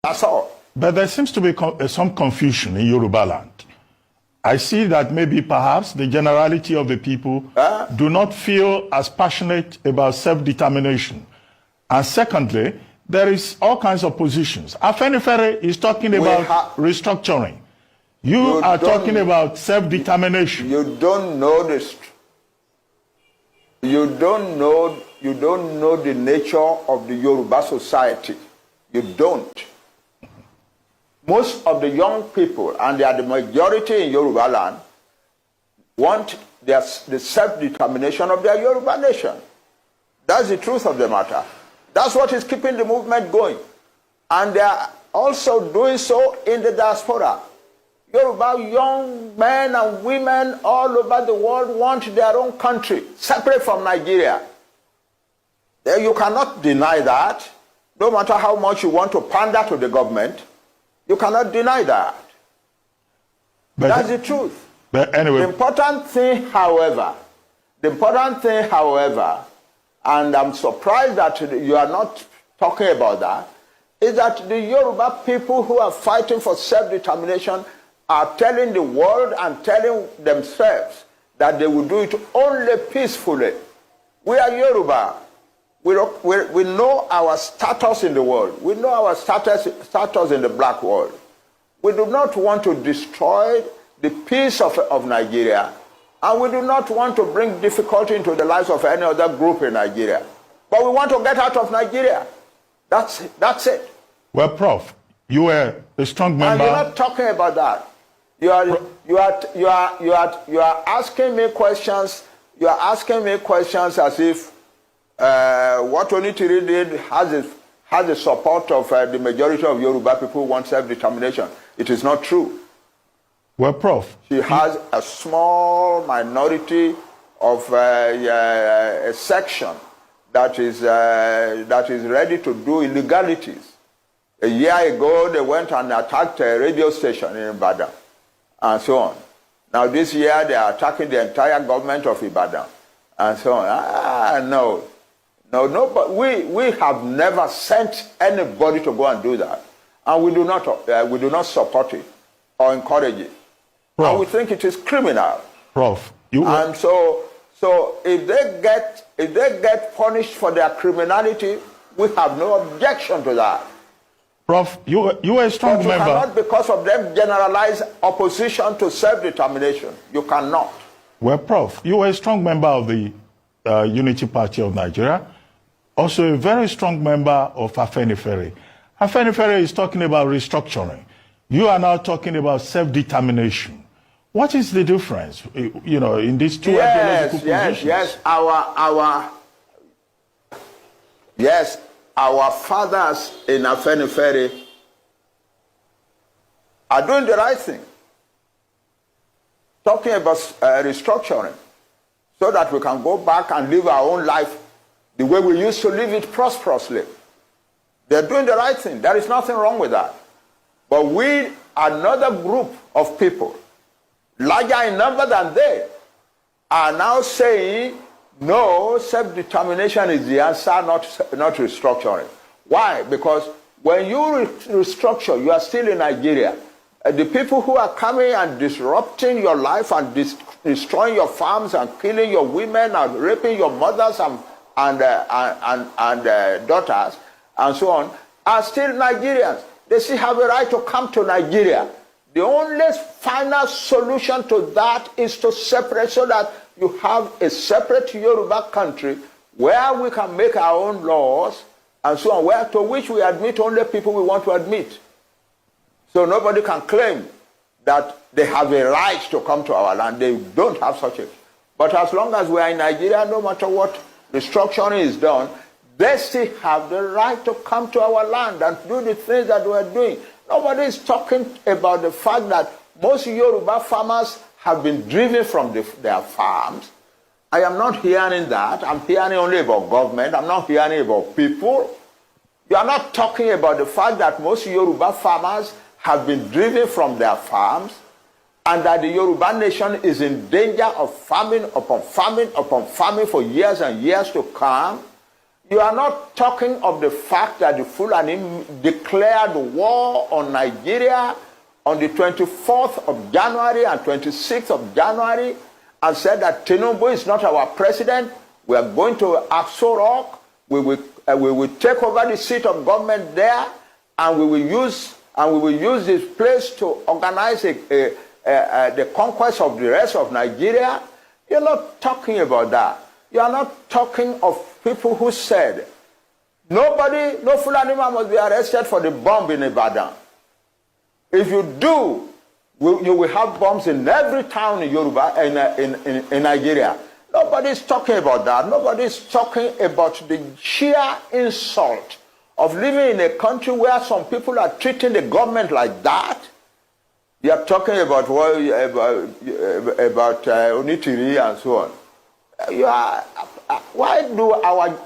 That's all. But there seems to be some confusion in Yoruba land. I see that maybe perhaps the generality of the people do not feel as passionate about self-determination. And secondly, there is all kinds of positions. Afenifere is talking about restructuring. You are talking about self-determination. You don't know this. You don't know the nature of the Yoruba society. You don't. Most of the young people, and they are the majority in Yoruba land, want the self-determination of their Yoruba nation. That's the truth of the matter. That's what is keeping the movement going. And they are also doing so in the diaspora. Yoruba young men and women all over the world want their own country, separate from Nigeria. You cannot deny that. No matter how much you want to pander to the government, you cannot deny that. That's the truth. But anyway, the important thing, however, and I'm surprised that you are not talking about that, is that the Yoruba people who are fighting for self-determination are telling the world and telling themselves that they will do it only peacefully. We are Yoruba. We know our status in the world. We know our status in the black world. We do not want to destroy the peace of Nigeria, and we do not want to bring difficulty into the lives of any other group in Nigeria. But we want to get out of Nigeria. That's it. Well, Prof, you were a strong member. And you're not talking about that. You are asking me questions. You are asking me questions as if what Onitiri did has the support of the majority of Yoruba people who want self-determination. It is not true. Well, Prof, she has a small minority of a section that is ready to do illegalities. A year ago, they went and attacked a radio station in Ibadan, and so on. Now this year, they are attacking the entire government of Ibadan, and so on. No, but we have never sent anybody to go and do that, and we do not support it or encourage it. Prof, and we think it is criminal. Prof, and so if they get punished for their criminality, we have no objection to that. Prof, you were a strong member. You cannot, because of them, generalize opposition to self-determination. You cannot. Well, Prof, you were a strong member of the Unity Party of Nigeria, also a very strong member of Afenifere. Afenifere is talking about restructuring. You are now talking about self-determination. What is the difference, in these two ideological positions? Our fathers in Afenifere are doing the right thing, talking about restructuring, so that we can go back and live our own life the way we used to live it prosperously. They're doing the right thing. There is nothing wrong with that. But we, another group of people, larger in number than they, are now saying, no, self-determination is the answer, not restructuring. Why? Because when you restructure, you are still in Nigeria. The people who are coming and disrupting your life and destroying your farms and killing your women and raping your mothers and daughters and so on are still Nigerians. They still have a right to come to Nigeria. The only final solution to that is to separate, so that you have a separate Yoruba country where we can make our own laws and so on, to which we admit only people we want to admit. So nobody can claim that they have a right to come to our land. They don't have such a. But as long as we are in Nigeria, no matter what restructuring is done, they still have the right to come to our land and do the things that we are doing. Nobody is talking about the fact that most Yoruba farmers have been driven from their farms. I am not hearing that. I'm hearing only about government. I'm not hearing about people. You are not talking about the fact that most Yoruba farmers have been driven from their farms, and that the Yoruba nation is in danger of famine upon famine upon famine for years and years to come. You are not talking of the fact that the Fulani declared war on Nigeria on the 24th of January and 26th of January and said that Tinubu is not our president. We are going to Aso Rock. We will take over the seat of government there, and we will use this place to organize the conquest of the rest of Nigeria. You're not talking about that. You are not talking of people who said, no Fulani man must be arrested for the bomb in Ibadan. If you do, you will have bombs in every town in Yoruba, in Nigeria. Nobody's talking about that. Nobody's talking about the sheer insult of living in a country where some people are treating the government like that. You are talking about Onitiri and so on. Why do our...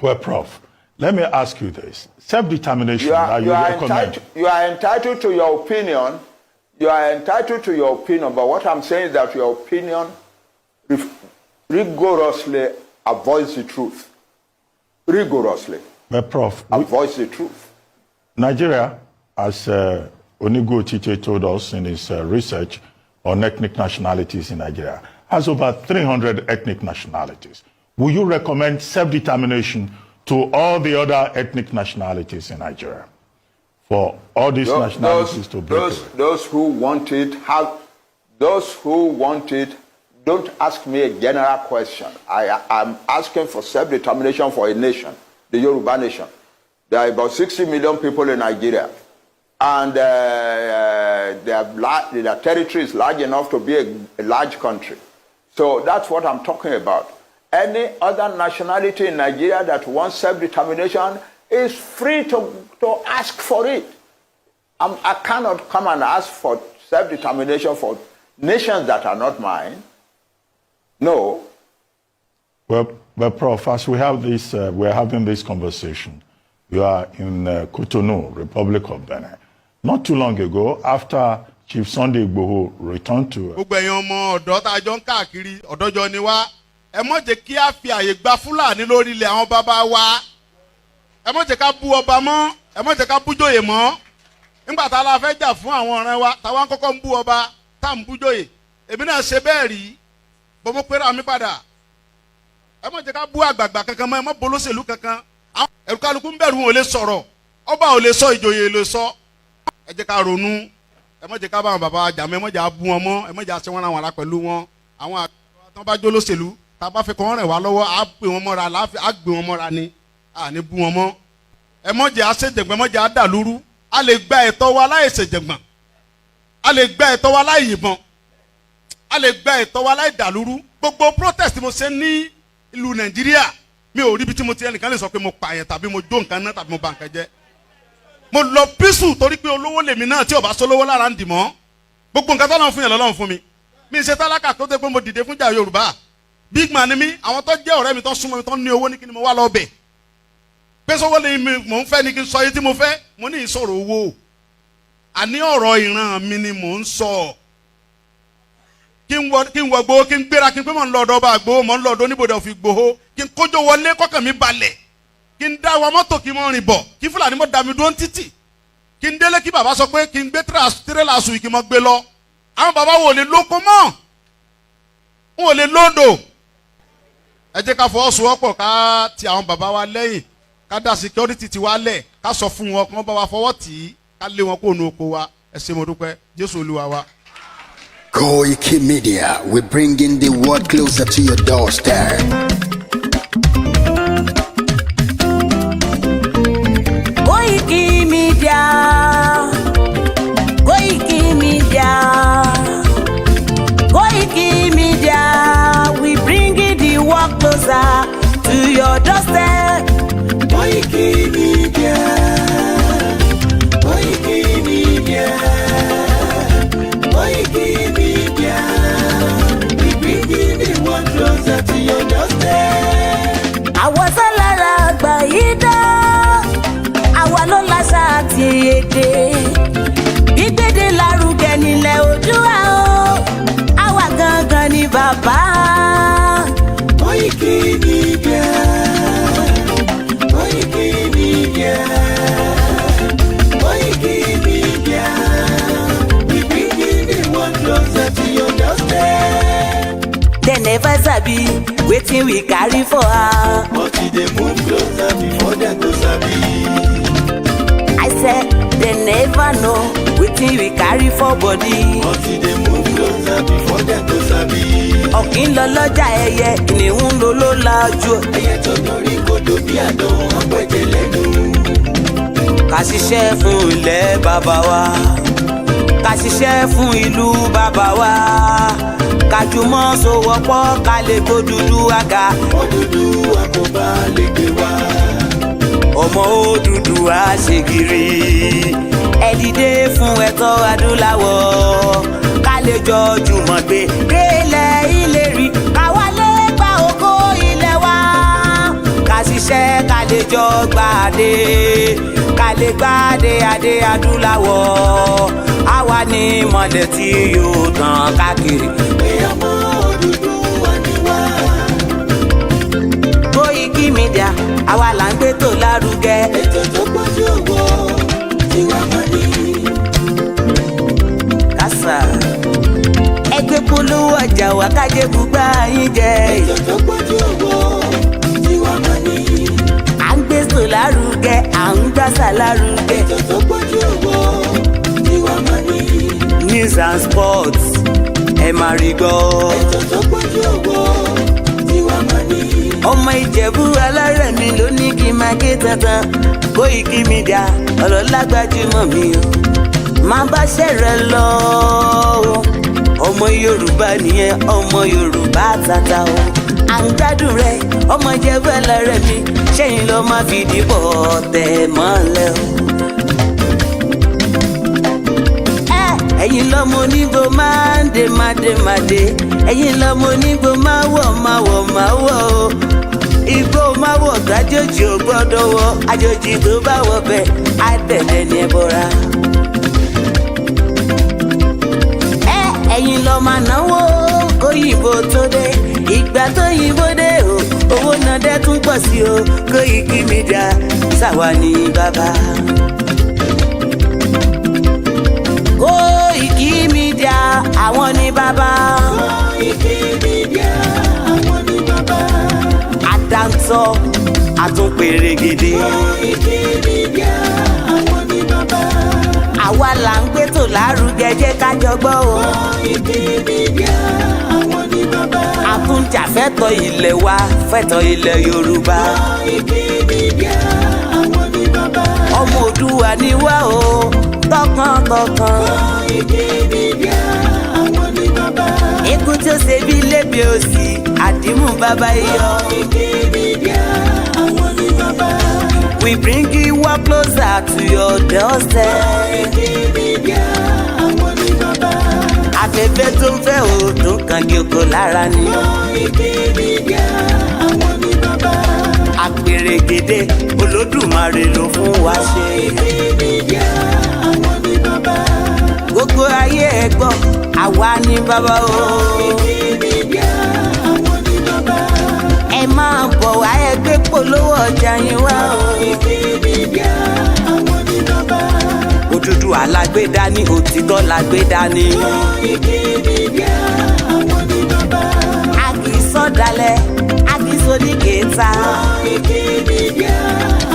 Well, Prof, let me ask you this. Self-determination, you are entitled to your opinion. You are entitled to your opinion, but what I'm saying is that your opinion rigorously avoids the truth. Rigorously. But Prof, avoids the truth. Nigeria, as Onigo Tite told us in his research on ethnic nationalities in Nigeria, has over 300 ethnic nationalities. Will you recommend self-determination to all the other ethnic nationalities in Nigeria? For all these nationalities to break away? Those who want it, don't ask me a general question. I'm asking for self-determination for a nation, the Yoruba nation. There are about 60 million people in Nigeria. And their territory is large enough to be a large country. So that's what I'm talking about. Any other nationality in Nigeria that wants self-determination is free to ask for it. I cannot come and ask for self-determination for nations that are not mine. No. Well, Prof, as we have this, we're having this conversation. You are in Cotonou, Republic of Benin. Not too long ago, after Chief Sunday Igboho returned to... ẹ mọ̀ jẹ́ kí a fi àyè gba Fúlàní lórí ilẹ̀ àwọn bàbá wa. Ẹ mọ̀ jẹ́ ká bú ọba mọ́, ẹ mọ̀ jẹ́ ká bú joyè mọ́. Nígbà tá la fẹ́ jà fún àwọn ọ̀rẹ́ wa, táwa ń kọ́kọ́ ń bú ọba, tá ń bú joyè. Èmi náà ṣe bẹ́ẹ̀ rí, bọ́ mo pera mi padà. Ẹ mọ̀ jẹ́ ká bú àgbààgbà kankan mọ́, ẹ mọ̀ bolóṣèlú kankan. Ẹ̀rù kálukú ń bẹ̀rù wọn ò lè sọ̀rọ̀. Ọba ò lè sọ, ìjòyè lè sọ. Ẹ jẹ́ ká ronú. Ẹ mọ̀ jẹ́ ká bá àwọn bàbá wa jà mọ́, ẹ mọ̀ jẹ́ á bú wọn mọ́, ẹ mọ̀ jẹ́ á ṣe wọ́n ra wọn pẹ̀lú wọn. Àwọn àgbà tó bá jó lóṣèlú, tá bá fẹ́ kọ́ rìn wá lọ́wọ́ á pè wọ́n mọ́ra á gbé wọn mọ́ra ni à ní bú wọn mọ́. Ẹ mọ̀ jẹ́ àṣejẹ̀gbọ́n, mọ̀ jẹ́ àdàlúrú. A lè gba ẹ̀tọ́ wa láì ṣèjẹ̀gbọ́n, a lè gba ẹ̀tọ́ wa láì yìnbọn, a lè gba ẹ̀tọ́ wa láì dàlúrú. Gbogbo protest mo ṣe ní ìlú Nàìjíríà mi ò rí ibi tí mo ti ẹnìkan lè sọ pé mo pààyàn tàbí mo jó nǹkan náà tàbí mo bà nǹkan jẹ́. Mo lọ písù torí pé olówó lèmi náà tí ò bá sólówó lára ń dì mọ́. Gbogbo nǹkan tó lọ́n fún yẹn lọ́lọ́run fún mi. Mi ṣe tálákà tó dé pé mo dìde fún jà Yorùbá. Big man ni mi, àwọn tó jẹ́ ọ̀rẹ́ mi tó súnmọ́ mi tó ní owó ní kí ni mo wá lọ bẹ̀. Pé sọ́wọ́ lè mò ń fẹ́ ni kí n sọ yìí tí mo fẹ́, mo ní ìsọ̀rọ̀ owó. Àní ọ̀rọ̀ ìran mi ni mò ń sọ. Kí n wọ Ìgbòho, kí n gbéra, kí n pé mò ń lọ ọ̀dọ̀ ọba Ìgbòho, mò ń lọ ọ̀dọ̀ oníbodè of Ìgbòho, kí n kójó wọlé kọ́kàn mi balẹ̀, kí n dá wa mọ́tò kí n mọ́ rìn bọ̀, kí Fúlàní mọ́ da mi dúró títì, kí n délé kí bàbá sọ pé kí n gbé tírélà sùn kí n mọ́ gbé lọ. Àwọn bàbá wo lè lóko mọ́, wọn ò lè lóńdò. Ẹ jẹ́ ká fọwọ́sowọ́pọ̀ ká ti àwọn bàbá wa lẹ́yìn, ká dá security ti wa lẹ̀, ká sọ fún wọn kí wọ́n bá wa fọwọ́ tì í, ká lé wọn kó nu oko wa. Ẹ ṣé mo dúpẹ́, Jésù Olúwa wa. KOIKIMEDIA, we're bringing the world closer to your doorstep. KOIKIMEDIA, KOIKIMEDIA, KOIKIMEDIA, we bringing the world closer to your doorstep. KOIKIMEDIA, KOIKIMEDIA, KOIKIMEDIA, we bringing the world closer to your doorstep. Àwọn sálára àgbà yìí dá, àwa ló láṣà àti èdè. Gbígbédè lárugẹ nílẹ̀ Oòduà o, àwa gangan ni bàbá. KOIKI wetin we carry for her. But they move closer before they go sabi. I said they never know wetin we carry for body. But they move closer before they go sabi. Ọ̀kín lọ lọ́jà ẹyẹ kìnìún ló ló lajú. Ẹyẹ tó dorí kodò bí àdó ọ̀pẹ̀jẹ̀ lẹ́nu. Ká ṣiṣẹ́ fún ilẹ̀ bàbá wa, ká ṣiṣẹ́ fún ìlú bàbá wa, ká jùmọ̀ sowọ́pọ̀ ká lè tó dúdú àga. Òdúdú àkóbá lè gbé wá. Ọmọ òdúdú á ṣe gírí. Ẹ dìde fún ẹ̀tọ́ adúláwọ̀, ká lè jọ jùmọ̀ gbé délẹ̀ ìlérí. Ká wálé gba ògo ilẹ̀ wa, ká ṣiṣẹ́ ká lè jọ gbàdé, ká lè gbàdé adé adúláwọ̀. Àwa ni mọ̀lẹ̀ tí yóò tàn káàkiri. Ọmọ òdúdú wà ní wá. Koiki Media, àwa là ń gbé tó lárugẹ. Ètò tó pọ̀jù owó tí wọ́n mọ̀ ní. Kásá ẹgbẹ́ polówó ọjà wà kájé gbúgbà yín jẹ. Ètò tó pọ̀jù owó tí wọ́n mọ̀ ní. À ń gbé tó lárugẹ, à ń gbàsà lárugẹ. Ètò tó pọ̀jù owó tí wọ́n mọ̀ ní. News and sports ẹ máa rí gbọ́. Ètò tó pọ̀jù owó tí wọ́n mọ̀ ní. Ọmọ Ìjẹ̀bú alárẹ̀ mi ló ní kí n máa ké tantan. Koiki Media ọlọ́lá gbajúmọ̀ mi o, máa bá ṣẹ̀rẹ̀ lọ o. Ọmọ Yorùbá nìyẹn, ọmọ Yorùbá tata o. À ń gbádùn rẹ ọmọ Ìjẹ̀bú alárẹ̀ mi, ṣẹ́yìn ló máa fi dìbò tẹ̀ mọ́lẹ̀ o. Ẹ̀yin lọ́mọ onígbò máa ń dé mádémádé, ẹ̀yin lọ́mọ onígbò máa wọ̀ o. Igbó máa wọ̀ gájòjì ò gbọ́dọ̀ wọ̀, àjòjì tó bá wọ̀ bẹ́ẹ̀ á tẹ̀lé ní ẹbọra. Ẹ̀yin lọ máa náwó kóyìnbó tó dé, ìgbà tó yìnbó dé o, owó náà dẹ́ tún pọ̀ sí o. Koiki Media ṣàwa ní bàbá. Koiki Media àwọn ní bàbá. Koiki Media àwọn ní bàbá. Àdáńtọ́ àtúnpèrègèdè. Koiki Media àwọn ní bàbá. Àwa là ń gbé tó lárugẹ jẹ́ ká jọ gbọ́ o. Koiki Media àwọn ní bàbá. Àtúnjàfẹ́tọ̀ ilẹ̀ wa, fẹ́tọ̀ ilẹ̀ Yorùbá. Koiki Media àwọn ní bàbá. Ọmọ Òdùwà ni wá o, tọkàntọkàn. Koiki Media àwọn ní bàbá. Ikú tí ó ṣe bí lébi òsì, àdìmú bàbá iyọ̀. Koiki Media àwọn ní bàbá. We bring you up closer to your doorstep. Koiki Media àwọn ní bàbá. Afẹ́fẹ́ tó ń fẹ́ o tó ń kan gíoko lára ni. Koiki Media àwọn ní bàbá. Àpèrègèdè Olódùmarè ló fún wa ṣe. Koiki Media àwọn ní bàbá. Gbogbo ayé ẹ gbọ́, àwa ní bàbá o. Koiki Media àwọn ní bàbá. Ẹ máa bọ̀ wá ẹgbẹ́ polówó ọjà yín wá o. Koiki Media àwọn ní bàbá. Òdúdú alágbèdá ní òtítọ́ lágbèdá ní. Koiki Media àwọn ní bàbá. A kì í sọ̀dálẹ̀, a kì í sọdí kẹta. Koiki Media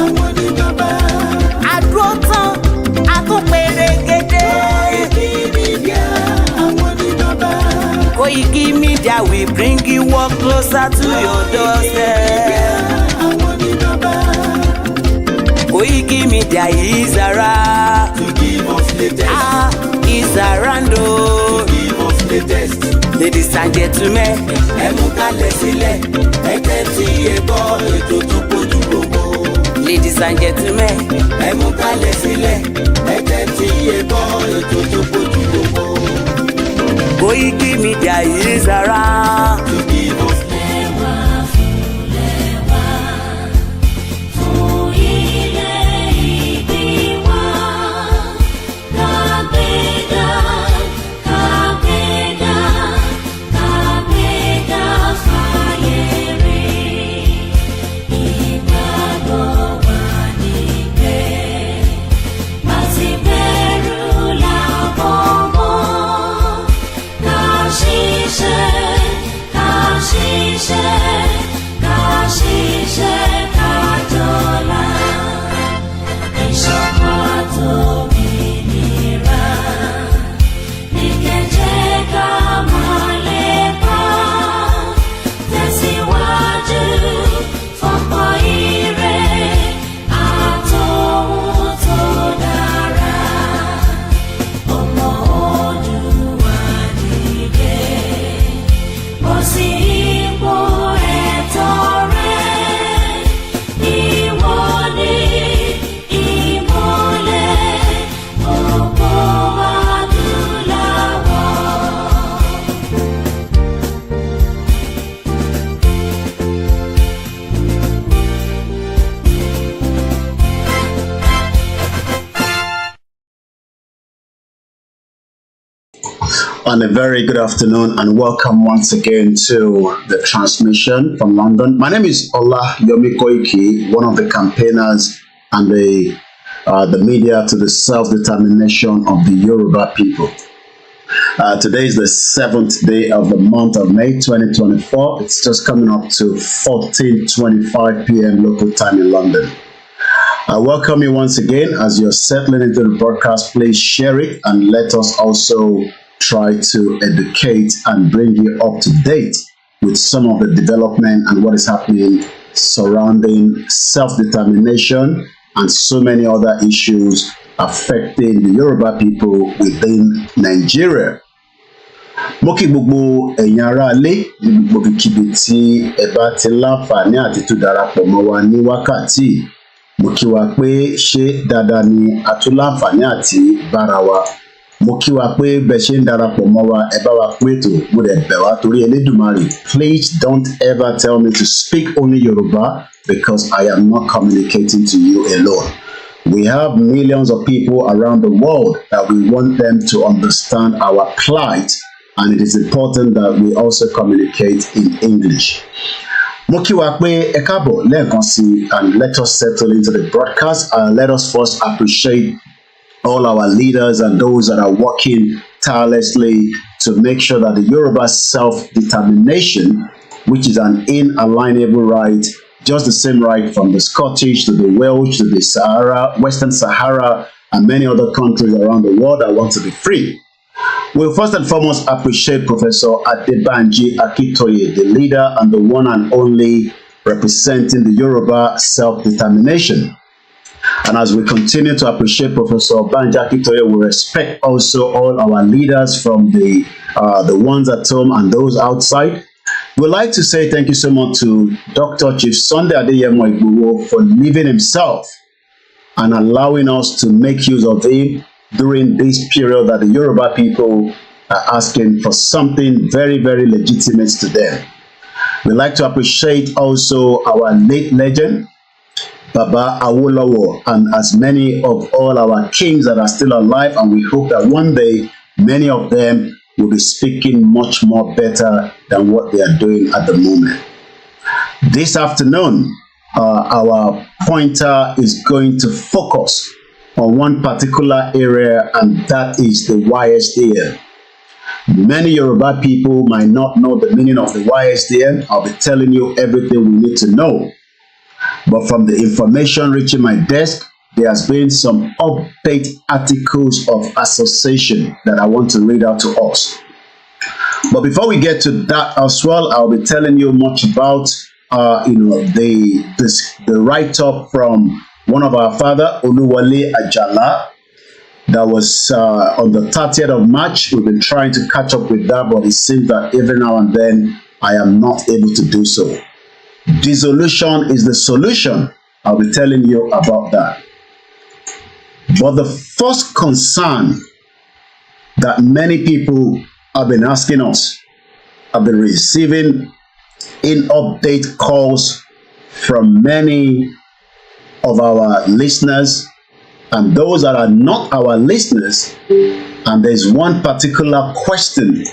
àwọn ní bàbá. Àdúró tán, a tún pèrègèdè. Koiki Media àwọn ní bàbá. Koiki Media we bring you up closer to your doorstep. Àwọn ní bàbá. Koiki Media is around. To give us latest. Is around o. Give us latest. Ladies and gentlemen, Ẹ mú kalẹ̀ sílẹ̀. Ẹ tẹ́tí ẹ gbọ́ ètò tó pọ̀jù gbogbo. ladies and gentlemen, Ẹ mú kalẹ̀ sílẹ̀. Ẹ tẹ́tí ẹ gbọ́ ètò tó pọ̀jù gbogbo. Koiki Media is around. To give us Ká And a very good afternoon and welcome once again to the transmission from London. My name is Oluwole Koiki, one of the campaigners and the media to the self-determination of the Yoruba people. Today is the 7th day of the month of May 2024. It's just coming up to 14:25 p.m. local time in London. I welcome you once again. As you're settling into the broadcast, please share it and let us also try to educate and bring you up to date with some of the development and what is happening surrounding self-determination and so many other issues affecting the Yoruba people within Nigeria. Mo kí gbogbo ẹ̀yin ará ilé ní gbogbo ibikíbi tí ẹ bá ti láǹfààní àti tún darapọ̀ mọ́ wa ní wákàtí. Mo kí wa pé ṣé dáadáa ni a tún láǹfààní àti bára wa. Mo kí wa pé bẹ́ ṣe ń darapọ̀ mọ́ wa ẹ bá wa pé ètò mo dẹ̀ bẹ̀ wá torí Elédùmarè. Please don't ever tell me to speak only Yoruba because I am not communicating to you alone. We have millions of people around the world that we want them to understand our plight, and it is important that we also communicate in English. Mo kí wa pé ẹ káàbọ̀ lẹ́ẹ̀kan sí, and let us settle into the broadcast. Let us first appreciate all our leaders and those that are working tirelessly to make sure that the Yoruba self-determination, which is an inalienable right, just the same right from the Scottish to the Welsh to the Sahara, Western Sahara, and many other countries around the world that want to be free. We'll first and foremost appreciate Professor ADEBANJI AKINTOYE, the leader and the one and only representing the Yoruba self-determination. And as we continue to appreciate Professor Banji Akintoye, we respect also all our leaders from the ones at home and those outside. We'd like to say thank you so much to Dr. Chief Sunday Adeyemo Igboho for leaving himself and allowing us to make use of him during this period that the Yoruba people are asking for something very, very legitimate to them. We'd like to appreciate also our late legend, Baba Awolowo, and as many of all our kings that are still alive, and we hope that one day many of them will be speaking much more better than what they are doing at the moment. This afternoon, our pointer is going to focus on one particular area, and that is the Ysdm. Many Yoruba people might not know the meaning of the Ysdm. I'll be telling you everything we need to know. But from the information reaching my desk, there has been some update articles of association that I want to read out to us. But before we get to that as well, I'll be telling you much about the write-up from one of our father, Oluwole Ajala, that was on the 30th of March. We've been trying to catch up with that, but it seems that every now and then I am not able to do so. Dissolution is the solution. I'll be telling you about that. But the first concern that many people have been asking us, have been receiving in-update calls from many of our listeners and those that are not our listeners, and there's one particular question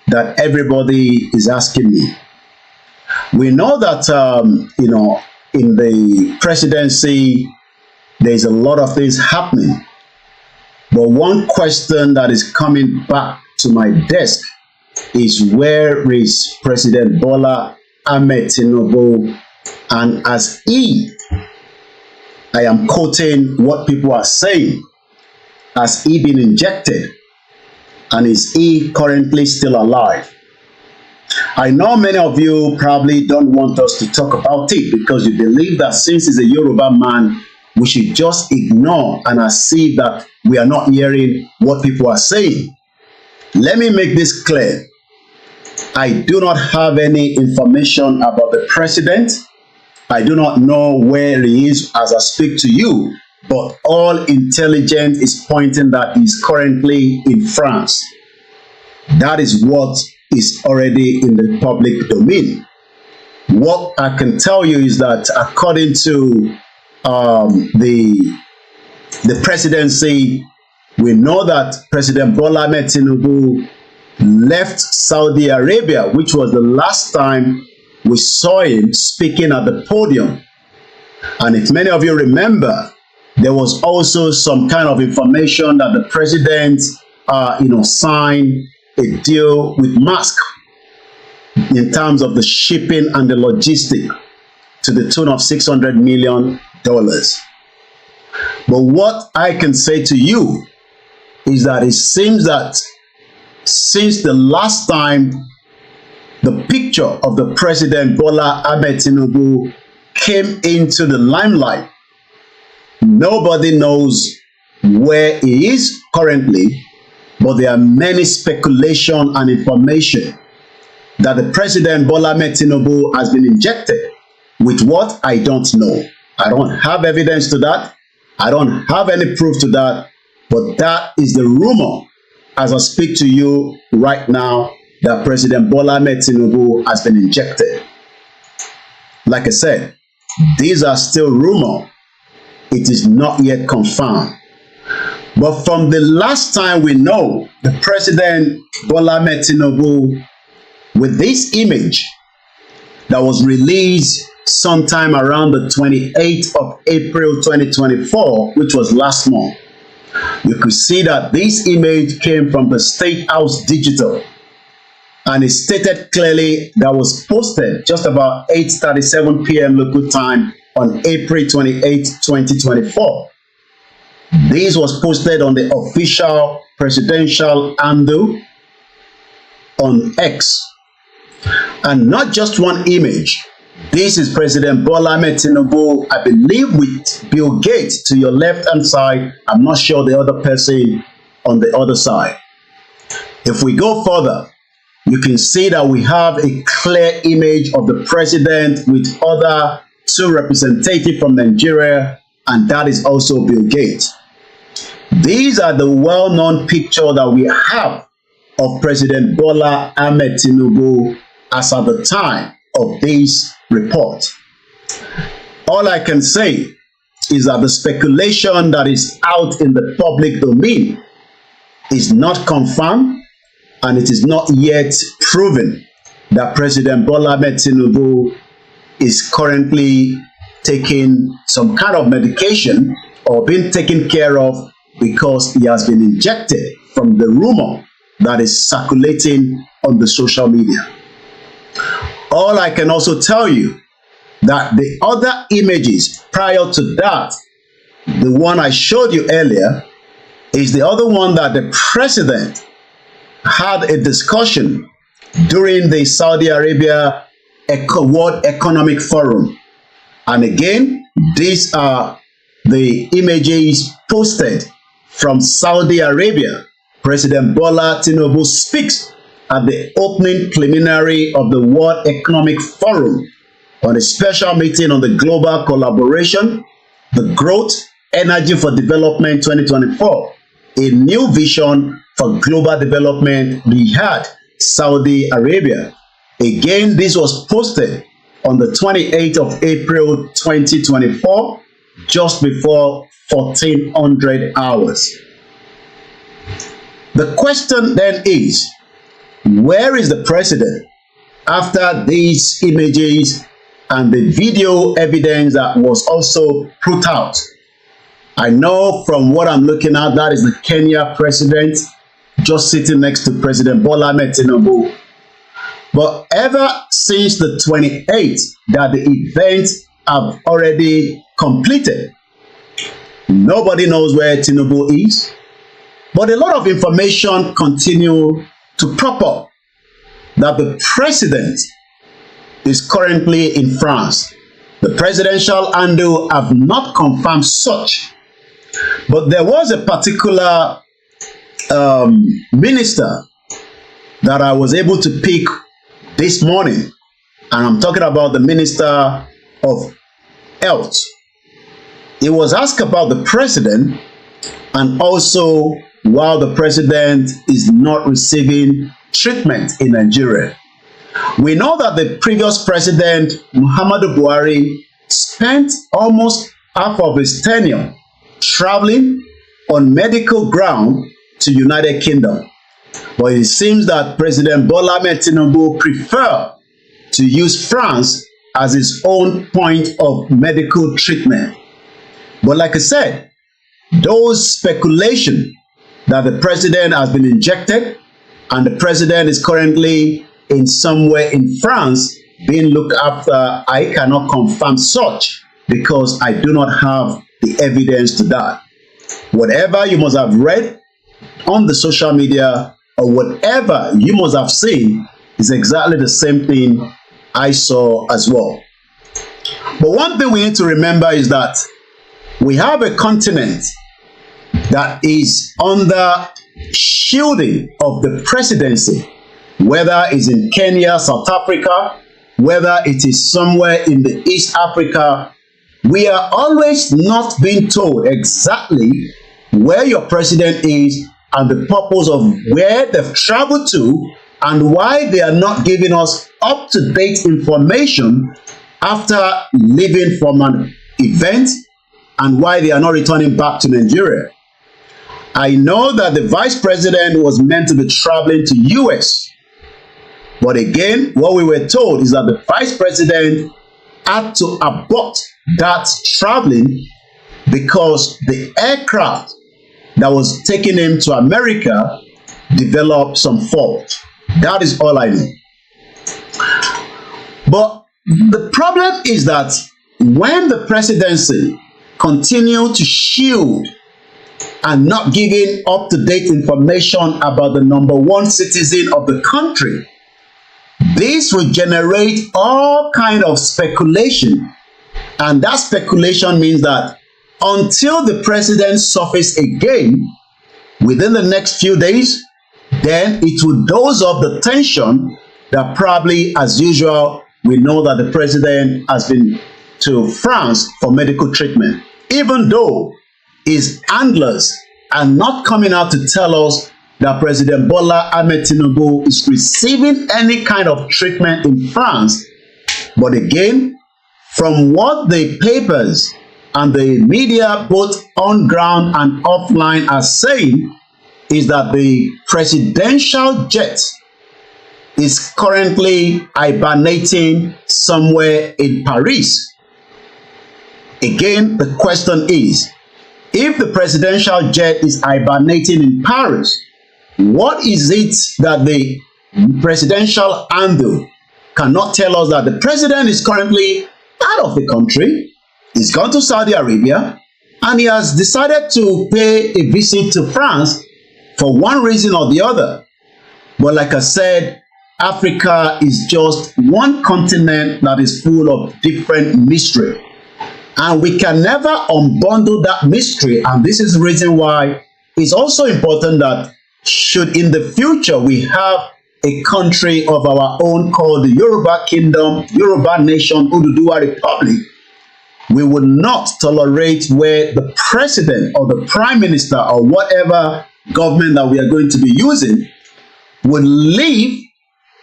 that everybody is asking me. We know that, in the presidency, there's a lot of things happening. But one question that is coming back to my desk is, where is President Bola Ahmed Tinubu? And as I am quoting what people are saying, has he been injected? And is he currently still alive? I know many of you probably don't want us to talk about it because you believe that since he's a Yoruba man, we should just ignore and assume that we are not hearing what people are saying. Let me make this clear. I do not have any information about the president. I do not know where he is as I speak to you, but all intelligence is pointing that he's currently in France. That is what is already in the public domain. What I can tell you is that according to the presidency, we know that President Bola Ahmed Tinubu left Saudi Arabia, which was the last time we saw him speaking at the podium. And if many of you remember, there was also some kind of information that the president, signed a deal with Musk in terms of the shipping and the logistic to the tune of $600 million. But what I can say to you is that it seems that since the last time the picture of the President Bola Ahmed Tinubu came into the limelight, nobody knows where he is currently, but there are many speculation and information that the President Bola Ahmed Tinubu has been injected with what I don't know. I don't have evidence to that. I don't have any proof to that, but that is the rumor as I speak to you right now, that President Bola Ahmed Tinubu has been injected. Like I said, these are still rumor. It is not yet confirmed. But from the last time we know, the President Bola Ahmed Tinubu, with this image that was released sometime around the 28th of April 2024, which was last month, you could see that this image came from the State House Digital, and it stated clearly that was posted just about 8:37 p.m. local time on April 28, 2024. This was posted on the official presidential handle on X. And not just one image. This is President Bola Ahmed Tinubu, I believe, with Bill Gates to your left-hand side. I'm not sure the other person on the other side. If we go further, you can see that we have a clear image of the president with other two representatives from Nigeria, and that is also Bill Gates. These are the well-known picture that we have of President Bola Ahmed Tinubu as at the time of this report. All I can say is that the speculation that is out in the public domain is not confirmed, and it is not yet proven that President Bola Ahmed Tinubu is currently taking some kind of medication or being taken care of because he has been injected from the rumor that is circulating on the social media. All I can also tell you that the other images prior to that, the one I showed you earlier, is the other one that the president had a discussion during the Saudi Arabia World Economic Forum. And again, these are the images posted from Saudi Arabia. President Bola Tinubu speaks at the opening preliminary of the World Economic Forum on a special meeting on the global collaboration, the growth, energy for development 2024, a new vision for global development, Riyadh, Saudi Arabia. Again, this was posted on the 28th of April 2024, just before 1400 hours. The question then is, where is the president after these images and the video evidence that was also put out? I know from what I'm looking at, that is the Kenya president just sitting next to President Bola Ahmed Tinubu. But ever since the 28th that the events have already completed, nobody knows where Tinubu is. But a lot of information continue to prop up that the president is currently in France. The presidential handle have not confirmed such. But there was a particular minister that I was able to pick this morning, and I'm talking about the Minister of Health. He was asked about the president, and also while the president is not receiving treatment in Nigeria. We know that the previous president, Muhammadu Buhari, spent almost half of his tenure traveling on medical ground to United Kingdom. But it seems that President Bola Ahmed Tinubu prefer to use France as his own point of medical treatment. But like I said, those speculation that the president has been injected and the president is currently in somewhere in France being looked after, I cannot confirm such because I do not have the evidence to that. Whatever you must have read on the social media or whatever you must have seen is exactly the same thing I saw as well. But one thing we need to remember is that we have a continent that is under shielding of the presidency, whether it's in Kenya, South Africa, whether it is somewhere in the East Africa. We are always not being told exactly where your president is and the purpose of where they've traveled to and why they are not giving us up-to-date information after leaving from an event and why they are not returning back to Nigeria. I know that the vice president was meant to be traveling to US. But again, what we were told is that the vice president had to abort that traveling because the aircraft that was taking him to America developed some fault. That is all I know. But the problem is that when the presidency continued to shield and not giving up-to-date information about the number one citizen of the country, this will generate all kind of speculation. And that speculation means that until the president surfaces again within the next few days, then it will dose up the tension that probably, as usual, we know that the president has been to France for medical treatment, even though his handlers are not coming out to tell us that President Bola Ahmed Tinubu is receiving any kind of treatment in France. But again, from what the papers and the media, both on ground and offline, are saying, is that the presidential jet is currently hibernating somewhere in Paris. Again, the question is, if the presidential jet is hibernating in Paris, what is it that the presidential handle cannot tell us that the president is currently out of the country, he's gone to Saudi Arabia, and he has decided to pay a visit to France for one reason or the other? But like I said, Africa is just one continent that is full of different mystery. And we can never unbundle that mystery. And this is the reason why it's also important that should in the future we have a country of our own called the Yoruba Kingdom, Yoruba Nation, Oduduwa Republic, we would not tolerate where the president or the prime minister or whatever government that we are going to be using would leave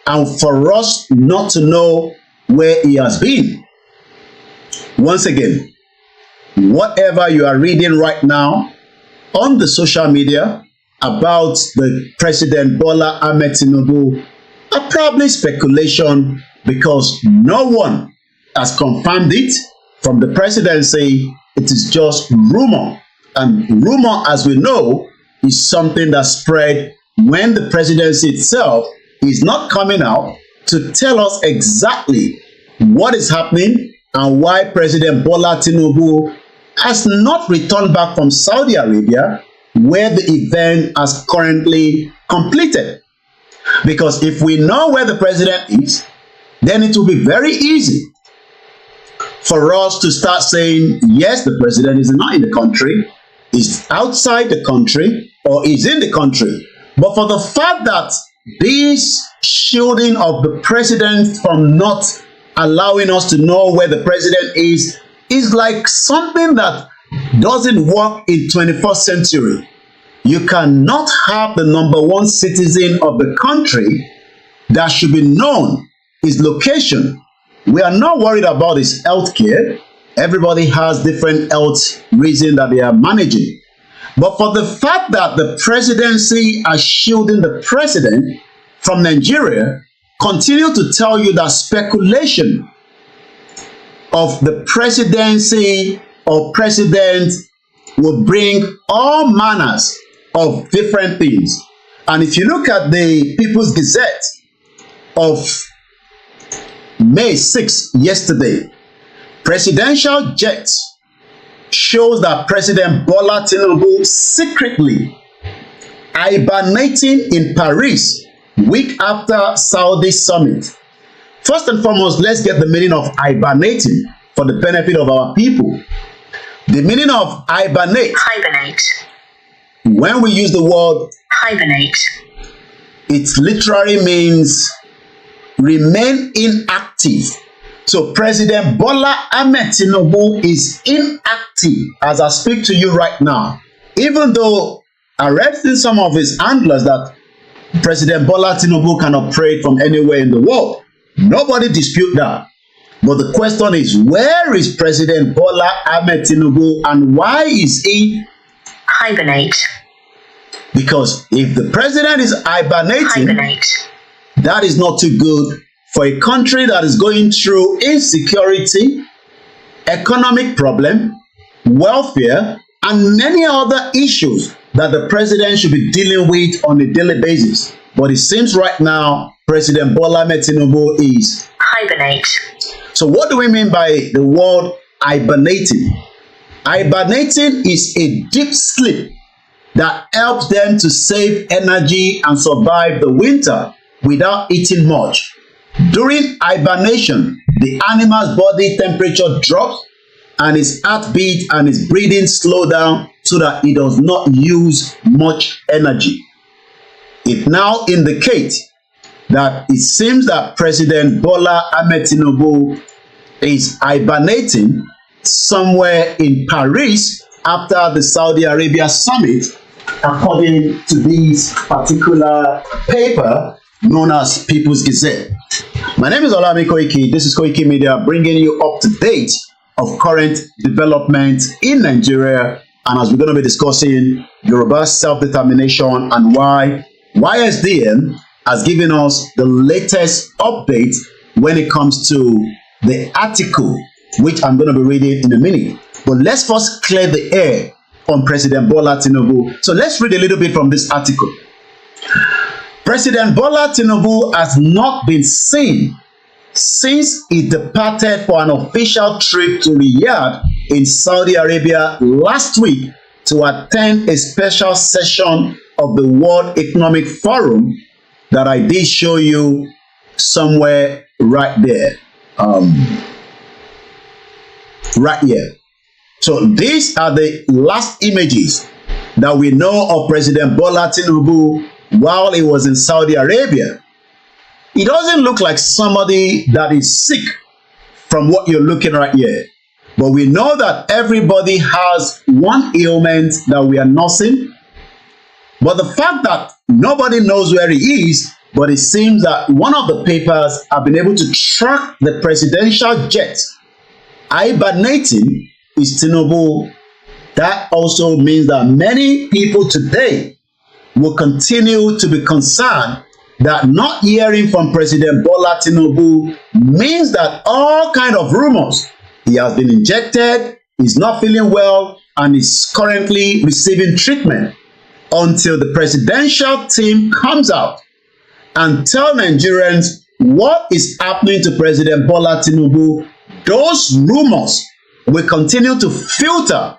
and for us not to know where he has been. Once again, whatever you are reading right now on the social media about the President Bola Ahmed Tinubu are probably speculation because no one has confirmed it from the presidency. It is just rumor, and rumor, as we know, is something that spread when the presidency itself is not coming out to tell us exactly what is happening and why President Bola Tinubu has not returned back from Saudi Arabia, where the event has currently completed. Because if we know where the president is, then it will be very easy for us to start saying, yes, the president is not in the country, is outside the country, or is in the country. But for the fact that this shielding of the president from not allowing us to know where the president is like something that doesn't work in 21st century. You cannot have the number one citizen of the country that should be known his location. We are not worried about his health care. Everybody has different health reasons that they are managing. But for the fact that the presidency are shielding the president from Nigeria, continue to tell you that speculation of the presidency or president will bring all manners of different things. And if you look at the People's Gazette of May 6th, yesterday, presidential jet shows that President Bola Tinubu secretly hibernating in Paris week after Saudi summit. First and foremost, let's get the meaning of hibernating for the benefit of our people. The meaning of hibernate. Hibernate. When we use the word hibernate, it literally means remain inactive. So President Bola Ahmed Tinubu is inactive as I speak to you right now. Even though I read in some of his handlers that President Bola Tinubu can operate from anywhere in the world. Nobody dispute that. But the question is, where is President Bola Ahmed Tinubu and why is he hibernate? Because if the president is hibernating, that is not too good for a country that is going through insecurity, economic problem, welfare, and many other issues that the president should be dealing with on a daily basis. But it seems right now, President Bola Ahmed Tinubu is hibernate. So what do we mean by the word hibernating? Hibernating is a deep sleep that helps them to save energy and survive the winter without eating much. During hibernation, the animal's body temperature drops and its heartbeat and its breathing slow down so that it does not use much energy. It now indicates that it seems that President Bola Ahmed Tinubu is hibernating somewhere in Paris after the Saudi Arabia summit, according to this particular paper known as People's Gazette. My name is Koiki. This is Koiki Media, bringing you up to date of current developments in Nigeria. And as we're going to be discussing Yoruba self-determination and why Ysdm has given us the latest update when it comes to the article, which I'm going to be reading in a minute. But let's first clear the air on President Bola Tinubu. So let's read a little bit from this article. President Bola Tinubu has not been seen since he departed for an official trip to Riyadh in Saudi Arabia last week to attend a special session of the World Economic Forum that I did show you somewhere right there. Right here. So these are the last images that we know of President Bola Tinubu while he was in Saudi Arabia. He doesn't look like somebody that is sick from what you're looking right here. But we know that everybody has one ailment that we are nursing. But the fact that nobody knows where he is, but it seems that one of the papers have been able to track the presidential jet hibernating is Tinubu. That also means that many people today will continue to be concerned that not hearing from President Bola Tinubu means that all kind of rumors, he has been injected, he's not feeling well, and is currently receiving treatment until the presidential team comes out and tell Nigerians what is happening to President Bola Tinubu. Those rumors will continue to filter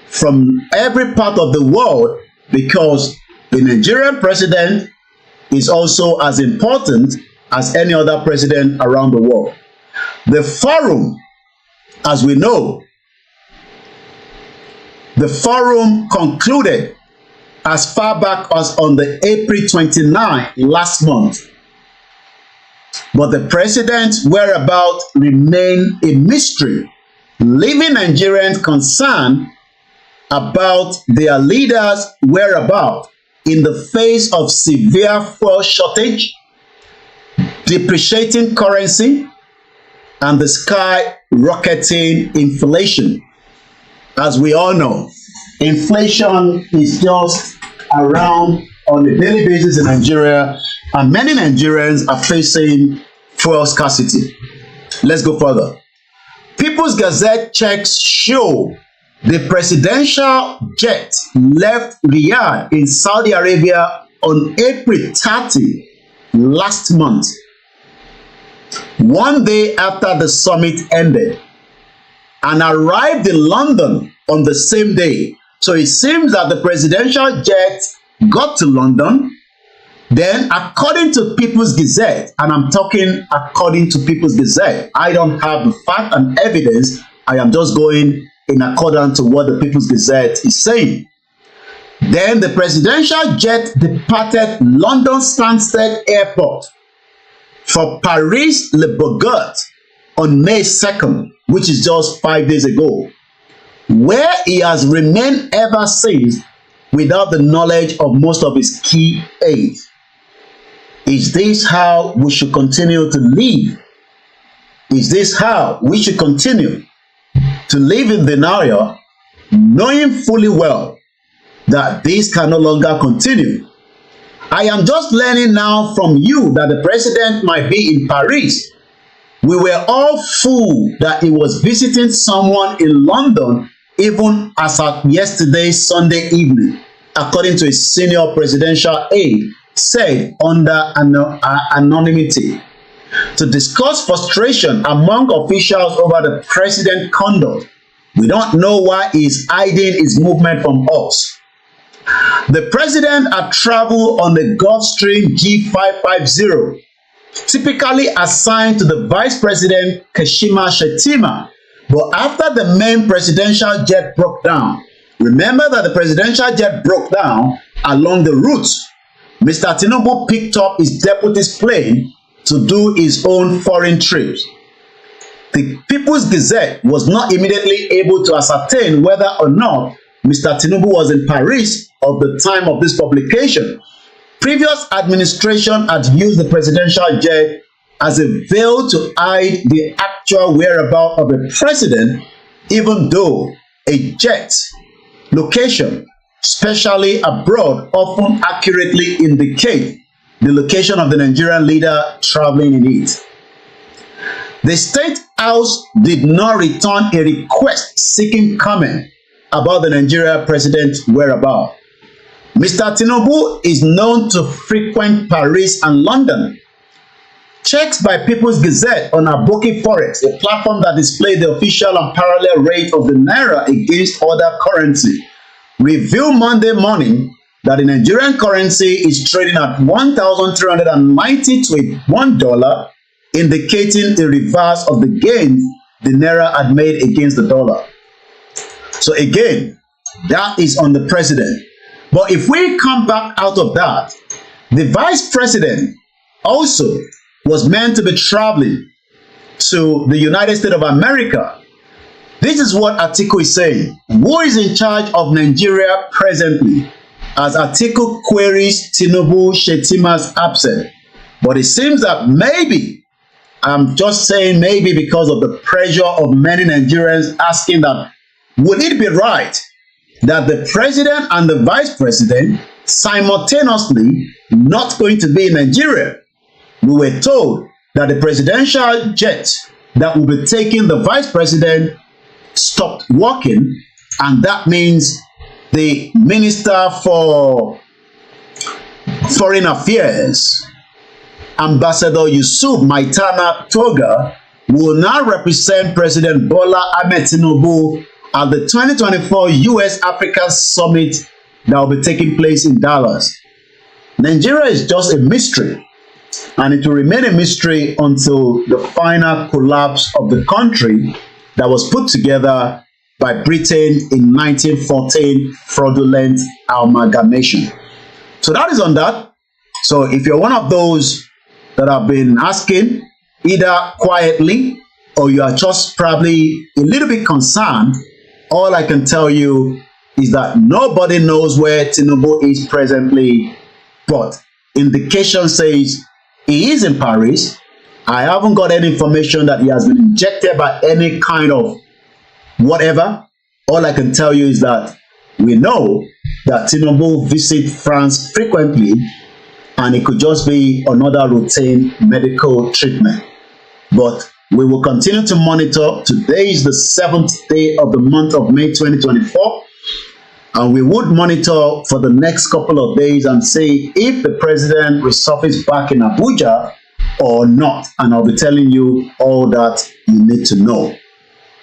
from every part of the world because the Nigerian president is also as important as any other president around the world. The forum, as we know, the forum concluded as far back as on the April 29 last month. But the president's whereabouts remain a mystery, leaving Nigerians concerned about their leaders' whereabouts in the face of severe fuel shortage, depreciating currency, and the sky-rocketing inflation. As we all know, inflation is just around on a daily basis in Nigeria, and many Nigerians are facing fuel scarcity. Let's go further. People's Gazette checks show the presidential jet left Riyadh in Saudi Arabia on April 30 last month, one day after the summit ended, and arrived in London on the same day. So it seems that the presidential jet got to London. Then, according to People's Gazette, and I'm talking according to People's Gazette, I don't have the fact and evidence. I am just going in accordance to what the People's Gazette is saying. Then the presidential jet departed London Stansted Airport for Paris Le Bourget on May 2nd, which is just 5 days ago, where he has remained ever since without the knowledge of most of his key aides. Is this how we should continue to live? Is this how we should continue to live in denial, knowing fully well that this can no longer continue? I am just learning now from you that the president might be in Paris. We were all fooled that he was visiting someone in London even as of yesterday, Sunday evening, according to a senior presidential aide said under anonymity, to discuss frustration among officials over the president's conduct. We don't know why he is hiding his movement from us. The president had traveled on the Gulfstream G550, typically assigned to the vice president Kashima Shettima, but after the main presidential jet broke down, remember that the presidential jet broke down along the route, Mr. Tinubu picked up his deputy's plane to do his own foreign trips. The People's Gazette was not immediately able to ascertain whether or not Mr. Tinubu was in Paris at the time of this publication. Previous administration had used the presidential jet as a veil to hide the actual whereabouts of a president, even though a jet location, especially abroad, often accurately indicate the location of the Nigerian leader traveling in it. The State House did not return a request seeking comment about the Nigerian president's whereabouts. Mr. Tinubu is known to frequent Paris and London. Checks by People's Gazette on Aboki Forex, a platform that displays the official and parallel rate of the Naira against other currency, revealed Monday morning that the Nigerian currency is trading at 1,390 to $1, indicating a reverse of the gains the Naira had made against the dollar. So again, that is on the president. But if we come back out of that, the vice president also was meant to be traveling to the United States of America. This is what Atiku is saying. Who is in charge of Nigeria presently? As Atiku queries Tinubu Shettima's absence. But it seems that maybe, I'm just saying maybe because of the pressure of many Nigerians asking that, would it be right that the president and the vice president simultaneously not going to be in Nigeria? We were told that the presidential jet that will be taking the vice president stopped working, and that means the Minister for Foreign Affairs, Ambassador Yusuf Maitama Toga, will now represent President Bola Ahmed Tinubu at the 2024 U.S.-Africa Summit that will be taking place in Dallas. Nigeria is just a mystery, and it will remain a mystery until the final collapse of the country that was put together by Britain in 1914 fraudulent amalgamation. So that is on that. So if you're one of those that have been asking, either quietly or you are just probably a little bit concerned, all I can tell you is that nobody knows where Tinubu is presently, but indication says he is in Paris. I haven't got any information that he has been injected by any kind of whatever. All I can tell you is that We know that Tinubu visits France frequently, and it could just be another routine medical treatment. But we will continue to monitor. Today is the 7th day of the month of May 2024. And we would monitor for the next couple of days and see if the president resurfaces back in Abuja or not. And I'll be telling you all that you need to know.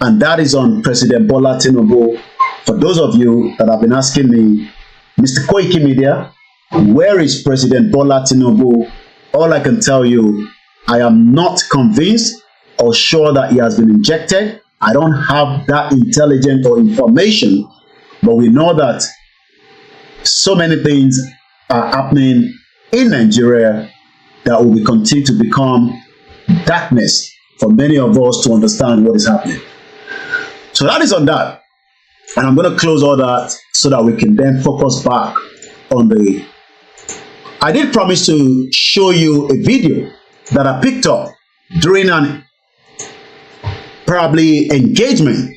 And that is on President Bola Tinubu. For those of you that have been asking me, Mr. KOIKIMEDIA, where is President Bola Tinubu? All I can tell you, I am not convinced or sure that he has been injected. I don't have that intelligence or information. But we know that so many things are happening in Nigeria that will continue to become darkness for many of us to understand what is happening. So that is on that. And I'm going to close all that so that we can then focus back on the... I did promise to show you a video that I picked up during an probably engagement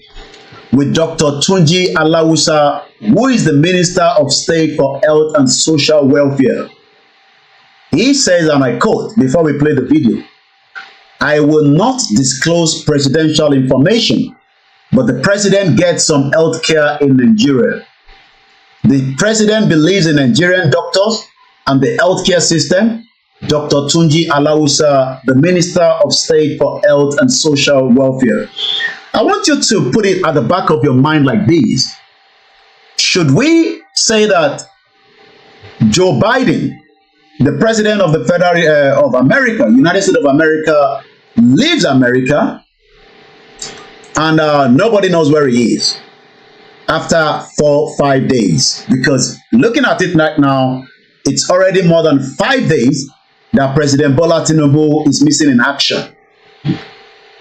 with Dr. Tunji Alawusa, who is the Minister of State for Health and Social Welfare. He says, and I quote, before we play the video, "I will not disclose presidential information, but the president gets some health care in Nigeria. The president believes in Nigerian doctors and the healthcare system." Dr. Tunji Alawusa, the Minister of State for Health and Social Welfare. I want you to put it at the back of your mind like this. Should we say that Joe Biden, the president of the Federal of America, United States of America, leaves America and nobody knows where he is after 4 or 5 days? Because looking at it right now, it's already more than 5 days that President Bola Tinubu is missing in action.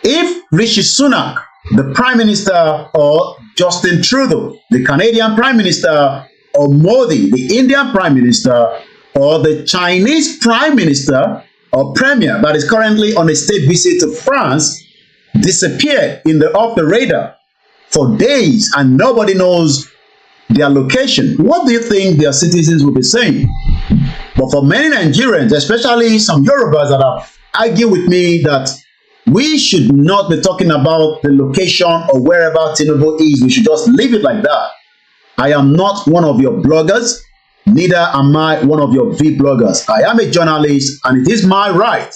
If Rishi Sunak, the Prime Minister, or Justin Trudeau, the Canadian Prime Minister, or Modi, the Indian Prime Minister, or the Chinese Prime Minister or Premier that is currently on a state visit to France, disappeared off the radar for days and nobody knows their location, what do you think their citizens will be saying? But for many Nigerians, especially some Yorubas that have argued with me that we should not be talking about the location or wherever Tinubu is, we should just leave it like that. I am not one of your bloggers, neither am I one of your V-bloggers. I am a journalist and it is my right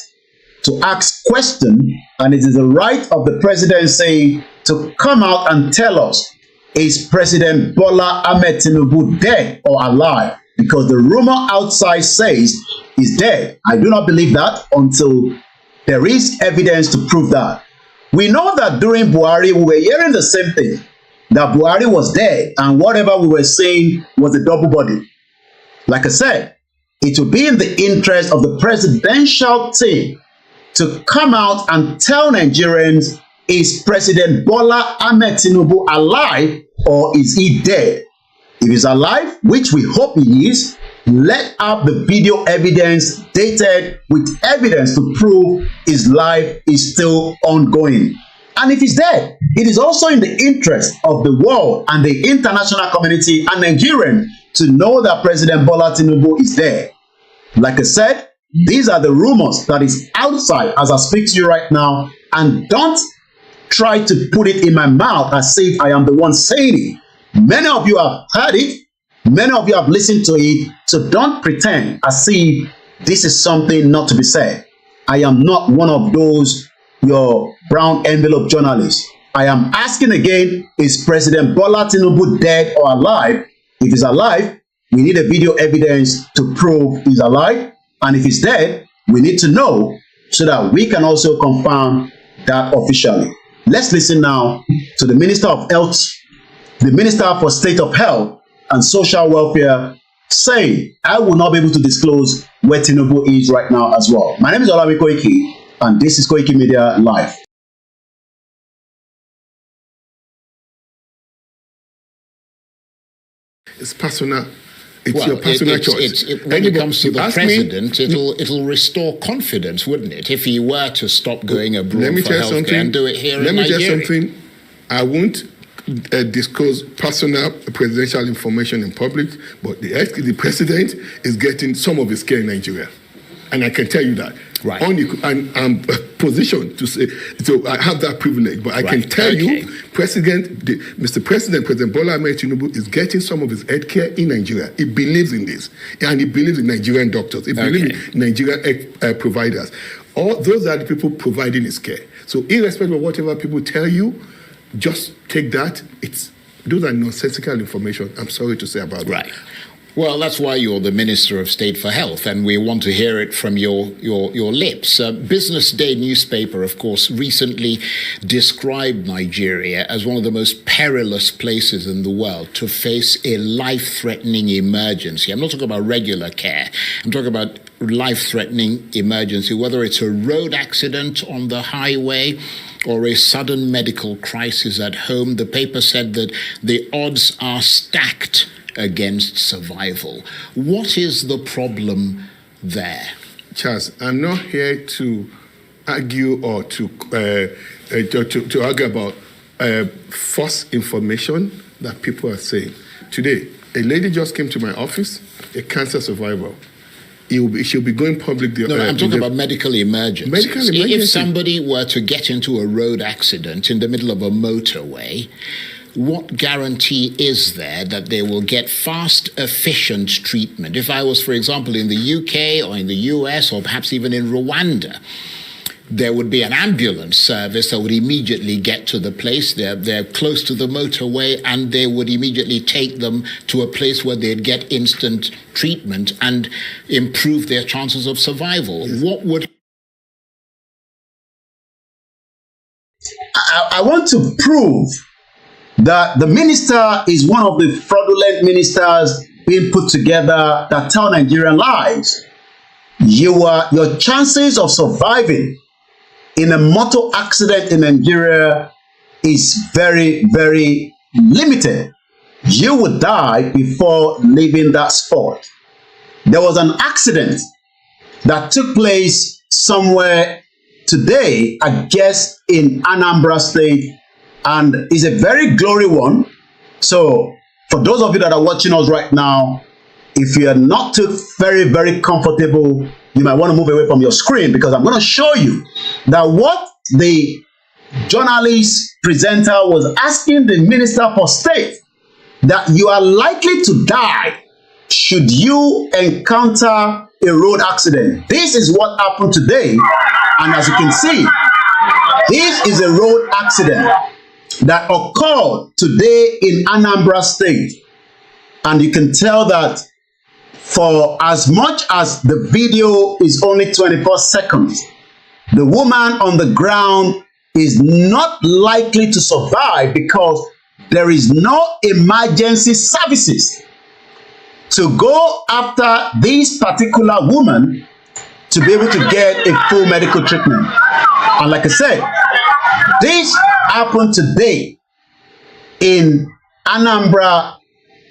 to ask questions, and it is the right of the presidency to come out and tell us, is President Bola Ahmed Tinubu dead or alive? Because the rumor outside says he's dead. I do not believe that until there is evidence to prove that. We know that during Buhari, we were hearing the same thing, that Buhari was dead and whatever we were saying was a double body. Like I said, it will be in the interest of the presidential team to come out and tell Nigerians, is President Bola Ahmed Tinubu alive or is he dead? If he's alive, which we hope he is, let out the video evidence dated with evidence to prove his life is still ongoing. And if he's dead, it is also in the interest of the world and the international community and Nigerians to know that President Bola Tinubu is dead. Like I said, these are the rumors that is outside as I speak to you right now, and don't try to put it in my mouth as if I am the one saying it. Many of you have heard it, many of you have listened to it, so don't pretend as if this is something not to be said. I am not one of those your brown envelope journalists. I am asking again, is President Bola Tinubu dead or alive? If he's alive, we need a video evidence to prove he's alive. And if he's dead, we need to know so that we can also confirm that officially. Let's listen now to the Minister of Health, the Minister for State of Health and Social Welfare, saying, I will not be able to disclose where Tinubu is right now as well. My name is Oluwole Koiki, and this is Koiki Media Live. It's personal. It's your personal choice. When it comes to the president, it'll restore confidence, wouldn't it? If he were to stop going abroad for healthcare and do it here in Nigeria. Let me tell you something. I won't disclose personal presidential information in public, but the president is getting some of his care in Nigeria. And I can tell you that. Right. And I'm positioned to say, so I have that privilege, but I can tell you, Mr. President Bola Ahmed Tinubu is getting some of his health care in Nigeria. He believes in this, and he believes in Nigerian doctors. He believes in Nigerian providers. All those are the people providing his care. So irrespective of whatever people tell you, just take that. Those are nonsensical information, I'm sorry to say about that. Well, that's why you're the Minister of State for Health, and we want to hear it from your lips. Business Day newspaper, of course, recently described Nigeria as one of the most perilous places in the world to face a life-threatening emergency. I'm not talking about regular care. I'm talking about life-threatening emergency, whether it's a road accident on the highway or a sudden medical crisis at home. The paper said that the odds are stacked against survival. What is the problem there? Charles, I'm not here to argue or to argue about false information that people are saying. Today, a lady just came to my office, a cancer survivor. She'll be going public. I'm talking about medical emergency. Medical emergency. If somebody were to get into a road accident in the middle of a motorway, what guarantee is there that they will get fast, efficient treatment? If I was, for example, in the UK or in the US or perhaps even in Rwanda, there would be an ambulance service that would immediately get to the place. They're close to the motorway, and they would immediately take them to a place where they'd get instant treatment and improve their chances of survival. What would... I want to prove that the minister is one of the fraudulent ministers being put together that tell Nigerian lies. Your chances of surviving in a motor accident in Nigeria is very, very limited. You would die before leaving that spot. There was an accident that took place somewhere today, I guess in Anambra State, and is a very glory one. So for those of you that are watching us right now, if you are not too very, very comfortable, you might want to move away from your screen, because I'm going to show you that what the journalist presenter was asking the Minister for State, that you are likely to die should you encounter a road accident. This is what happened today, and as you can see, this is a road accident that occurred today in Anambra State, and you can tell that for as much as the video is only 24 seconds, the woman on the ground is not likely to survive because there is no emergency services to go after this particular woman to be able to get a full medical treatment. And like I said, this happened today in Anambra.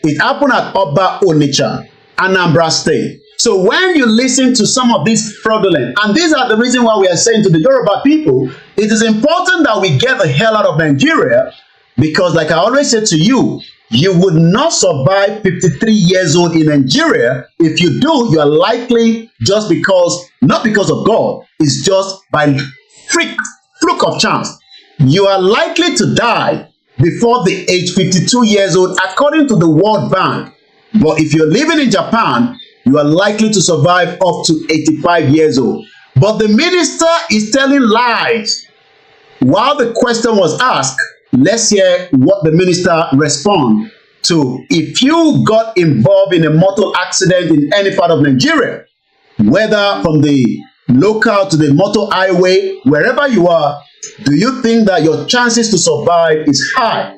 It happened at Oba Onitsha, Anambra State. So when you listen to some of these fraudulent, and these are the reason why we are saying to the Yoruba people, it is important that we get the hell out of Nigeria, because like I always said to you, you would not survive 53 years old in Nigeria. If you do, you are likely just because, not because of God, it's just by fluke of chance. You are likely to die before the age 52 years old, according to the World Bank. But if you're living in Japan, you are likely to survive up to 85 years old. But the minister is telling lies. While the question was asked, let's hear what the minister responded to. If you got involved in a motor accident in any part of Nigeria, whether from the local to the motor highway, wherever you are, do you think that your chances to survive is high?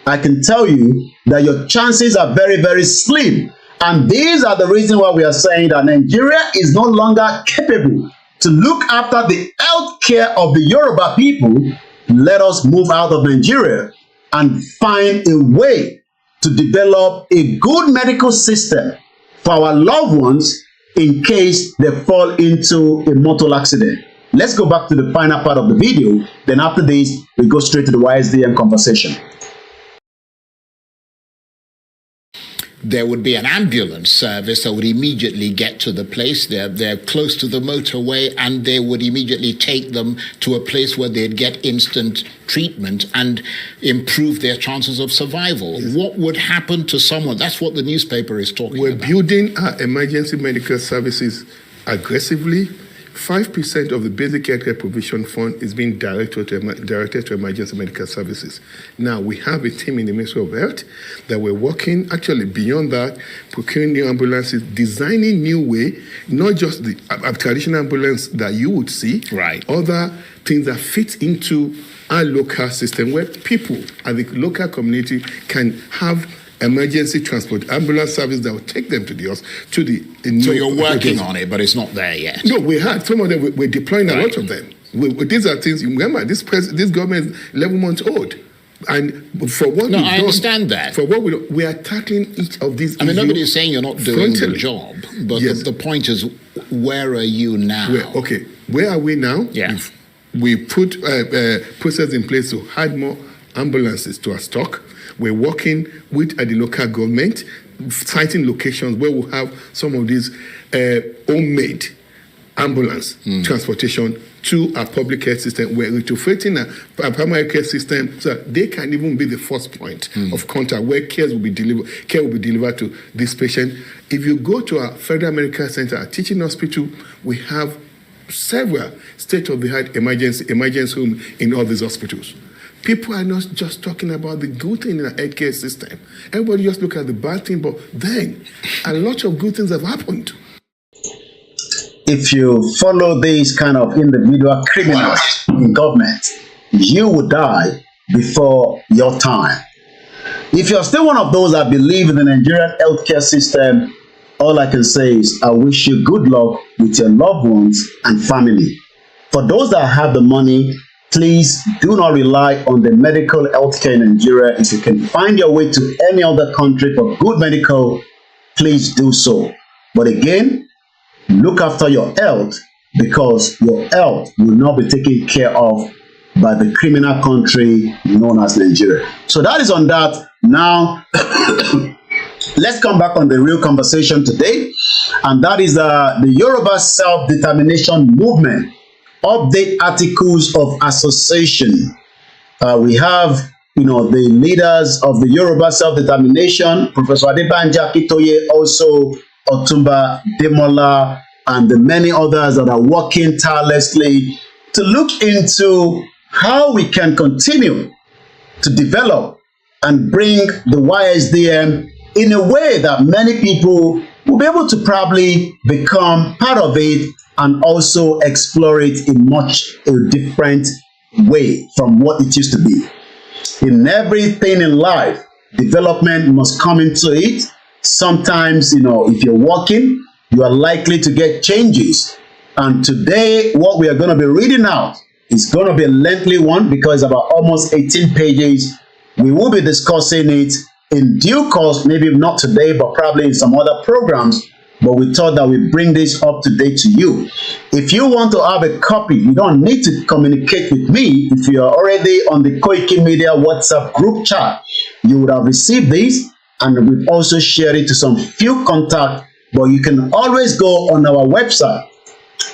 I can tell you that your chances are very, very slim. And these are the reasons why we are saying that Nigeria is no longer capable to look after the health care of the Yoruba people. Let us move out of Nigeria and find a way to develop a good medical system for our loved ones in case they fall into a motor accident. Let's go back to the final part of the video. Then after this, we go straight to the Ysdm conversation. there would be an ambulance service that would immediately get to the place. They're close to the motorway, and they would immediately take them to a place where they'd get instant treatment and improve their chances of survival. Yes. What would happen to someone? That's what the newspaper is talking about. We're building our emergency medical services aggressively. 5% of the basic healthcare provision fund is being directed to emergency medical services. Now, we have a team in the Ministry of Health that we're working, actually beyond that, procuring new ambulances, designing new way, not just the traditional ambulance that you would see, right? Other things that fit into our local system where people at the local community can have emergency transport ambulance service that will take them to the So you're working on it, but it's not there yet. No, we had some of them. We're deploying a lot of them. These are things. Remember, this government is 11 months old, and for what no, I understand that. For what we are tackling each of these. I mean, nobody is saying you're not doing the job, but yes. the point is, where are you now? Where are we now? Yeah, we put process in place to add more ambulances to our stock. We're working with the local government, citing locations where we'll have some of these homemade ambulance transportation to our public health system. We're retrofitting our primary care system so that they can even be the first point of contact where care will be delivered to this patient. If you go to our Federal Medical Center, our teaching hospital, we have several state-of-the-art emergency room in all these hospitals. People are not just talking about the good thing in the healthcare system. Everybody just look at the bad thing, but then a lot of good things have happened. If you follow these kind of individual criminals in government, you will die before your time. If you're still one of those that believe in the Nigerian healthcare system, all I can say is I wish you good luck with your loved ones and family. For those that have the money, please do not rely on the medical healthcare in Nigeria. If you can find your way to any other country for good medical, please do so. But again, look after your health, because your health will not be taken care of by the criminal country known as Nigeria. So that is on that. Now, let's come back on the real conversation today, and that is the Yoruba self-determination movement. Update articles of association. We have, the leaders of the Yoruba self-determination, Professor ADEBANJI, AKINTOYE, also Otumba Demola, and the many others that are working tirelessly to look into how we can continue to develop and bring the Ysdm in a way that many people will be able to probably become part of it and also explore it in much a different way from what it used to be. In everything in life, development must come into it. Sometimes, if you're working, you are likely to get changes. And today, what we are going to be reading out is going to be a lengthy one because about almost 18 pages. We will be discussing it in due course, maybe not today, but probably in some other programs. But we thought that we bring this up to date to you. If you want to have a copy, you don't need to communicate with me. If you are already on the KOIKIMEDIA WhatsApp group chat, you would have received this, and we've also shared it to some few contacts. But you can always go on our website,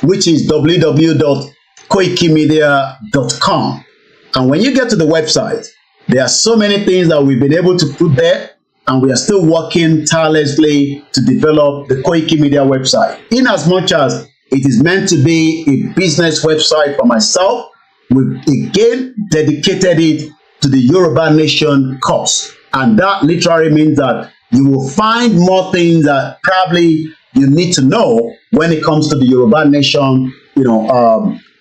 which is www.koikimedia.com. And when you get to the website, there are so many things that we've been able to put there, and we are still working tirelessly to develop the Koiki Media website. In as much as it is meant to be a business website for myself, we've again dedicated it to the Yoruba Nation cause. And that literally means that you will find more things that probably you need to know when it comes to the Yoruba Nation,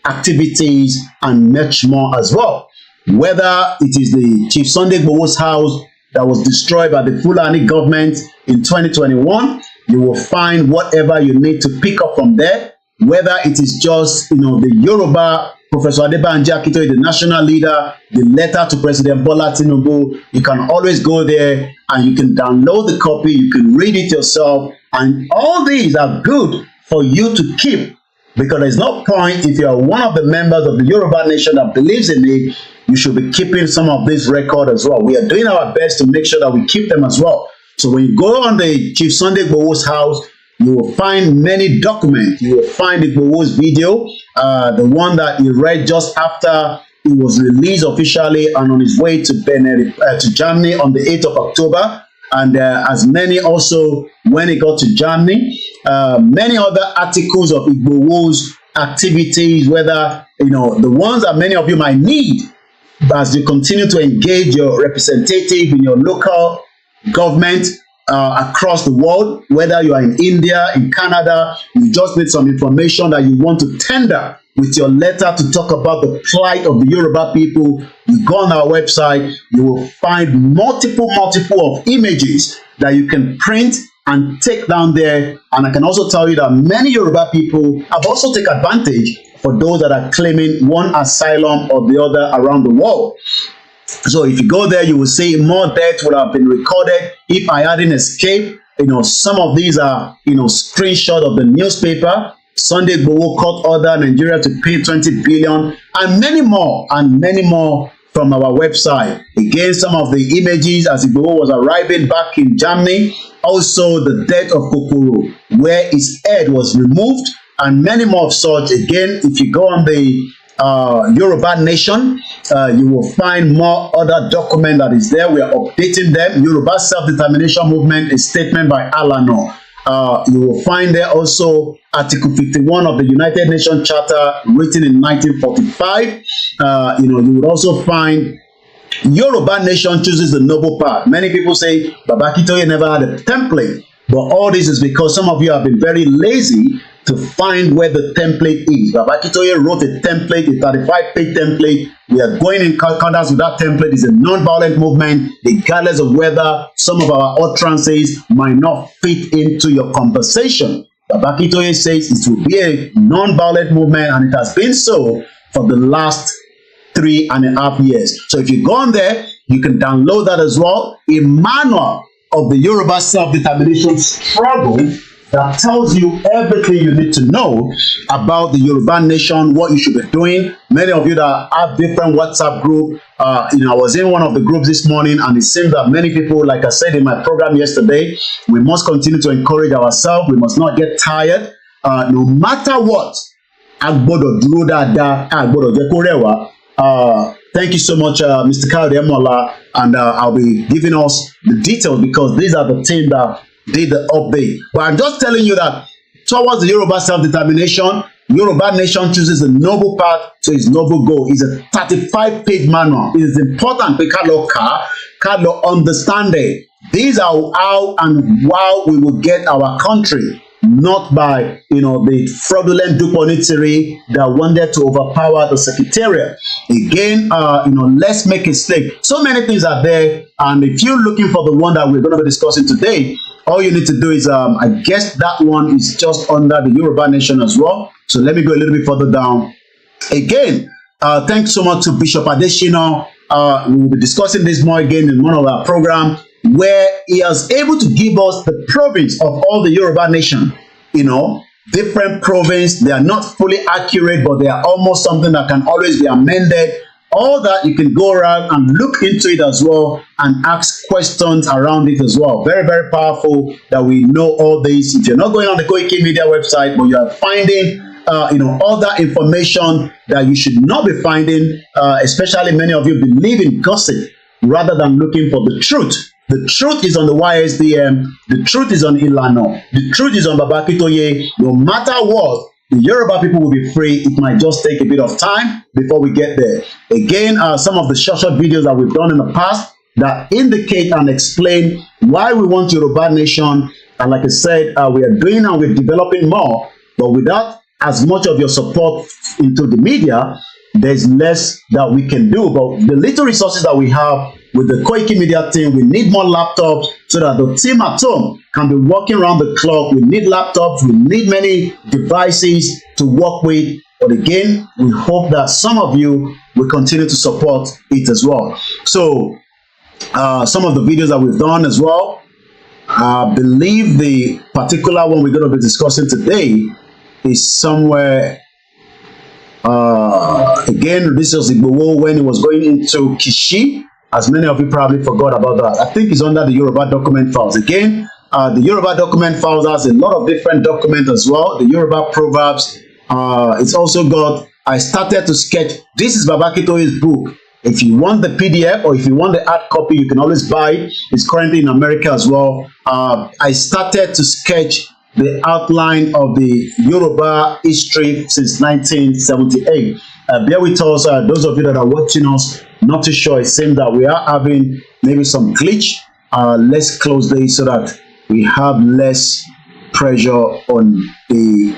activities and much more as well. Whether it is the Chief Sunday Igboho's house that was destroyed by the Fulani government in 2021, you will find whatever you need to pick up from there. Whether it is just, the Yoruba, Professor ADEBANJI AKINTOYE, the national leader, the letter to President Bola Tinubu, you can always go there and you can download the copy, you can read it yourself, and all these are good for you to keep, because there's no point if you are one of the members of the Yoruba Nation that believes in it, you should be keeping some of this record as well. We are doing our best to make sure that we keep them as well. So when you go on the Chief Sunday Igboho's house, you will find many documents. You will find Igboho's video, the one that he read just after he was released officially and on his way to to Germany on the 8th of October. And as many also when he got to Germany, many other articles of Igboho's activities, whether, you know, the ones that many of you might need as you continue to engage your representative in your local government across the world, whether you are in India, in Canada, you just need some information that you want to tender with your letter to talk about the plight of the Yoruba people. You go on our website, you will find multiple of images that you can print and take down there. And I can also tell you that many Yoruba people have also taken advantage for those that are claiming one asylum or the other around the world. So if you go there, you will see more deaths would have been recorded if I hadn't escaped. You know, some of these are, you know, screenshot of the newspaper. Sunday Igboho court order Nigeria to pay 20 billion and many more from our website. Again, some of the images as Igboho was arriving back in Germany. Also the death of Kokoro, where his head was removed, and many more of such. Again, if you go on the Yoruba Nation, you will find more other document that is there. We are updating them. Yoruba Self-Determination Movement, a statement by Alano. You will find there also Article 51 of the United Nations Charter, written in 1945. You know, you would also find Yoruba Nation chooses the noble path. Many people say Baba Akintoye never had a template, but all this is because some of you have been very lazy to find where the template is. Baba Akintoye wrote a template, a 35-page template. We are going in concordance with that template. It's a non-violent movement, regardless of whether some of our utterances might not fit into your conversation. Baba Akintoye says it will be a non-violent movement, and it has been so for the last 3.5 years. So if you go on there, you can download that as well. A manual of the Yoruba self-determination struggle that tells you everything you need to know about the Yoruba nation, what you should be doing. Many of you that have different WhatsApp group, you know, I was in one of the groups this morning, and it seems that many people, like I said in my program yesterday, we must continue to encourage ourselves. We must not get tired. No matter what, agbodo dúró dáadáa, agbodo jẹ́ kó rẹwà. Thank you so much, Mr. Kayode Mola, and I'll be giving us the details because these are the team that did the update. But I'm just telling you that towards the Yoruba self-determination, Yoruba nation chooses a noble path to its noble goal. It's a 35-page manual. It is important to understand it. These are how and why we will get our country, not by, you know, the fraudulent duponitary that wanted to overpower the secretariat. Again, you know, let's make a stake. So many things are there, and if you're looking for the one that we're going to be discussing today, all you need to do is, I guess that one is just under the Yoruba Nation as well. So let me go a little bit further down. Again, thanks so much to Bishop Adeshina. We will be discussing this more again in one of our programs, where he is able to give us the province of all the Yoruba Nation. You know, different province. They are not fully accurate, but they are almost something that can always be amended. All that you can go around and look into it as well and ask questions around it as well. Very, very powerful that we know all this. If you're not going on the KOIKIMEDIA website, but you are finding you know, other information that you should not be finding, especially many of you believe in gossip rather than looking for the truth. The truth is on the Ysdm. The truth is on Ilano. The truth is on Baba Akintoye. No matter what, the Yoruba people will be free. It might just take a bit of time before we get there. Again, some of the short videos that we've done in the past that indicate and explain why we want Yoruba nation. And like I said, we are doing and we're developing more, but without as much of your support into the media, there's less that we can do. But the little resources that we have with the KOIKIMEDIA team, we need more laptops so that the team at home can be working around the clock. We need laptops, we need many devices to work with. But again, we hope that some of you will continue to support it as well. So some of the videos that we've done as well, I believe the particular one we're going to be discussing today is somewhere. Again, this was Igboho when he was going into Kishi. as many of you probably forgot about that. I think it's under the Yoruba document files. Again, the Yoruba document files has a lot of different documents as well. The Yoruba proverbs. It's also got, I started to sketch. This is Baba Akintoye's book. If you want the PDF or if you want the hard copy, you can always buy it. It's currently in America as well. I started to sketch the outline of the Yoruba history since 1978. Bear with us, those of you that are watching us, not too sure, it seems that we are having maybe some glitch. Let's close this so that we have less pressure on the,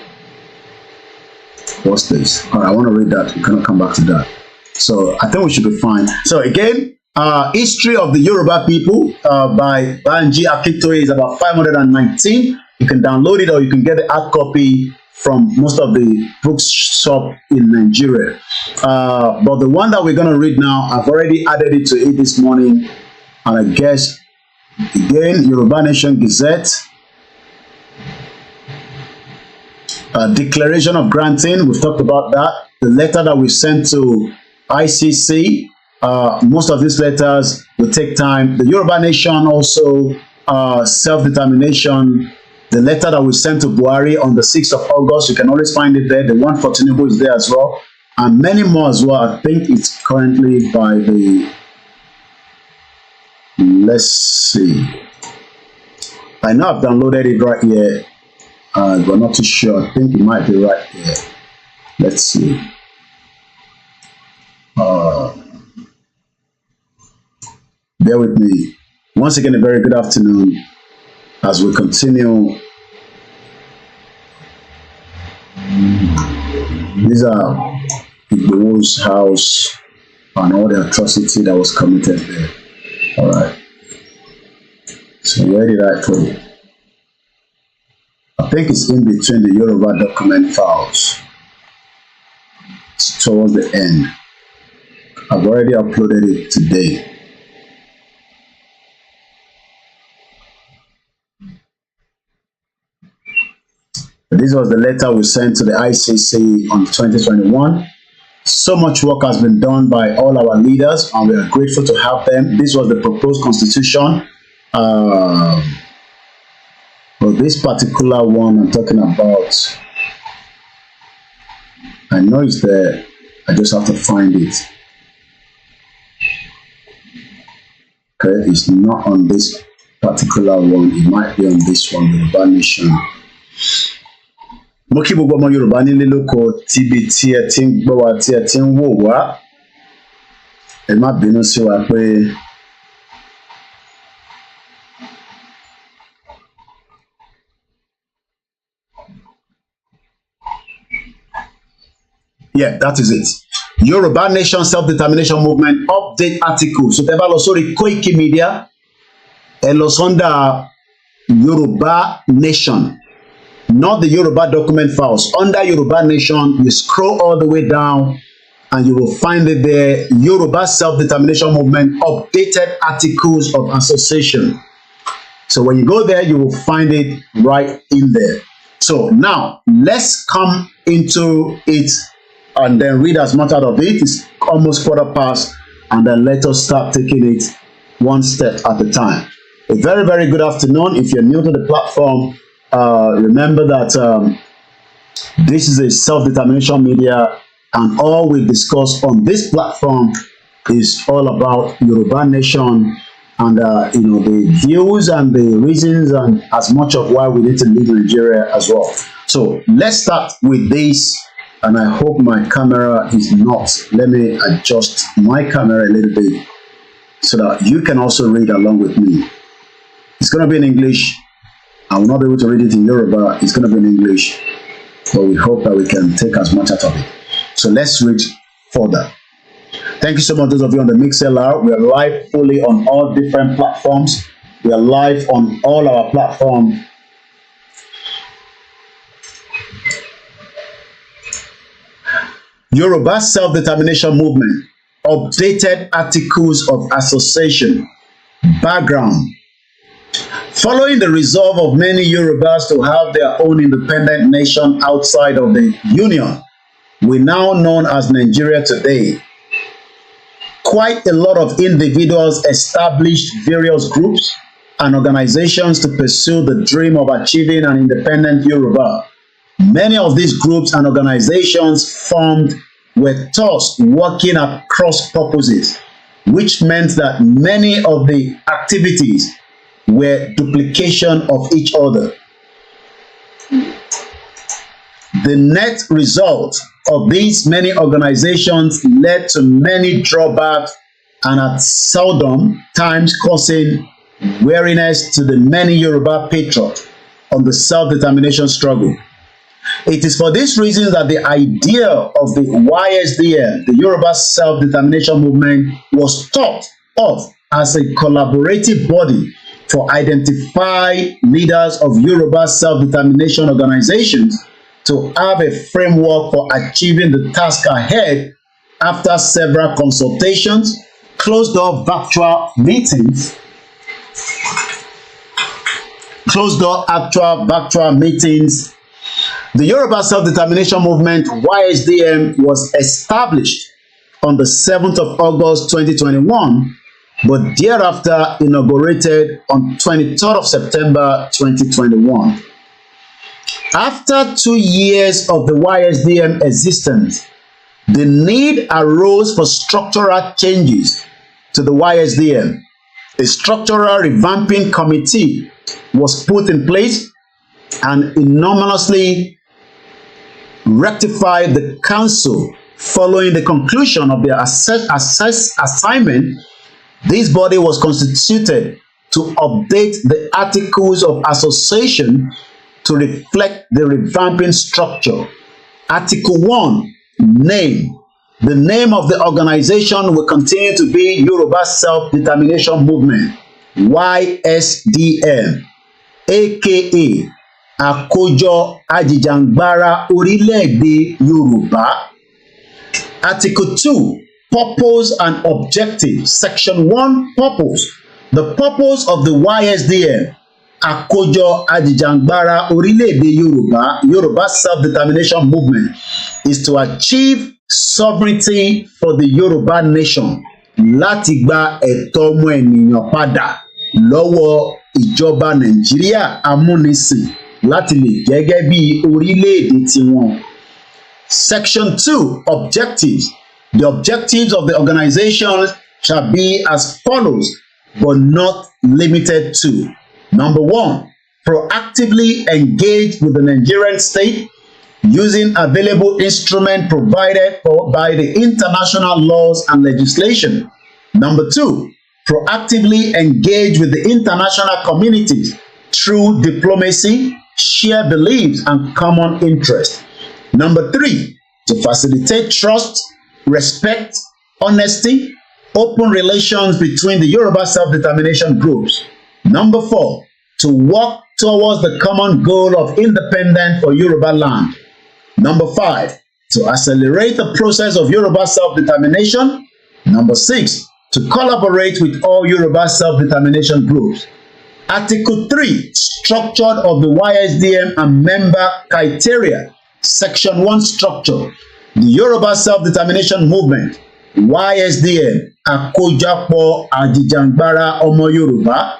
what's this? All right, I want to read that. We cannot come back to that. So I think we should be fine. So again, History of the Yoruba People by Banji Akintoye is about 519. You can download it or you can get the hard copy from most of the bookshop in Nigeria. But the one that we're going to read now, I've already added it to it this morning. And I guess, again, Yoruba Nation Gazette. Declaration of Granting, we've talked about that. The letter that we sent to ICC, most of these letters will take time. The Yoruba Nation also, self-determination. The letter that we sent to Buhari on the 6th of August, you can always find it there. The one for Tinubu is there as well. And many more as well. I think it's currently by the, let's see. I know I've downloaded it right here, but not too sure. I think it might be right here. Let's see. Bear with me. Once again, a very good afternoon. As we continue, these are Igbo's house and all the atrocity that was committed there. All right. So where did I put it? I think it's in between the Yoruba document files. It's towards the end. I've already uploaded it today. This was the letter we sent to the ICC on 2021. So much work has been done by all our leaders, and we are grateful to have them. This was the proposed constitution. But this particular one I'm talking about, I know it's there. I just have to find it. Okay, it's not on this particular one. It might be on this one, the Yoruba Nation. Mo kí gbogbo ọmọ Yorùbá nílé lóko tíbi tí ẹ ti ń gbọ́ wa tí ẹ ti ń wò wá. Ẹ má bínú sí wa pé yeah, that is it. Yoruba Nation Self-Determination Movement update article. So tẹ́ bá lọ sórí KOIKIMEDIA, ẹ lọ sọ́ndà Yoruba Nation. Not the Yoruba document files. Under Yoruba Nation, you scroll all the way down and you will find it there. Yoruba Self-Determination Movement updated articles of association. So when you go there, you will find it right in there. So now let's come into it and then read as much out of it. It's almost quarter past, and then let us start taking it one step at a time. A very, very good afternoon. If you're new to the platform, remember that this is a self-determination media, and all we discuss on this platform is all about Yoruba Nation and you know, the views and the reasons and as much of why we need to leave Nigeria as well. So let's start with this, and I hope my camera is not. Let me adjust my camera a little bit so that you can also read along with me. It's going to be in English. I will not be able to read it in Yoruba. It's going to be in English, but we hope that we can take as much out of it. So let's read further. Thank you so much, those of you on the MixLR. We are live fully on all different platforms. We are live on all our platforms. Yoruba Self-Determination Movement, updated articles of association. Background. Following the resolve of many Yorubas to have their own independent nation outside of the Union, we now known as Nigeria today, quite a lot of individuals established various groups and organizations to pursue the dream of achieving an independent Yoruba. Many of these groups and organizations formed were thus working at cross purposes, which meant that many of the activities were duplication of each other. The net result of these many organizations led to many drawbacks and at seldom times causing weariness to the many Yoruba patriots on the self-determination struggle. It is for this reason that the idea of the Ysdm, the Yoruba self-determination movement, was thought of as a collaborative body for identify leaders of Yoruba self-determination organizations to have a framework for achieving the task ahead after several consultations, closed-door virtual meetings, The Yoruba Self-Determination Movement, Ysdm, was established on the 7th of August 2021, but thereafter inaugurated on 23rd of September 2021. After 2 years of the Ysdm existence, the need arose for structural changes to the Ysdm. A structural revamping committee was put in place and enormously rectified the council following the conclusion of their assignment. This body was constituted to update the articles of association to reflect the revamping structure. Article 1, name. The name of the organization will continue to be Yoruba Self-Determination Movement, Ysdm, aka Àkójọ Ajìjàǹgbara Orílẹ̀-èdè Yorùbá. Article 2, purpose and objective. Section 1, purpose. The purpose of the Ysdm, Àkójọ Ajìjàǹgbara Orílẹ̀-èdè Yorùbá, Yoruba Self-Determination Movement, is to achieve sovereignty for the Yoruba nation, láti gba ẹ̀tọ́ ọmọ ènìyàn padà lọ́wọ́ ìjọba Nàìjíríà amúnisìn láti lè gẹ́gẹ́ bí orílẹ̀-èdè tiwọn. Section 2, objectives. The objectives of the organization shall be as follows, but not limited to. Number 1, proactively engage with the Nigerian state using available instruments provided for by the international laws and legislation. Number 2, proactively engage with the international communities through diplomacy, share beliefs, and common interests. Number 3, to facilitate trust, respect, honesty, open relations between the Yoruba self-determination groups. Number 4, to work towards the common goal of independence for Yoruba land. Number 5, to accelerate the process of Yoruba self-determination. Number 6, to collaborate with all Yoruba self-determination groups. Article 3, structure of the Ysdm and member criteria. Section 1, structure. The Yoruba Self-Determination Movement, Ysdm, Àkójọpọ̀ Ajìjàǹgbara Ọmọ Yorùbá,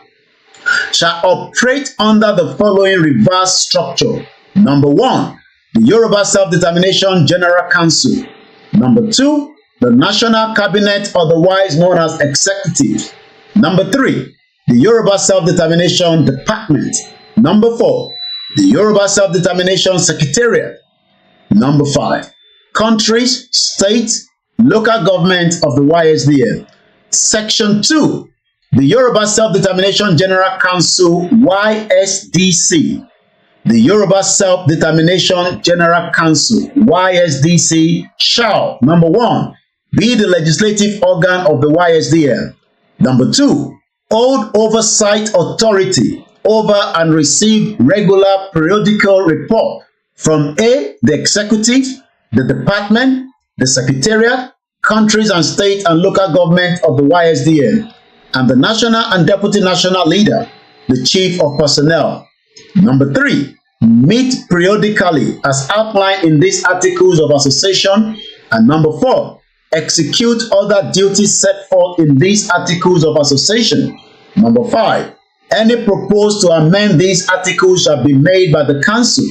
shall operate under the following reverse structure. Number 1, the Yoruba Self-Determination General Council. Number 2, the National Cabinet, otherwise known as Executive. Number 3, the Yoruba Self-Determination Department. Number 4, the Yoruba Self-Determination Secretariat. Number 5, countries, states, local government of the Ysdm. Section 2, the Yoruba Self-Determination General Council, YSDC. The Yoruba Self-Determination General Council, YSDC, shall, number 1, be the legislative organ of the Ysdm. Number 2, hold oversight authority over and receive regular periodical report from A, the executive, the department, the secretariat, countries and state and local government of the Ysdm, and the national and deputy national leader, the chief of personnel. Number 3, meet periodically as outlined in these articles of association. And number 4, execute other duties set forth in these articles of association. Number 5, any proposed to amend these articles shall be made by the council.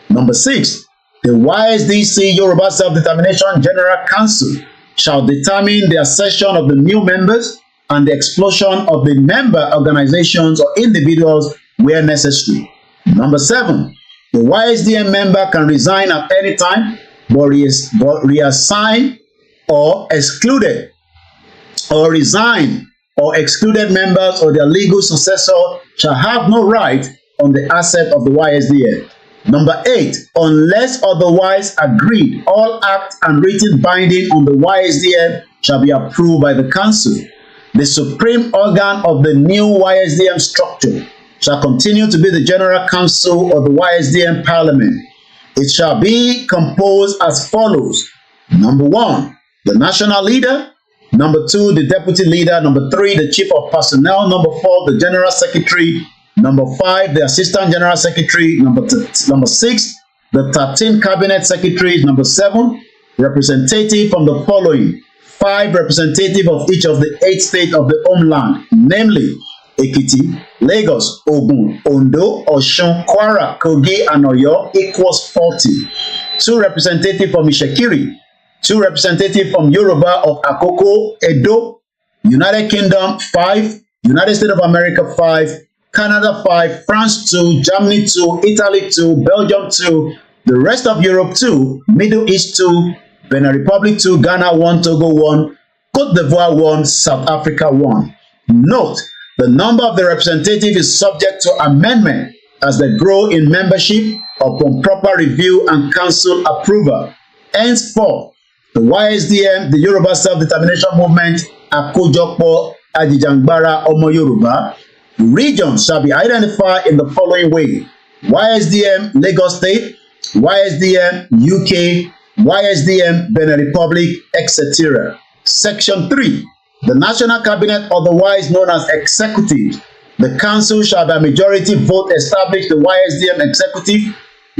Number 6, the YSDC Yoruba Self-Determination General Council shall determine the accession of the new members and the expulsion of the member organizations or individuals where necessary. Number 7, the YSDM member can resign at any time, but reassign or excluded or resign or excluded members or their legal successor shall have no right on the asset of the YSDM. Number 8, unless otherwise agreed, all act and written binding on the YSDM shall be approved by the council. The supreme organ of the new YSDM structure shall continue to be the General Council of the YSDM Parliament. It shall be composed as follows. Number 1, the national leader. Number 2, the deputy leader. Number 3, the chief of personnel. Number 4, the general secretary. Number 5, the assistant general secretary. Number 6, the 13 cabinet secretaries. Number 7, representative from the following 5 representatives of each of the 8 states of the homeland, namely Ekiti, Lagos, Ogun, Ondo, Osun, Kwara, Kogi, and Oyo equals 40. 2 representatives from Ishekiri, 2 representatives from Yoruba of Akoko, Edo, United Kingdom 5, United States of America 5, Canada 5, France 2, Germany 2, Italy 2, Belgium 2, the rest of Europe 2, Middle East 2, Benin Republic 2, Ghana 1, Togo 1, Cote d'Ivoire 1, South Africa 1. Note, the number of the representatives is subject to amendment as they grow in membership upon proper review and council approval. Henceforth, the YSDM, the Yoruba Self-Determination Movement, Akojopo Ajijangbara Omo Yoruba, regions shall be identified in the following way: YSDM Lagos State, YSDM UK, YSDM Benin Republic, etc. Section 3. The National Cabinet, otherwise known as Executive. The Council shall by majority vote establish the YSDM Executive,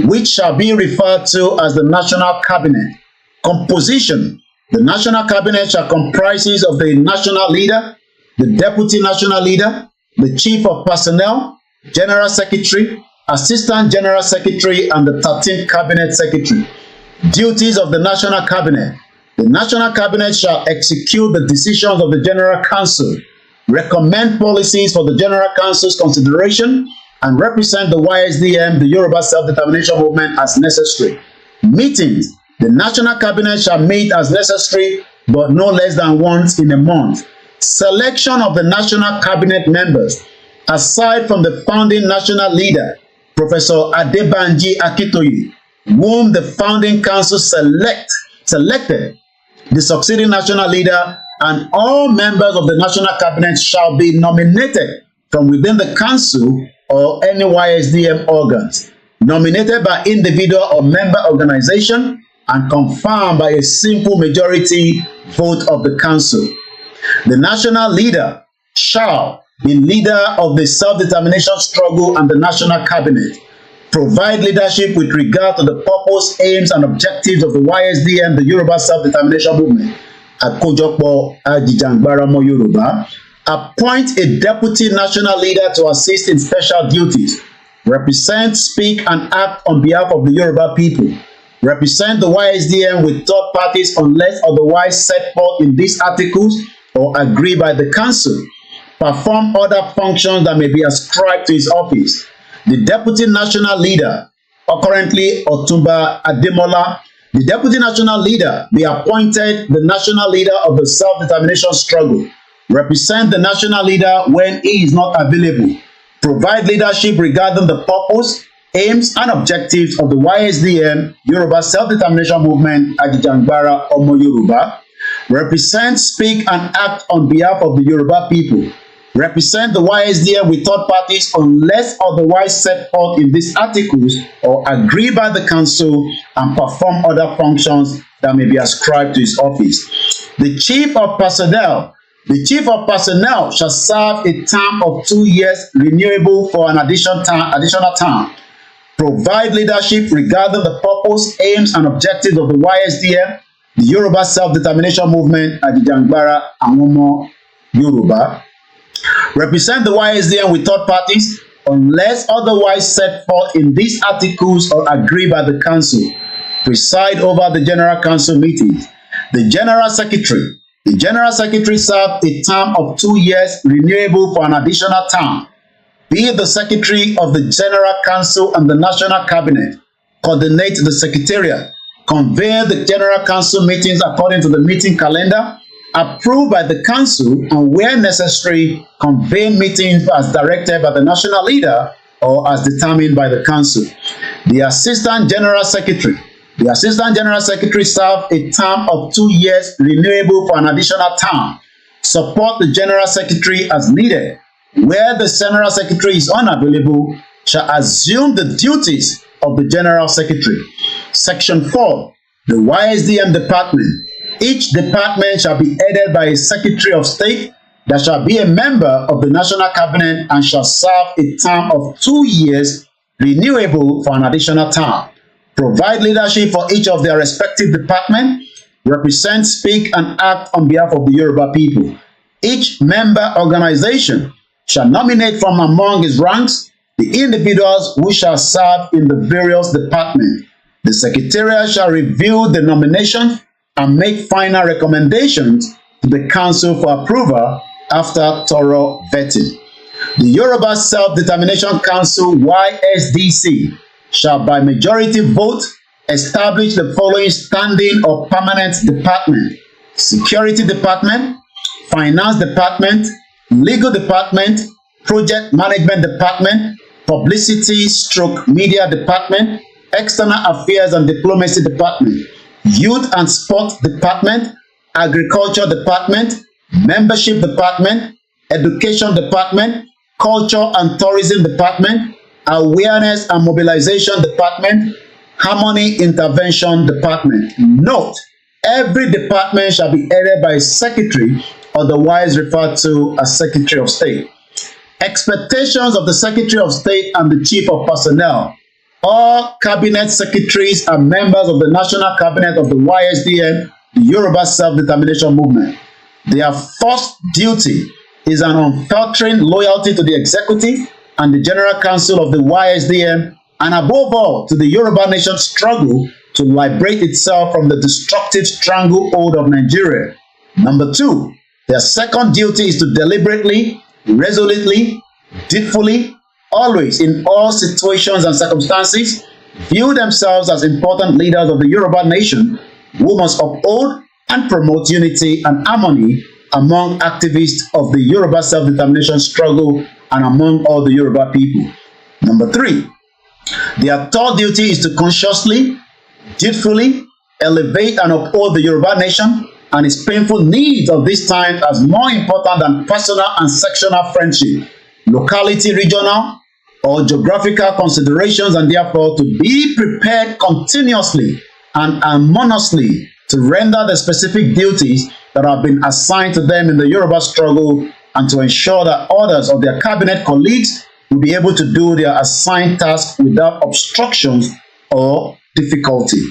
which shall be referred to as the National Cabinet. Composition. The National Cabinet shall comprise of the National Leader, the Deputy National Leader, the Chief of Personnel, General Secretary, Assistant General Secretary, and the 13th Cabinet Secretary. Duties of the National Cabinet. The National Cabinet shall execute the decisions of the General Council, recommend policies for the General Council's consideration, and represent the YSDM, the Yoruba Self-Determination Movement, as necessary. Meetings. The National Cabinet shall meet as necessary, but no less than once in a month. Selection of the National Cabinet members. Aside from the founding national leader, Professor ADEBANJI AKINTOYE, whom the founding council selected, the succeeding national leader and all members of the National Cabinet shall be nominated from within the council or any YSDM organs, nominated by individual or member organization, and confirmed by a simple majority vote of the council. The national leader shall be leader of the self-determination struggle and the National Cabinet, provide leadership with regard to the purpose, aims, and objectives of the YSDM, the Yoruba Self-Determination Movement, Akojopo Ajijangbara Omo Yoruba, appoint a deputy national leader to assist in special duties, represent, speak, and act on behalf of the Yoruba people, represent the YSDM with third parties unless otherwise set forth in these articles or agreed by the council, perform other functions that may be ascribed to his office. The deputy national leader, or currently Otumba Ademola, the deputy national leader be appointed the national leader of the self-determination struggle, represent the national leader when he is not available, provide leadership regarding the purpose, aims, and objectives of the YSDM, Yoruba Self-Determination Movement, Ajijangbara Omo Yoruba, represent, speak, and act on behalf of the Yoruba people, represent the YSDM with third parties unless otherwise set forth in these articles or agreed by the council, and perform other functions that may be ascribed to his office. The Chief of Personnel. The Chief of Personnel shall serve a term of 2 years, renewable for an additional term. Provide leadership regarding the purpose, aims, and objectives of the YSDM, the Yoruba Self-Determination Movement, Ajijangbara Awomo Yoruba, represent the Ysdm with third parties unless otherwise set forth in these articles or agreed by the Council, preside over the General Council meetings. The General Secretary serves a term of 2 years, renewable for an additional term. Be the Secretary of the General Council and the National Cabinet, coordinate the Secretariat, convene the General Council meetings according to the meeting calendar, approved by the Council, and where necessary, convene meetings as directed by the National Leader or as determined by the Council. The Assistant General Secretary serves a term of 2 years, renewable for an additional term. Support the General Secretary as needed. Where the General Secretary is unavailable, shall assume the duties of the General Secretary. Section 4. The Ysdm Department. Each department shall be headed by a Secretary of State that shall be a member of the National Cabinet and shall serve a term of 2 years, renewable for an additional term. Provide leadership for each of their respective departments. Represent, speak, and act on behalf of the Yoruba people. Each member organization shall nominate from among his ranks the individuals who shall serve in the various departments. The Secretariat shall review the nominations and make final recommendations to the Council for approval after thorough vetting. The Yoruba Self-Determination Council, YSDC, shall by majority vote establish the following standing or permanent department: Security Department, Finance Department, Legal Department, Project Management Department, Publicity/Media Department, External Affairs and Diplomacy Department, Youth and Sport Department, Agriculture Department, Membership Department, Education Department, Culture and Tourism Department, Awareness and Mobilization Department, Harmony Intervention Department. Note, every department shall be headed by a secretary, otherwise referred to as Secretary of State. Expectations of the Secretary of State and the Chief of Personnel. All cabinet secretaries are members of the National Cabinet of the Ysdm, the Yoruba Self-Determination Movement. Their first duty is an unfaltering loyalty to the executive and the General Council of the Ysdm, and above all, to the Yoruba nation's struggle to liberate itself from the destructive stranglehold of Nigeria. Number 2, their second duty is to deliberately, resolutely, deedfully, always in all situations and circumstances, view themselves as important leaders of the Yoruba nation who must uphold and promote unity and harmony among activists of the Yoruba self-determination struggle and among all the Yoruba people. Number 3, their third duty is to consciously, deedfully elevate and uphold the Yoruba nation and its painful needs of this time as more important than personal and sectional friendship, locality, regional, or geographical considerations, and therefore to be prepared continuously and harmoniously to render the specific duties that have been assigned to them in the Yoruba struggle and to ensure that others of their cabinet colleagues will be able to do their assigned tasks without obstructions or difficulty.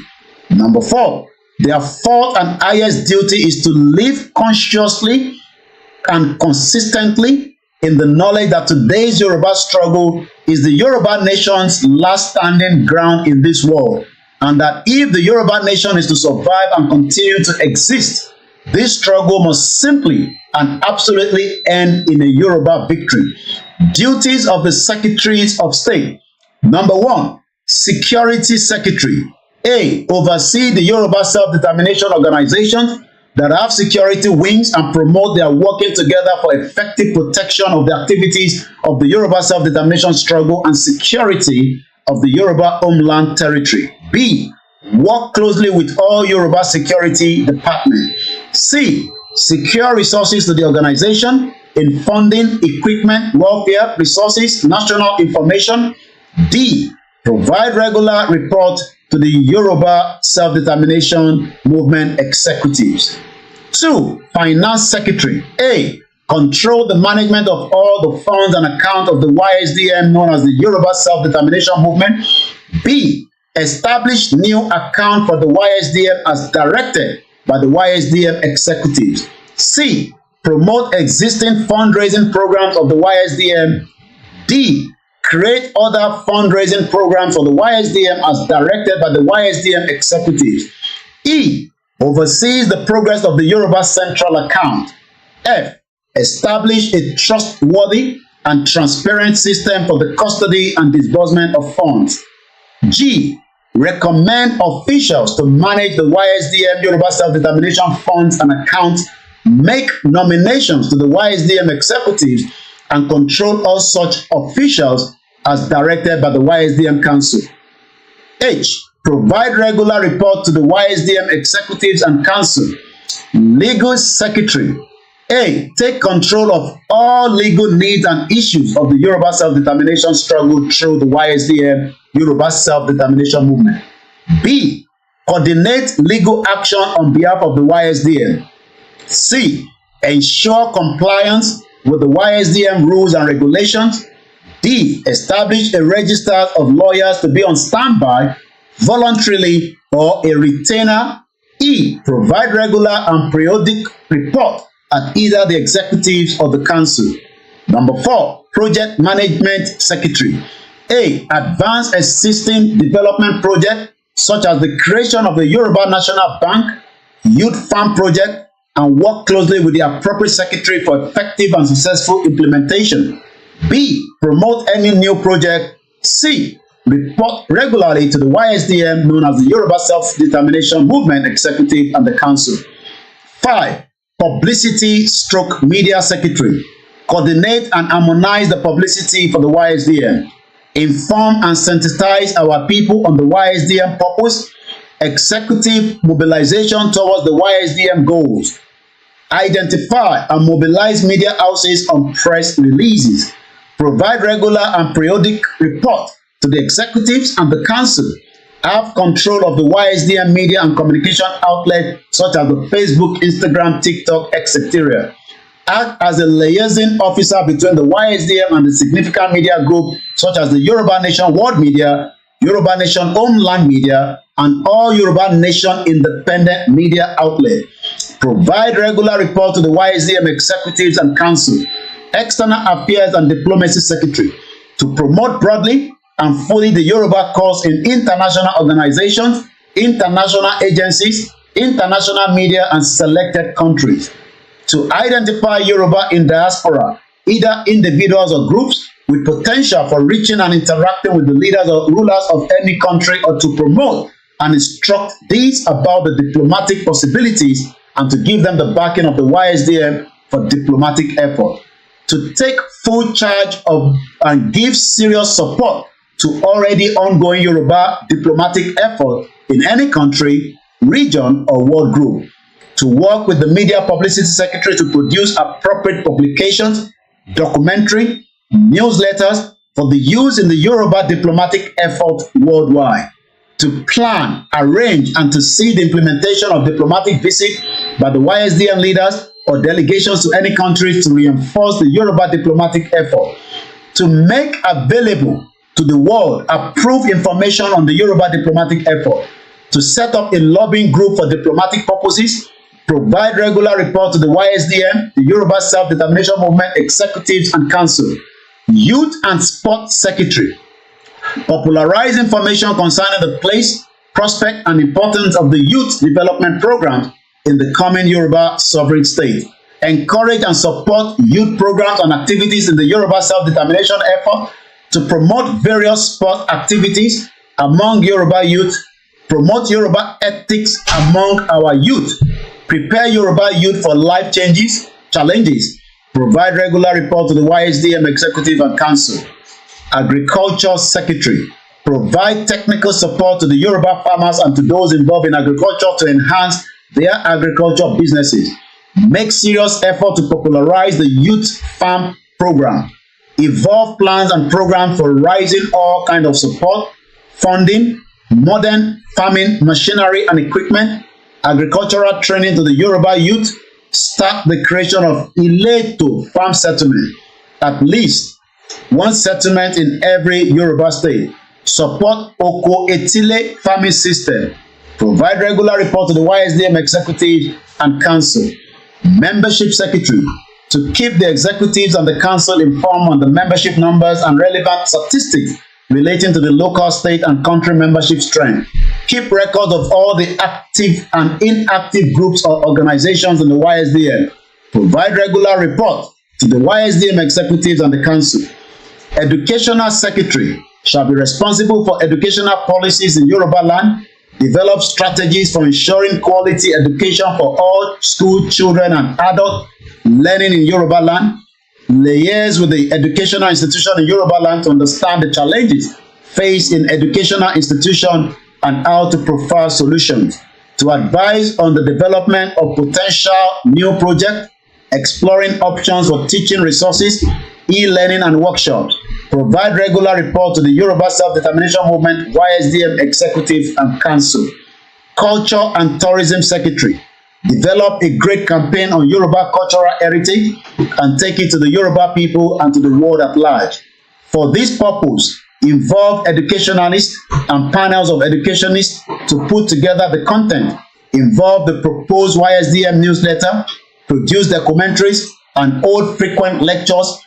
Number 4, their fourth and highest duty is to live consciously and consistently in the knowledge that today's Yoruba struggle is the Yoruba nation's last standing ground in this world, and that if the Yoruba nation is to survive and continue to exist, this struggle must simply and absolutely end in a Yoruba victory. Duties of the Secretaries of State. Number 1, Security Secretary. A. Oversee the Yoruba self-determination organizations that have security wings and promote their working together for effective protection of the activities of the Yoruba self-determination struggle and security of the Yoruba homeland territory. B. Work closely with all Yoruba security departments. C. Secure resources to the organization in funding, equipment, welfare, resources, national information. D. Provide regular report to the Yoruba Self-Determination Movement executives. 2. Finance Secretary. A. Control the management of all the funds and accounts of the Ysdm known as the Yoruba Self-Determination Movement. B. Establish new account for the Ysdm as directed by the YSDM executives. C. Promote existing fundraising programs of the YSDM. D. Create other fundraising programs for the YSDM as directed by the YSDM executives. E. Oversees the progress of the Yoruba Central Account. F. Establish a trustworthy and transparent system for the custody and disbursement of funds. G. Recommend officials to manage the YSDM Yoruba Self-Determination funds and accounts, make nominations to the YSDM executives, and control all such officials as directed by the YSDM Council. H. Provide regular report to the YSDM executives and council. Legal Secretary. A. Take control of all legal needs and issues of the Yoruba self-determination struggle through the YSDM Yoruba self-determination movement. B. Coordinate legal action on behalf of the YSDM. C. Ensure compliance with the YSDM rules and regulations. D. Establish a register of lawyers to be on standby voluntarily or a retainer. E. Provide regular and periodic report at either the executives or the council. Number 4. Project Management Secretary. A. Advance existing development project such as the creation of the Yoruba National Bank, Youth Farm Project, and work closely with the appropriate secretary for effective and successful implementation. B. Promote any new project. C. Report regularly to the YSDM, known as the Yoruba Self-Determination Movement Executive and the Council. 5. Publicity / Media Secretary. Coordinate and harmonize the publicity for the YSDM. Inform and sensitize our people on the YSDM purpose. Executive mobilization towards the YSDM goals. Identify and mobilize media houses on press releases. Provide regular and periodic report to the executives and the council. Have control of the YSDM media and communication outlet such as the Facebook, Instagram, TikTok, etc. Act as a liaison officer between the YSDM and the significant media group such as the Yoruba Nation World Media, Yoruba Nation Homeland Media, and all Yoruba Nation independent media outlet. Provide regular report to the YSDM executives and council. External Affairs and Diplomacy Secretary to promote broadly and fully the Yoruba cause in international organizations, international agencies, international media, and selected countries. To identify Yoruba in diaspora, either individuals or groups with potential for reaching and interacting with the leaders or rulers of any country, or to promote and instruct these about the diplomatic possibilities and to give them the backing of the YSDM for diplomatic effort. To take full charge of and give serious support to already ongoing Yoruba diplomatic effort in any country, region, or world group. To work with the Media Publicity Secretary to produce appropriate publications, documentary, newsletters for the use in the Yoruba diplomatic effort worldwide. To plan, arrange, and to see the implementation of diplomatic visits by the YSDM leaders or delegations to any countries to reinforce the Yoruba diplomatic effort. To make available to the world approved information on the Yoruba diplomatic effort. To set up a lobbying group for diplomatic purposes. Provide regular report to the YSDM, the Yoruba Self-Determination Movement Executives and Council. Youth and Sports Secretary. Popularize information concerning the place, prospect, and importance of the youth development programs in the coming Yoruba sovereign state. Encourage and support youth programs and activities in the Yoruba self-determination effort. To promote various sport activities among Yoruba youth. Promote Yoruba ethics among our youth. Prepare Yoruba youth for life challenges. Provide regular report to the YSDM Executive and Council. Agriculture Secretary. Provide technical support to the Yoruba farmers and to those involved in agriculture to enhance their agriculture businesses. Make serious effort to popularize the youth farm program. Evolve plans and programs for raising all kinds of support, funding, modern farming machinery and equipment, agricultural training to the Yoruba youth. Start the creation of Ileto farm settlement, at least one settlement in every Yoruba state. Support Oko Etile farming system. Provide regular report to the YSDM Executive and Council. Membership Secretary, to keep the executives and the council informed on the membership numbers and relevant statistics relating to the local, state, and country membership strength. Keep record of all the active and inactive groups or organizations in the YSDM. Provide regular report to the YSDM executives and the council. Educational Secretary shall be responsible for educational policies in Yoruba land, develop strategies for ensuring quality education for all school children and adult learning in Yoruba land, liaise with the educational institution in Yoruba land to understand the challenges faced in educational institution and how to provide solutions, to advise on the development of potential new projects, exploring options for teaching resources, e-learning and workshops. Provide regular report to the Yoruba Self-Determination Movement, YSDM Executive and Council. Culture and Tourism Secretary, develop a great campaign on Yoruba cultural heritage and take it to the Yoruba people and to the world at large. For this purpose, involve educationalists and panels of educationists to put together the content, involve the proposed YSDM newsletter, produce documentaries and hold frequent lectures,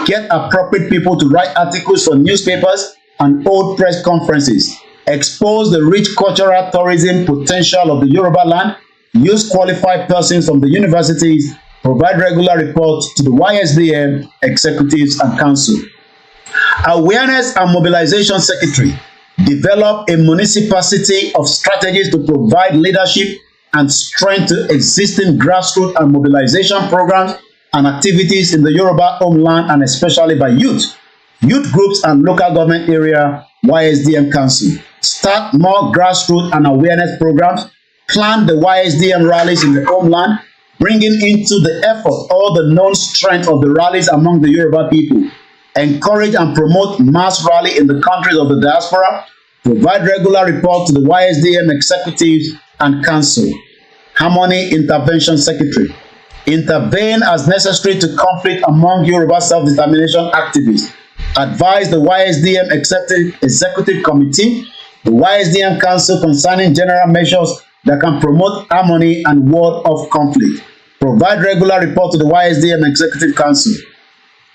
get appropriate people to write articles for newspapers and hold press conferences, expose the rich cultural tourism potential of the Yoruba land, use qualified persons from the universities, provide regular reports to the YSDM executives and council. Awareness and Mobilization Secretary, develop a municipality of strategies to provide leadership and strength to existing grassroots and mobilization programs and activities in the Yoruba homeland and especially by youth groups and local government area YSDM Council. Start more grassroots and awareness programs. Plan the YSDM rallies in the homeland, bringing into the effort all the known strength of the rallies among the Yoruba people. Encourage and promote mass rally in the countries of the diaspora. Provide regular report to the YSDM executives and council. Harmony Intervention Secretary, intervene as necessary to conflict among Yoruba self-determination activists. Advise the YSDM Executive Committee, the YSDM Council concerning general measures that can promote harmony and ward off conflict. Provide regular report to the YSDM Executive Council.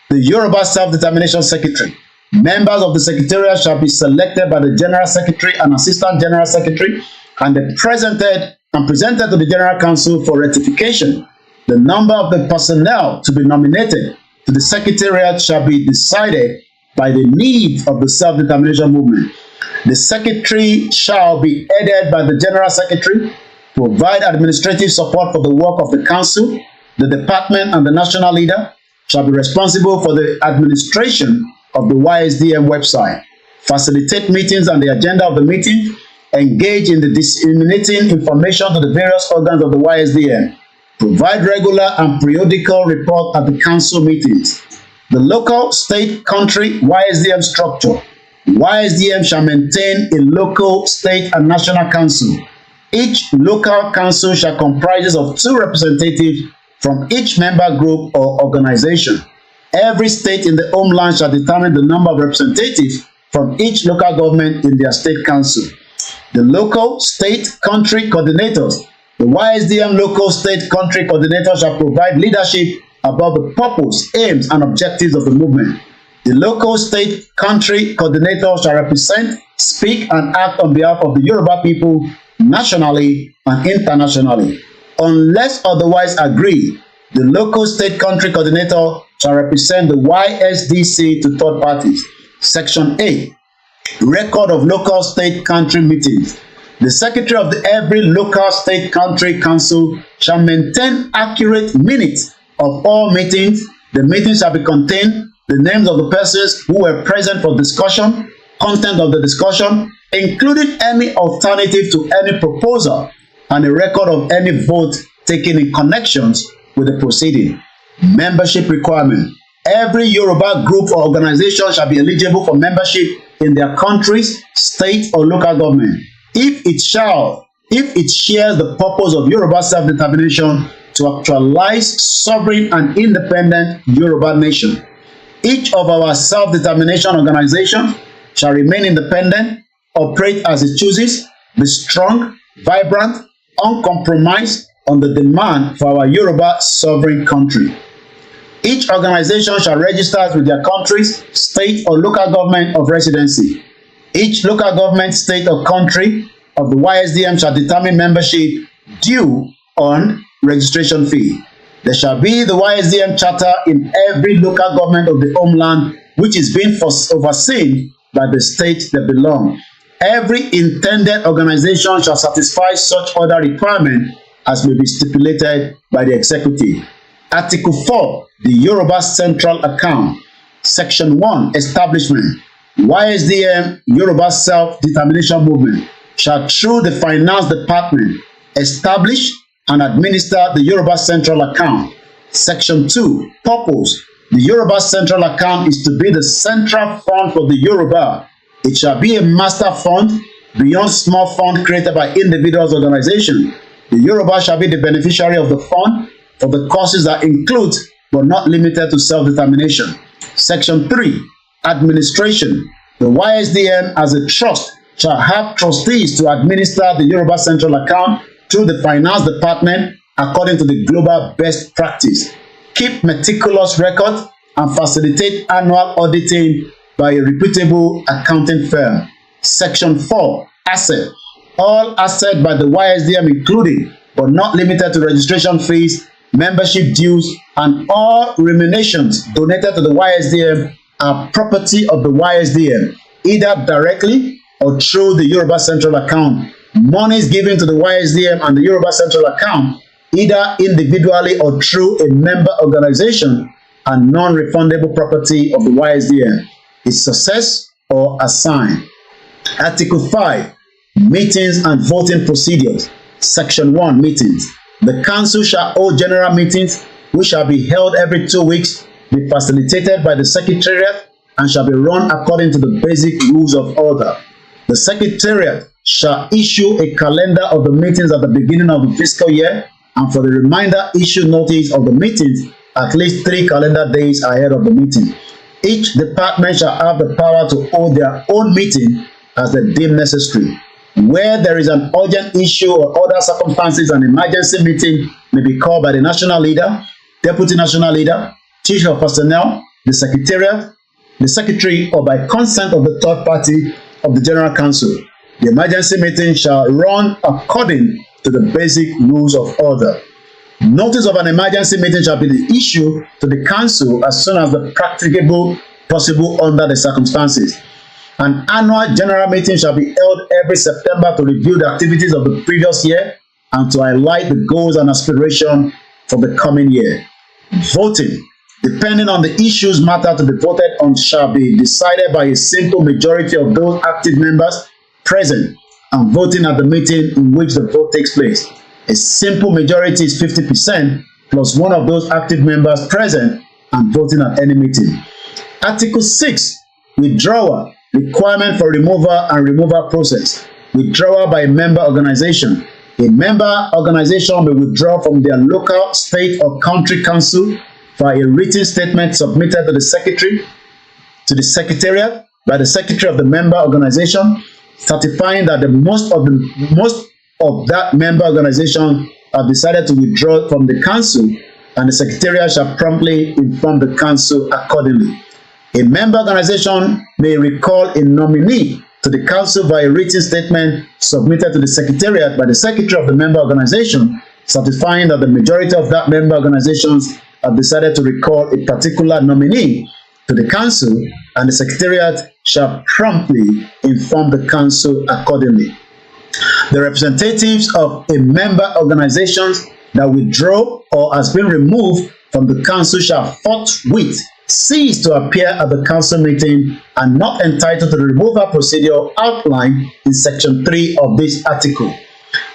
The Yoruba Self-Determination Secretary. Members of the Secretariat shall be selected by the General Secretary and Assistant General Secretary and presented to the General Council for ratification. The number of the personnel to be nominated to the Secretariat shall be decided by the needs of the self-determination movement. The Secretary shall be headed by the General Secretary, provide administrative support for the work of the Council. The department and the national leader shall be responsible for the administration of the YSDM website, facilitate meetings and the agenda of the meeting, engage in the disseminating information to the various organs of the YSDM, provide regular and periodical report at the council meetings. The local, state, country YSDM structure. YSDM shall maintain a local, state, and national council. Each local council shall comprise of 2 representatives from each member group or organization. Every state in the homeland shall determine the number of representatives from each local government in their state council. The local, state, country coordinators. The YSDM local, state, country coordinator shall provide leadership about the purpose, aims, and objectives of the movement. The local, state, country coordinator shall represent, speak, and act on behalf of the Yoruba people nationally and internationally. Unless otherwise agreed, the local, state, country coordinator shall represent the YSDC to third parties. Section 8. Record of local, state, country meetings. The secretary of every local, state, country council shall maintain accurate minutes of all meetings. The meetings shall be contained the names of the persons who were present for discussion, content of the discussion, including any alternative to any proposal, and a record of any vote taken in connections with the proceeding. Membership requirement. Every Yoruba group or organization shall be eligible for membership in their countries, state, or local government, if it shares the purpose of Yoruba self-determination to actualize sovereign and independent Yoruba nation. Each of our self-determination organizations shall remain independent, operate as it chooses, be strong, vibrant, uncompromised on the demand for our Yoruba sovereign country. Each organization shall register with their country's state or local government of residency. Each local government, state or country of the YSDM shall determine membership due on registration fee. There shall be the YSDM charter in every local government of the homeland which is being overseen by the state that belong. Every intended organization shall satisfy such other requirement as may be stipulated by the executive. Article 4, the Yoruba Central Account. Section 1, Establishment. YSDM Yoruba Self-Determination Movement shall through the Finance Department establish and administer the Yoruba Central Account. Section 2, Purpose. The Yoruba Central Account is to be the central fund for the Yoruba. It shall be a master fund beyond small fund created by individuals or organizations. The Yoruba shall be the beneficiary of the fund for the causes that include but not limited to self-determination. Section 3, Administration. The YSDM as a trust shall have trustees to administer the Yoruba Central Account through the Finance Department according to the global best practice. Keep meticulous records and facilitate annual auditing by a reputable accounting firm. Section 4, Asset. All assets by the YSDM including but not limited to registration fees, membership dues, and all remunerations donated to the YSDM are property of the YSDM, either directly or through the Yoruba Central Account. Monies given to the YSDM and the Yoruba Central Account, either individually or through a member organization, are non-refundable property of the YSDM. Its success or assigned. Article 5, Meetings and Voting Procedures. Section 1, Meetings. The Council shall hold general meetings which shall be held every 2 weeks, be facilitated by the Secretariat, and shall be run according to the basic rules of order. The Secretariat shall issue a calendar of the meetings at the beginning of the fiscal year, and for the remainder issue notice of the meetings at least 3 calendar days ahead of the meeting. Each department shall have the power to hold their own meeting as they deem necessary. Where there is an urgent issue or other circumstances, an emergency meeting may be called by the national leader, deputy national leader, chief of personnel, the secretariat, the secretary, or by consent of the third party of the general council. The emergency meeting shall run according to the basic rules of order. Notice of an emergency meeting shall be issued to the council as soon as the practicable possible under the circumstances. An annual general meeting shall be held every September to review the activities of the previous year and to highlight the goals and aspirations for the coming year. Voting, depending on the issues matter to be voted on, shall be decided by a simple majority of those active members present and voting at the meeting in which the vote takes place. A simple majority is 50% plus one of those active members present and voting at any meeting. Article 6, Withdrawal. Requirement for removal and removal process. Withdrawal by a member organization. A member organization may withdraw from their local, state, or country council for a written statement submitted to the secretary, to the secretariat by the secretary of the member organization, certifying that most of that member organization have decided to withdraw from the council, and the secretariat shall promptly inform the council accordingly. A member organization may recall a nominee to the council by a written statement submitted to the secretariat by the secretary of the member organization, certifying that the majority of that member organizations have decided to recall a particular nominee to the council, and the secretariat shall promptly inform the council accordingly. The representatives of a member organization that withdraw or has been removed from the council shall forthwith cease to appear at the council meeting and not entitled to the removal procedure outlined in section 3 of this article.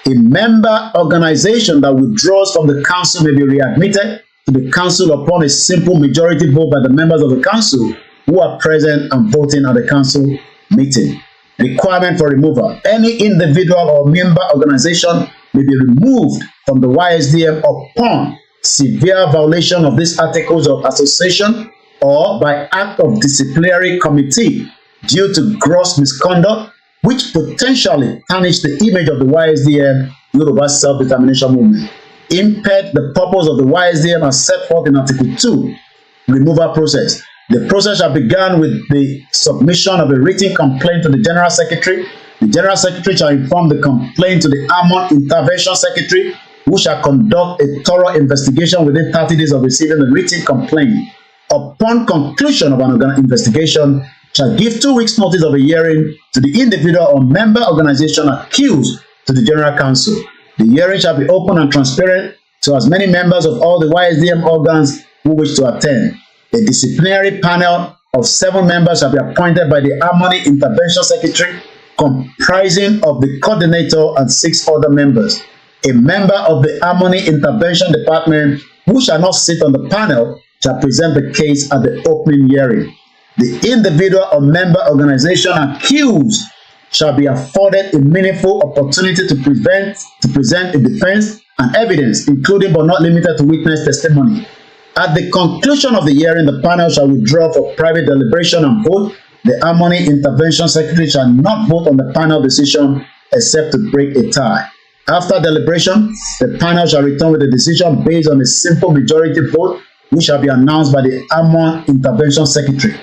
A member organization that withdraws from the council may be readmitted to the council upon a simple majority vote by the members of the council who are present and voting at the council meeting. Requirement for removal. Any individual or member organization may be removed from the YSDM upon severe violation of these articles of association or by act of disciplinary committee due to gross misconduct, which potentially tarnish the image of the YSDM Yoruba self-determination movement, impede the purpose of the YSDM as set forth in Article 2, removal process. The process shall begin with the submission of a written complaint to the General Secretary. The General Secretary shall inform the complaint to the Armed Intervention Secretary, who shall conduct a thorough investigation within 30 days of receiving the written complaint. Upon conclusion of an investigation, shall give 2 weeks notice of a hearing to the individual or member organization accused to the General Council. The hearing shall be open and transparent to as many members of all the YSDM organs who wish to attend. A disciplinary panel of 7 members shall be appointed by the Harmony Intervention Secretary, comprising of the coordinator and 6 other members. A member of the Harmony Intervention Department who shall not sit on the panel shall present the case at the opening hearing. The individual or member organization accused shall be afforded a meaningful opportunity to present a defense and evidence, including but not limited to witness testimony. At the conclusion of the hearing, the panel shall withdraw for private deliberation and vote. The Harmony Intervention Secretary shall not vote on the panel decision except to break a tie. After deliberation, the panel shall return with a decision based on a simple majority vote, which shall be announced by the Harmony Intervention Secretary.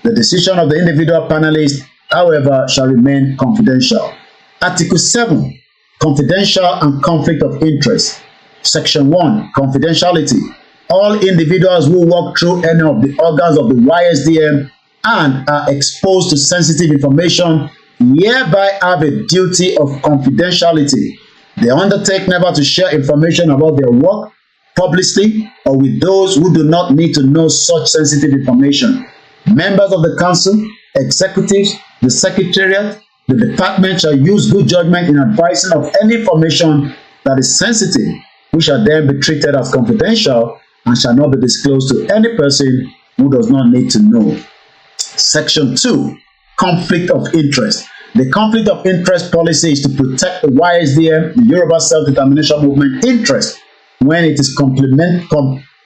The decision of the individual panelists, however, shall remain confidential. Article 7. Confidential and conflict of interest. Section 1. Confidentiality. All individuals who walk through any of the organs of the YSDM and are exposed to sensitive information hereby have a duty of confidentiality. They undertake never to share information about their work publicly or with those who do not need to know such sensitive information. Members of the council, executives, the secretariat, the department shall use good judgment in advising of any information that is sensitive, which shall then be treated as confidential and shall not be disclosed to any person who does not need to know. Section 2. Conflict of interest. The conflict of interest policy is to protect the YSDM, the Yoruba self-determination movement interest when it is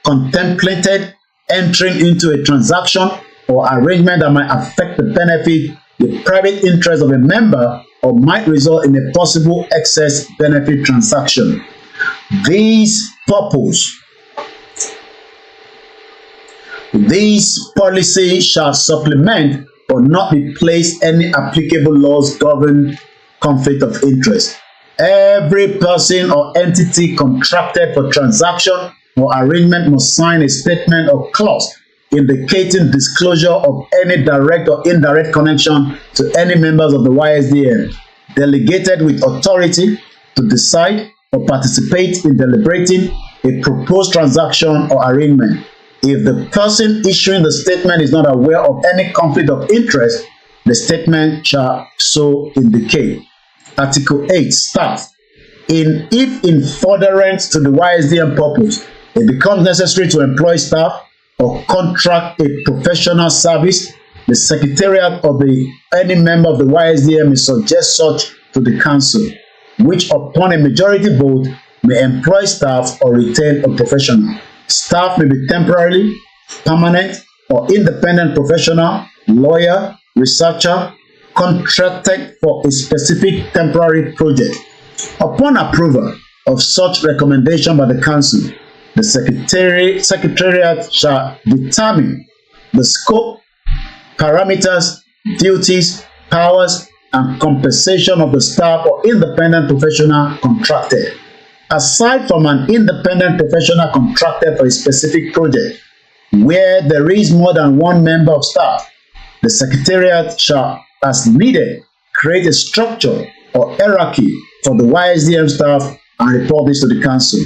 contemplated entering into a transaction or arrangement that might affect the benefit, the private interest of a member, or might result in a possible excess benefit transaction. This policy shall supplement or not replace any applicable laws governing conflict of interest. Every person or entity contracted for transaction or arrangement must sign a statement or clause indicating disclosure of any direct or indirect connection to any members of the YSDM, delegated with authority to decide or participate in deliberating a proposed transaction or arrangement. If the person issuing the statement is not aware of any conflict of interest, the statement shall so indicate. Article 8 starts. If in furtherance to the YSDM purpose, it becomes necessary to employ staff or contract a professional service, the secretariat of any member of the YSDM may suggest such to the council, which upon a majority vote may employ staff or retain a professional. Staff may be temporarily, permanent, or independent professional, lawyer, researcher, contracted for a specific temporary project. Upon approval of such recommendation by the council, the secretariat shall determine the scope, parameters, duties, powers, and compensation of the staff or independent professional contracted. Aside from an independent professional contracted for a specific project, where there is more than one member of staff, the secretariat shall, as needed, create a structure or hierarchy for the YSDM staff and report this to the council.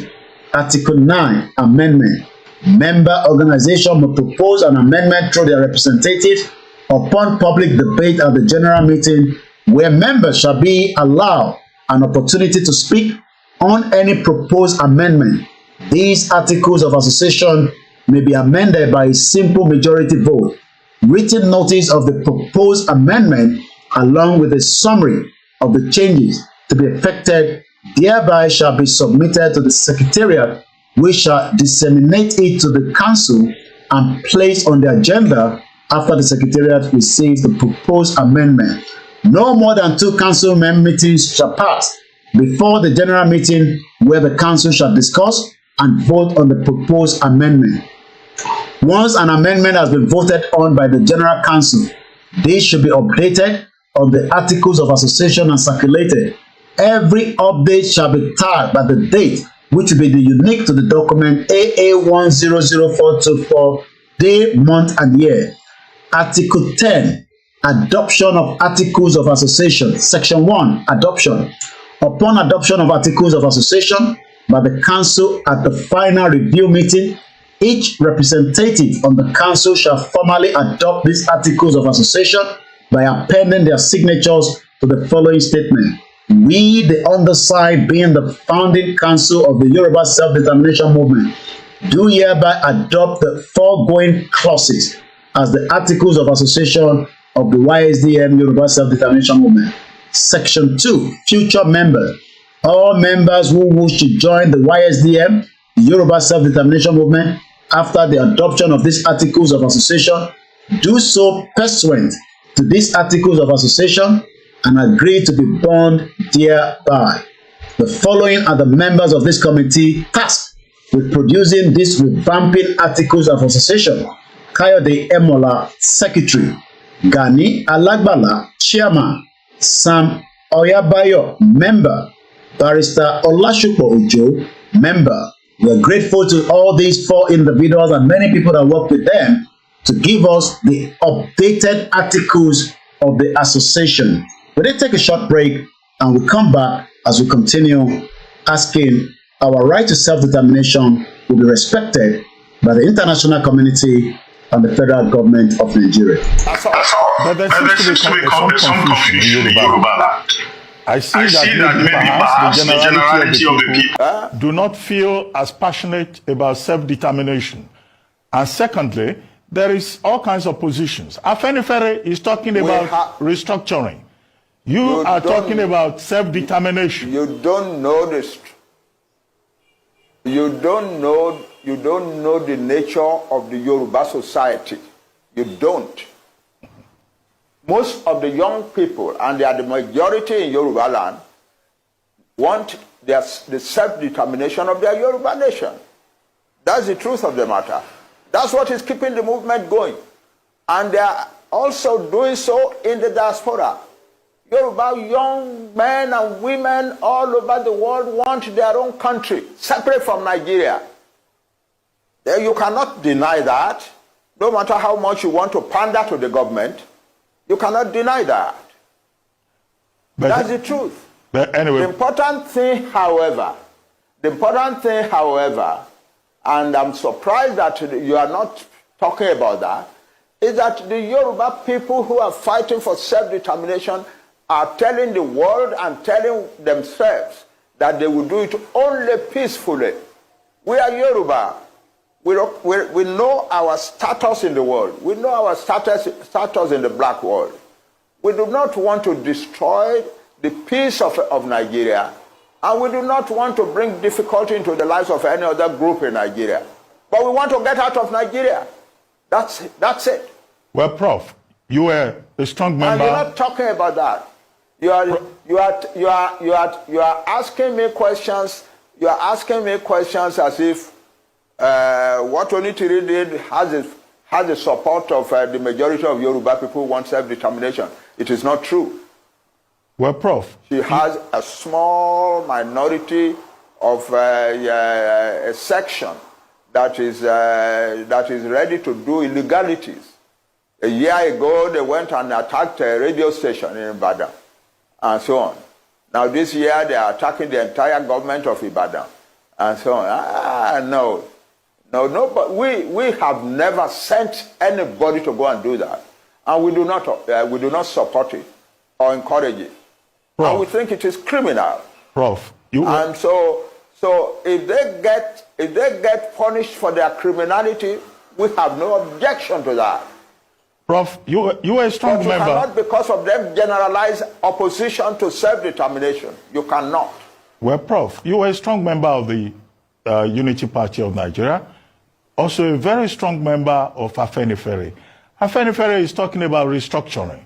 Article 9, Amendment. Member organization may propose an amendment through their representatives upon public debate at the general meeting, where members shall be allowed an opportunity to speak on any proposed amendment. These articles of association may be amended by a simple majority vote. Written notice of the proposed amendment along with a summary of the changes to be effected thereby shall be submitted to the secretariat, which shall disseminate it to the council and place on the agenda after the secretariat receives the proposed amendment. No more than 2 council meetings shall pass before the general meeting where the council shall discuss and vote on the proposed amendment. Once an amendment has been voted on by the General Council, this should be updated on the Articles of Association and circulated. Every update shall be tagged by the date, which will be unique to the document AA100424, day, month, and year. Article 10, Adoption of Articles of Association. Section 1, Adoption. Upon adoption of Articles of Association by the Council at the final review meeting, each representative on the Council shall formally adopt these Articles of Association by appending their signatures to the following statement. We, the undersigned, being the founding council of the Yoruba Self-Determination Movement, do hereby adopt the foregoing clauses as the Articles of Association of the Ysdm Yoruba Self-Determination Movement. Section 2, Future Members. All members who wish to join the Ysdm, the Yoruba Self-Determination Movement, after the adoption of these Articles of Association, do so pursuant to these Articles of Association and agree to be bound thereby. The following are the members of this committee tasked with producing these revamping Articles of Association: Kayode Emola, Secretary; Gani Alagbala, Chairman; Sam Oyabayo, Member; Barrister Olasupo Ojo, Member. We are grateful to all these 4 individuals and many people that work with them to give us the updated Articles of the Association. We then take a short break and we come back as we continue asking our right to self-determination will be respected by the international community and the federal government of Nigeria. That's all. But there seems to be some confusion in Yoruba land. I see that maybe perhaps the generality of the people do not feel as passionate about self-determination. And secondly, there is all kinds of positions. Afenifere is talking about restructuring. You are talking about self-determination. You don't know this. You don't know the nature of the Yoruba society. You don't. Most of the young people, and they are the majority in Yoruba land, want the self-determination of their Yoruba nation. That's the truth of the matter. That's what is keeping the movement going. And they are also doing so in the diaspora. Yoruba young men and women all over the world want their own country, separate from Nigeria. You cannot deny that, no matter how much you want to pander to the government. You cannot deny that. But that's the truth. But anyway, the important thing, however, and I'm surprised that you are not talking about that, is that the Yoruba people who are fighting for self-determination are telling the world and telling themselves that they will do it only peacefully. We are Yoruba. We know our status in the world. We know our status in the black world. We do not want to destroy the peace of Nigeria, and we do not want to bring difficulty into the lives of any other group in Nigeria. But we want to get out of Nigeria. That's it. Well, Prof, you were a strong member. And you're not talking about that. You are asking me questions. You are asking me questions as if what Onitiri did has the support of the majority of Yoruba people who want self-determination. It is not true. Well, Prof, she has a small minority of a section that is ready to do illegalities. A year ago, they went and attacked a radio station in Ibadan, and so on. Now this year, they are attacking the entire government of Ibadan, and so on. No, but we have never sent anybody to go and do that, and we do not support it or encourage it. Prof, and we think it is criminal. Prof, and so if they get punished for their criminality, we have no objection to that. Prof, you are a strong member. You cannot, because of them, generalize opposition to self-determination. You cannot. Well, Prof, you are a strong member of the Unity Party of Nigeria, also a very strong member of Afenifere. Afenifere is talking about restructuring.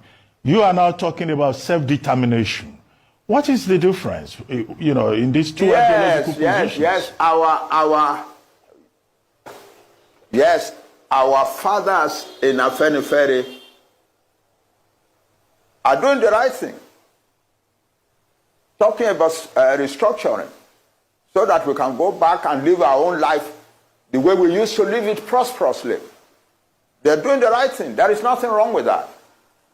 You are now talking about self-determination. What is the difference, you know, in these two ideological positions? Our fathers in Afenifere are doing the right thing. Talking about restructuring so that we can go back and live our own life the way we used to live it prosperously. They're doing the right thing. There is nothing wrong with that.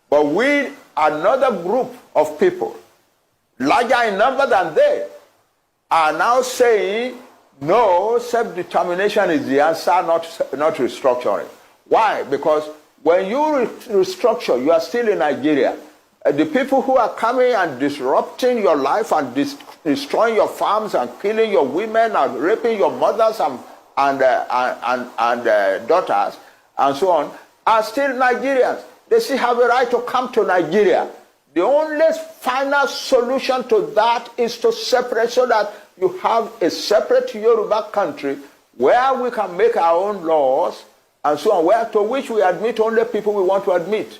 But we, another group of people, larger in number than they, are now saying, no, self-determination is the answer, not restructuring. Why? Because when you restructure, you are still in Nigeria. The people who are coming and disrupting your life and destroying your farms and killing your women and raping your mothers and daughters and so on are still Nigerians. They still have a right to come to Nigeria. The only final solution to that is to separate so that you have a separate Yoruba country where we can make our own laws and so on, where to which we admit only people we want to admit.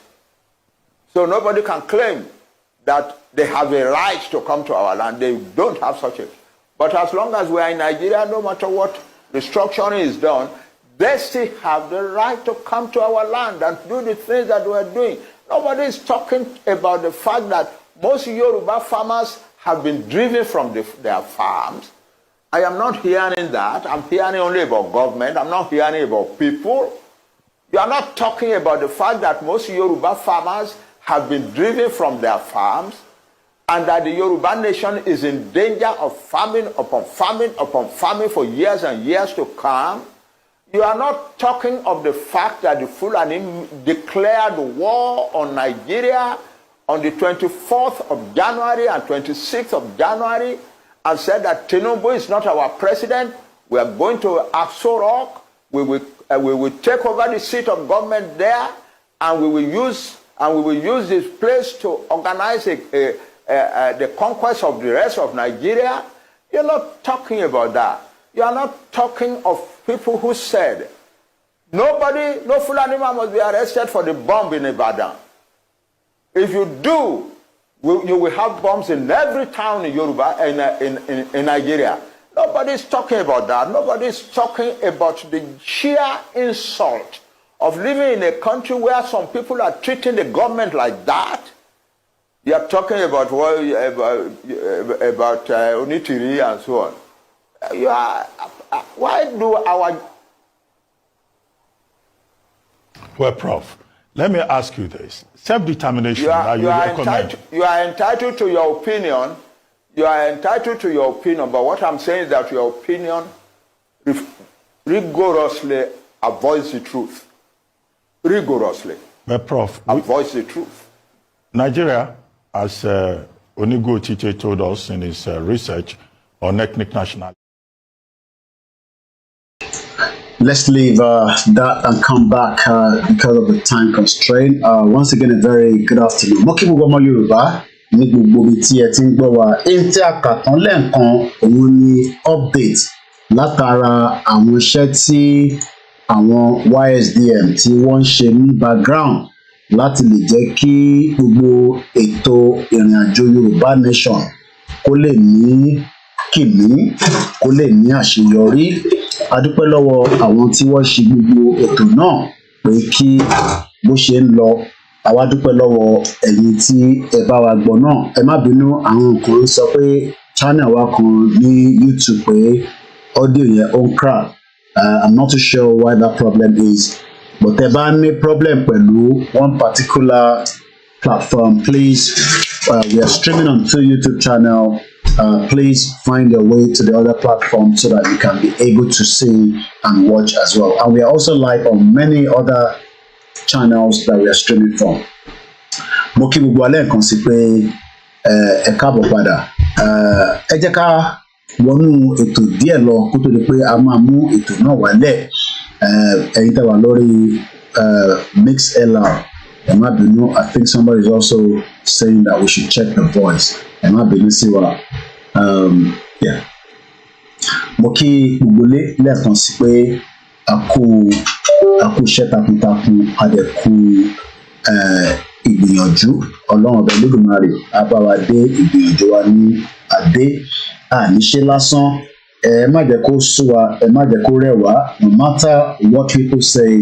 So nobody can claim that they have a right to come to our land. They don't have such a. But as long as we are in Nigeria, no matter what restructuring is done, they still have the right to come to our land and do the things that we are doing. Nobody is talking about the fact that most Yoruba farmers have been driven from their farms. I am not hearing that. I'm hearing only about government. I'm not hearing about people. You are not talking about the fact that most Yoruba farmers have been driven from their farms and that the Yoruba nation is in danger of famine upon famine upon famine for years and years to come. You are not talking of the fact that the Fulani declared war on Nigeria on the 24th of January and 26th of January and said that Tinubu is not our president. We are going to Aso Rock. We will take over the seat of government there, and we will use this place to organize the conquest of the rest of Nigeria. You're not talking about that. You are not talking of people who said, no Fulani man must be arrested for the bomb in Ibadan. If you do, you will have bombs in every town in Yoruba, in Nigeria. Nobody is talking about that. Nobody is talking about the sheer insult of living in a country where some people are treating the government like that. You are talking about Onitiri and so on. Why do our... Well, Prof, let me ask you this. Self-determination, you recommend. You are entitled to your opinion. You are entitled to your opinion, but what I'm saying is that your opinion rigorously avoids the truth. Rigorously. But Prof, avoids the truth. Nigeria, as Onigo Chiche told us in his research on ethnic nationality. Let's leave that and come back because of the time constraint. Once again, a very good afternoon. Mokibugomo Yoruba, ní gbogbo ibi tí ẹ ti ń gbọ́ wa. Èyí tí a kà tán lẹ́ẹ̀kan òun ni update látara àwọn iṣẹ́ tí àwọn Ysdm tí wọ́n ń ṣe ní background láti lè jẹ́ kí gbogbo ètò ìrìnàjò Yorùbá nation kó lè ní kìmí, kó lè ní àṣeyọrí. A dúpẹ́ lọ́wọ́ àwọn tí wọ́n ṣe gbogbo ètò náà pé kí bó ṣe ń lọ. Àwa dúpẹ́ lọ́wọ́ ẹ̀yin tí ẹ bá wa gbọ́ náà. Ẹ má bínú, àwọn kan sọ pé channel wa kan ní YouTube pé audio yẹn ó ń crack. I'm not too sure why that problem is. But ẹ bá ní problem pẹ̀lú one particular platform, please, we are streaming on two YouTube channel. Please find your way to the other platform so that you can be able to see and watch as well. And we are also live on many other channels that we are streaming from. Mo kí gbogbo alẹ́ nǹkan sí pé ẹ káàbọ̀ padà. Ẹ jẹ́ ká wọnú ètò díẹ̀ lọ kó tó di pé a máa mú ètò náà wálẹ̀. Ẹ̀yin tẹ́ wà lórí MixLR. Ẹ má bínú, I think somebody is also saying that we should check the voice. Ẹ má bínú sí wa. Yeah. Mo kí gbogbo lé lẹ́ẹ̀kan sí pé a kú iṣẹ́ takuntakun, a dẹ̀ kú ìgbìyànjú. ìgbìyànjú ọlọ́run ọba Olódùmarè á bá wa dé ìgbìyànjú wa ní adé àníṣe lásán. Ẹ má jẹ́ kó sú wa, ẹ má jẹ́ kó rẹ̀ wá. No matter what people say,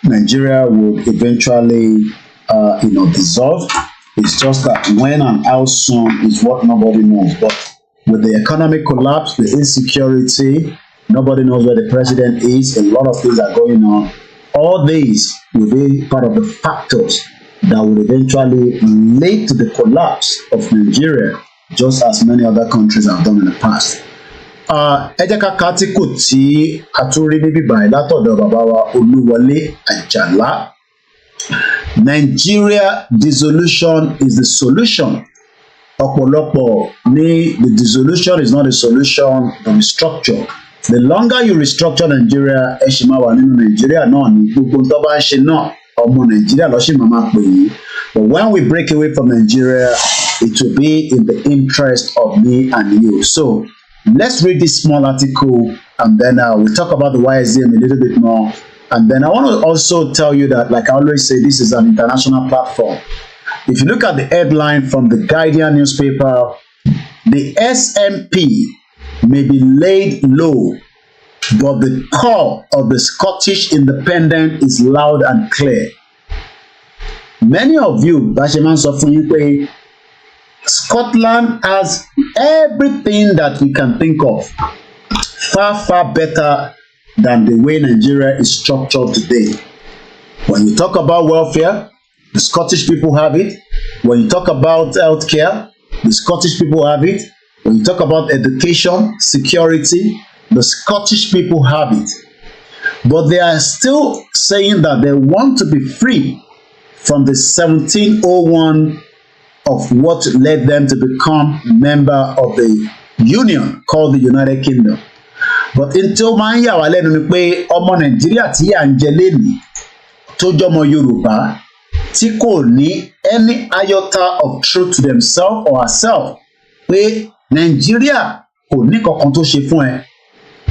Nigeria would eventually dissolve. It's just that when and how soon is what nobody knows. But with the economic collapse, the insecurity, nobody knows where the president is. A lot of things are going on. All these will be part of the factors that will eventually lead to the collapse of Nigeria, just as many other countries have done in the past. Ẹ jẹ́ ká kátìkù tí a tún rí níbí báyìí látọ̀dọ̀ bàbá wa Oluwole Ajala. Nigeria dissolution is the solution. Ọ̀pọ̀lọpọ̀ ní the dissolution is not a solution, the restructure. The longer you restructure Nigeria, ẹ ṣì máa wà nínú Nigeria náà ní gbogbo tó bá ń ṣe náà ọmọ Nigeria ló ṣì máa pè yín. But when we break away from Nigeria, it will be in the interest of me and you. So let's read this small article and then we'll talk about the Ysdm a little bit more. And then I want to also tell you that, like I always say, this is an international platform. If you look at the headline from the Guardian newspaper, the SNP may be laid low, but the call of the Scottish Independent is loud and clear. Many of you, Scotland has everything that we can think of, far better than the way Nigeria is structured today. When you talk about welfare, the Scottish people have it. When you talk about healthcare, the Scottish people have it. When you talk about education, security, the Scottish people have it. But they are still saying that they want to be free from the 1701 of what led them to become a member of the union called the United Kingdom. But until máa ń yà wá lẹ́nu ni pé ọmọ Nàìjíríà tí à ń jẹ lénìí tó jọmọ Yorùbá tí kò ní any iota of truth to themselves or herself pé Nàìjíríà kò ní kankan tó ṣe fún ẹ.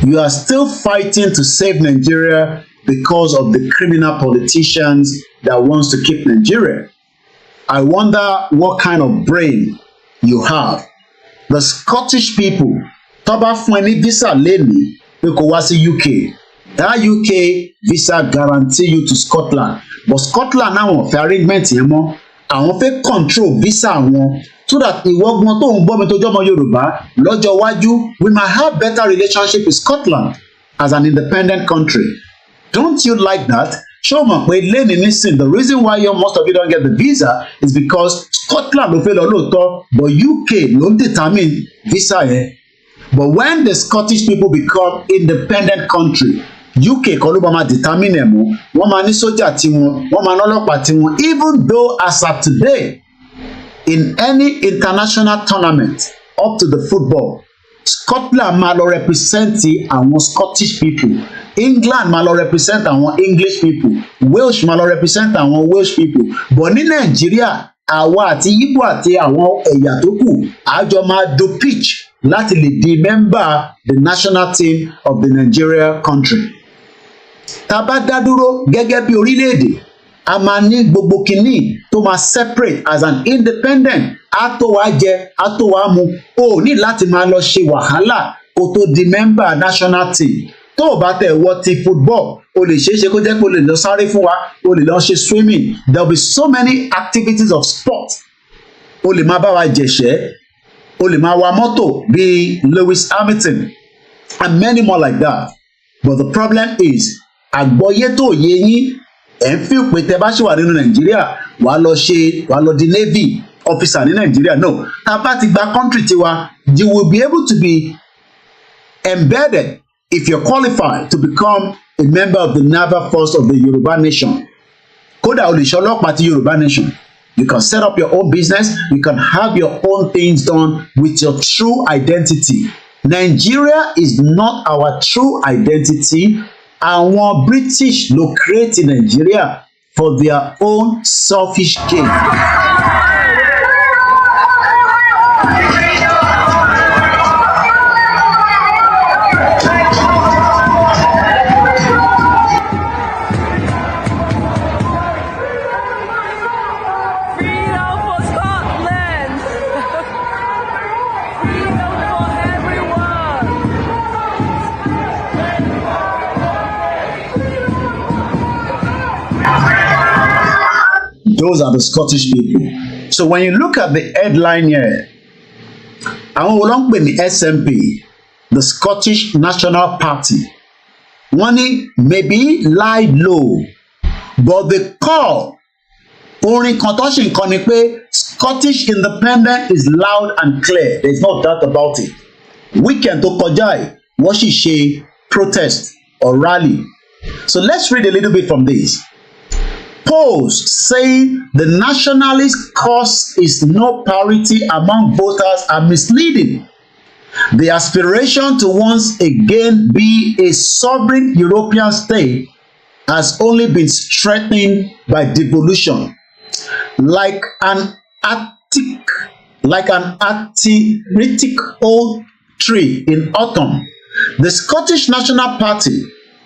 You are still fighting to save Nigeria because of the criminal politicians that wants to keep Nigeria. I wonder what kind of brain you have. The Scottish people, tó bá fún ẹ ní visa lénìí pé kó wá sí UK, that UK visa guarantee you to Scotland. But Scotland náà wọ́n fẹ́ arrangement yẹn mọ́. Àwọn fẹ́ control visa wọn so that ìwọ́gbọ́n tó ń gbọ́ mi tó jọmọ Yorùbá lọ́jọ́ iwájú we might have better relationship with Scotland as an independent country. Don't you like that? Ṣé o mọ̀ pé lẹ́ni nísìn the reason why most of you don't get the visa is because Scotland ló fẹ́ lọ lóòótọ́ but UK ló determine visa yẹn. But when the Scottish people become independent country, UK kọ́ ló máa determine ẹ̀ mọ́. Wọ́n máa ní sójà tiwọn, wọ́n máa ní ọlọ́pàá tiwọn. Even though as of today, in any international tournament up to the football, Scotland máa lọ represent àwọn Scottish people. England máa lọ represent àwọn English people. Wales máa lọ represent àwọn Welsh people. But ní Nàìjíríà, àwa àti Igbo àti àwọn ẹ̀yà tó kù, àjọ máa do pitch láti lè di member the national team of the Nigeria country. Tá bá dá dúró gẹ́gẹ́ bí orílẹ̀-èdè, a máa ní gbogbo kìíní tó máa separate as an independent. Á tó wá jẹ, á tó wá mu. O ní láti máa lọ ṣe wàhálà kó tó di member national team. Tó o bá tẹ̀ wọ́ ti football, o lè ṣeéṣe kó jẹ́ kó lè lọ sáré fún wa, o lè lọ ṣe swimming. There will be so many activities of sport. O lè máa bá wa jẹ̀ṣẹ́, o lè máa wa mọ́tò bíi Lewis Hamilton and many more like that. But the problem is, àgbọ́yé tó yé yín ẹ̀ ń feel pé tẹ́ bá ṣì wà nínú Nàìjíríà wàá lọ di Navy officer ní Nàìjíríà. No, tá bá ti gba country tiwa, you will be able to be embedded if you're qualified to become a member of the naval force of the Yoruba nation. Kódà o lè ṣe ọlọ́pàá ti Yoruba nation. You can set up your own business. You can have your own things done with your true identity. Nigeria is not our true identity. Àwọn British ló create Nigeria for their own selfish gain. Those are the Scottish people. So when you look at the headline here, àwọn wo ló ń pè ní SNP, the Scottish National Party, wọ́n ní maybe lie low, but the call orin kan tó ṣe nǹkan ni pé Scottish independence is loud and clear. There is no doubt about it. Weekend tó kọjá ẹ̀ wọ́n sì ṣe protest or rally. So let's read a little bit from this. Polls say the nationalist cause is no parity among voters are misleading. The aspiration to once again be a sovereign European state has only been strengthened by devolution. Like an arthritic old tree in autumn, the Scottish National Party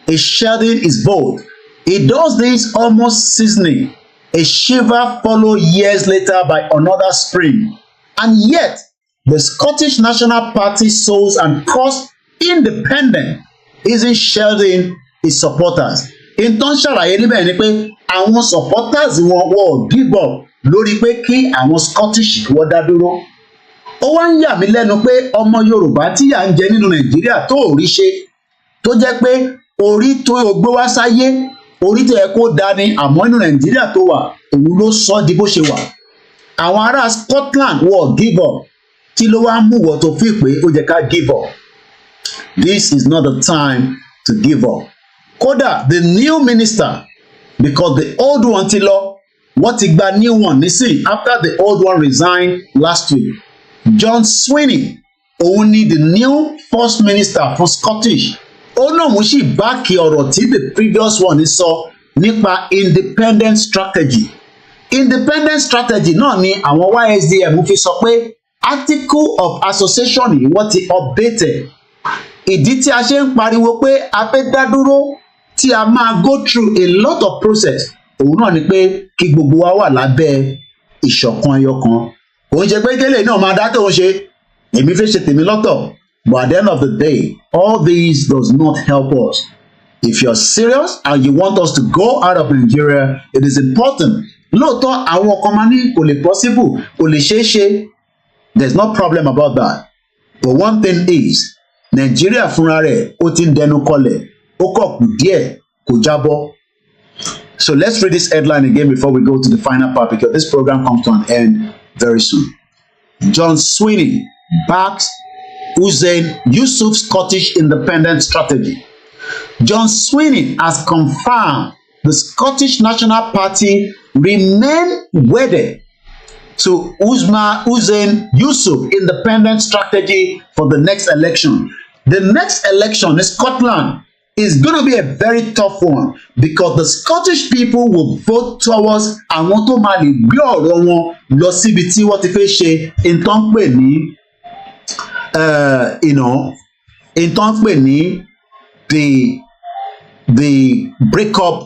is shedding its vote. It does this almost seasoning, a shiver followed years later by another spring. And yet, the Scottish National Party souls and cause independent isn't shedding its supporters. In tó ń ṣàlàyé níbẹ̀ ni pé àwọn supporters wọn give up lórí pé kí àwọn Scottish wọ́n dá dúró. Ó wá ń yà mí lẹ́nu pé ọmọ Yorùbá tí yà ń jẹ nínú Nàìjíríà tó ò rí ṣe, tó jẹ́ pé orí tó o gbé wá sáyé, orí tó yẹ kó dání, àmọ́ nínú Nàìjíríà tó wà òun ló sọ di bó ṣe wà. Àwọn ará Scotland wọ́n give up, tí ló wá mú wọ́n tó fi pé ó jẹ́ ká give up. This is not the time to give up. Kódà the new minister, because the old one ti lọ, wọ́n ti gba new one nísìn after the old one resigned last week. John Swinney òun ni the new first minister for Scottish. Ó náà mú sí báàkì ọ̀rọ̀ tí the previous one sọ nípa independent strategy. Independent strategy náà ni àwọn Ysdm fi sọ pé article of association yìí wọ́n ti updated. Ìdí tí a ṣe ń pariwo pé a fẹ́ dá dúró tí a máa go through a lot of process òun náà ni pé kí gbogbo wa wà lábẹ́ ìṣọ̀kan ẹyọkan. Òun ṣe pé kélé náà máa dá tó ń ṣe, èmi fẹ́ ṣe tèmi lọ́tọ̀. But at the end of the day, all these does not help us. If you're serious and you want us to go out of Nigeria, it is important. Lóòótọ́ àwọn kan máa ní kò lè possible, kò lè ṣeé ṣe. There's no problem about that. But one thing is, Nigeria fúnra rẹ̀ ó ti ń dẹnu kọlẹ̀, ó kọ̀ kù díẹ̀ kò jábọ́. So let's read this headline again before we go to the final part, because this program comes to an end very soon. John Swinney backs Hussein Yusuf's Scottish independent strategy. John Swinney has confirmed the Scottish National Party remain wedded to Hussein Yusuf independent strategy for the next election. The next election in Scotland is going to be a very tough one, because the Scottish people will vote towards àwọn tó máa lè gbé ọ̀rọ̀ wọn lọ síbi tí wọ́n ti fẹ́ ṣe nǹkan pè ní nǹkan pè ní the breakup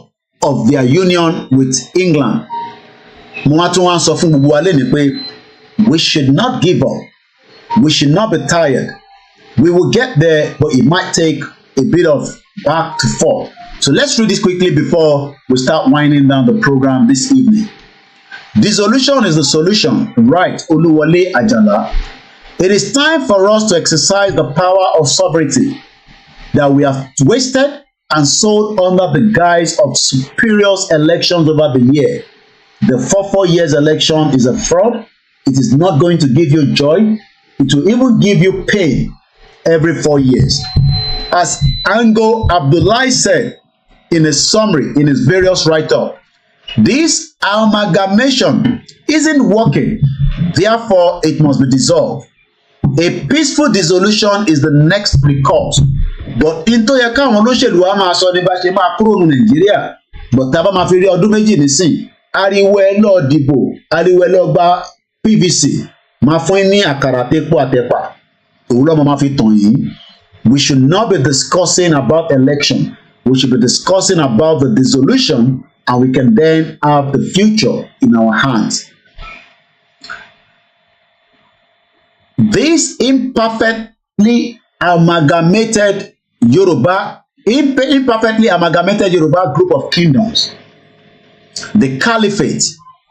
of their union with England. Mo wá tún wá sọ fún gbogbo wa lẹ́nu pé we should not give up, we should not be tired. We will get there, but it might take a bit of back to forth. So let's read this quickly before we start winding down the program this evening. Dissolution is the solution, right, Oluwole Ajala. It is time for us to exercise the power of sovereignty that we have wasted and sold under the guise of spurious elections over the year. The 4 years election is a fraud. It is not going to give you joy. It will even give you pain every 4 years. As Ango Abdullahi said in a summary in his various write-up, this amalgamation isn't working, therefore it must be dissolved. A peaceful dissolution is the next recourse. But into yẹ káwọn olóṣèlú wa máa sọ ní bá ṣe máa kúrò ní Nàìjíríà, but tá a bá máa fi rí ọdún méjì nísìn, ariwo ẹ lọ dìbò, ariwo ẹ lọ gba PVC, máa fún ní àkàrà tepo àtẹ̀pà, òun lọ́mọ máa fi tàn yín. We should not be discussing about election. We should be discussing about the dissolution, and we can then have the future in our hands. This imperfectly amalgamated Yoruba group of kingdoms, the caliphate,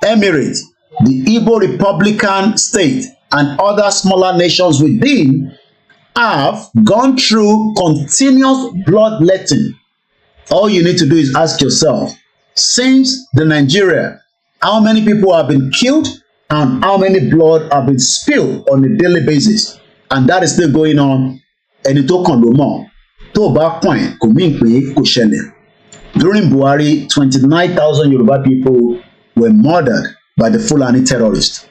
Emirates, the Igbo Republican state, and other smaller nations within have gone through continuous bloodletting. All you need to do is ask yourself, since the Nigeria, how many people have been killed and how many blood have been spilled on a daily basis? And that is still going on. Ẹni tó kàn ló mọ̀, tó bá kàn ẹ́ kò mí pé kò ṣẹlẹ̀. During Buhari, 29,000 Yoruba people were murdered by the Fulani terrorists.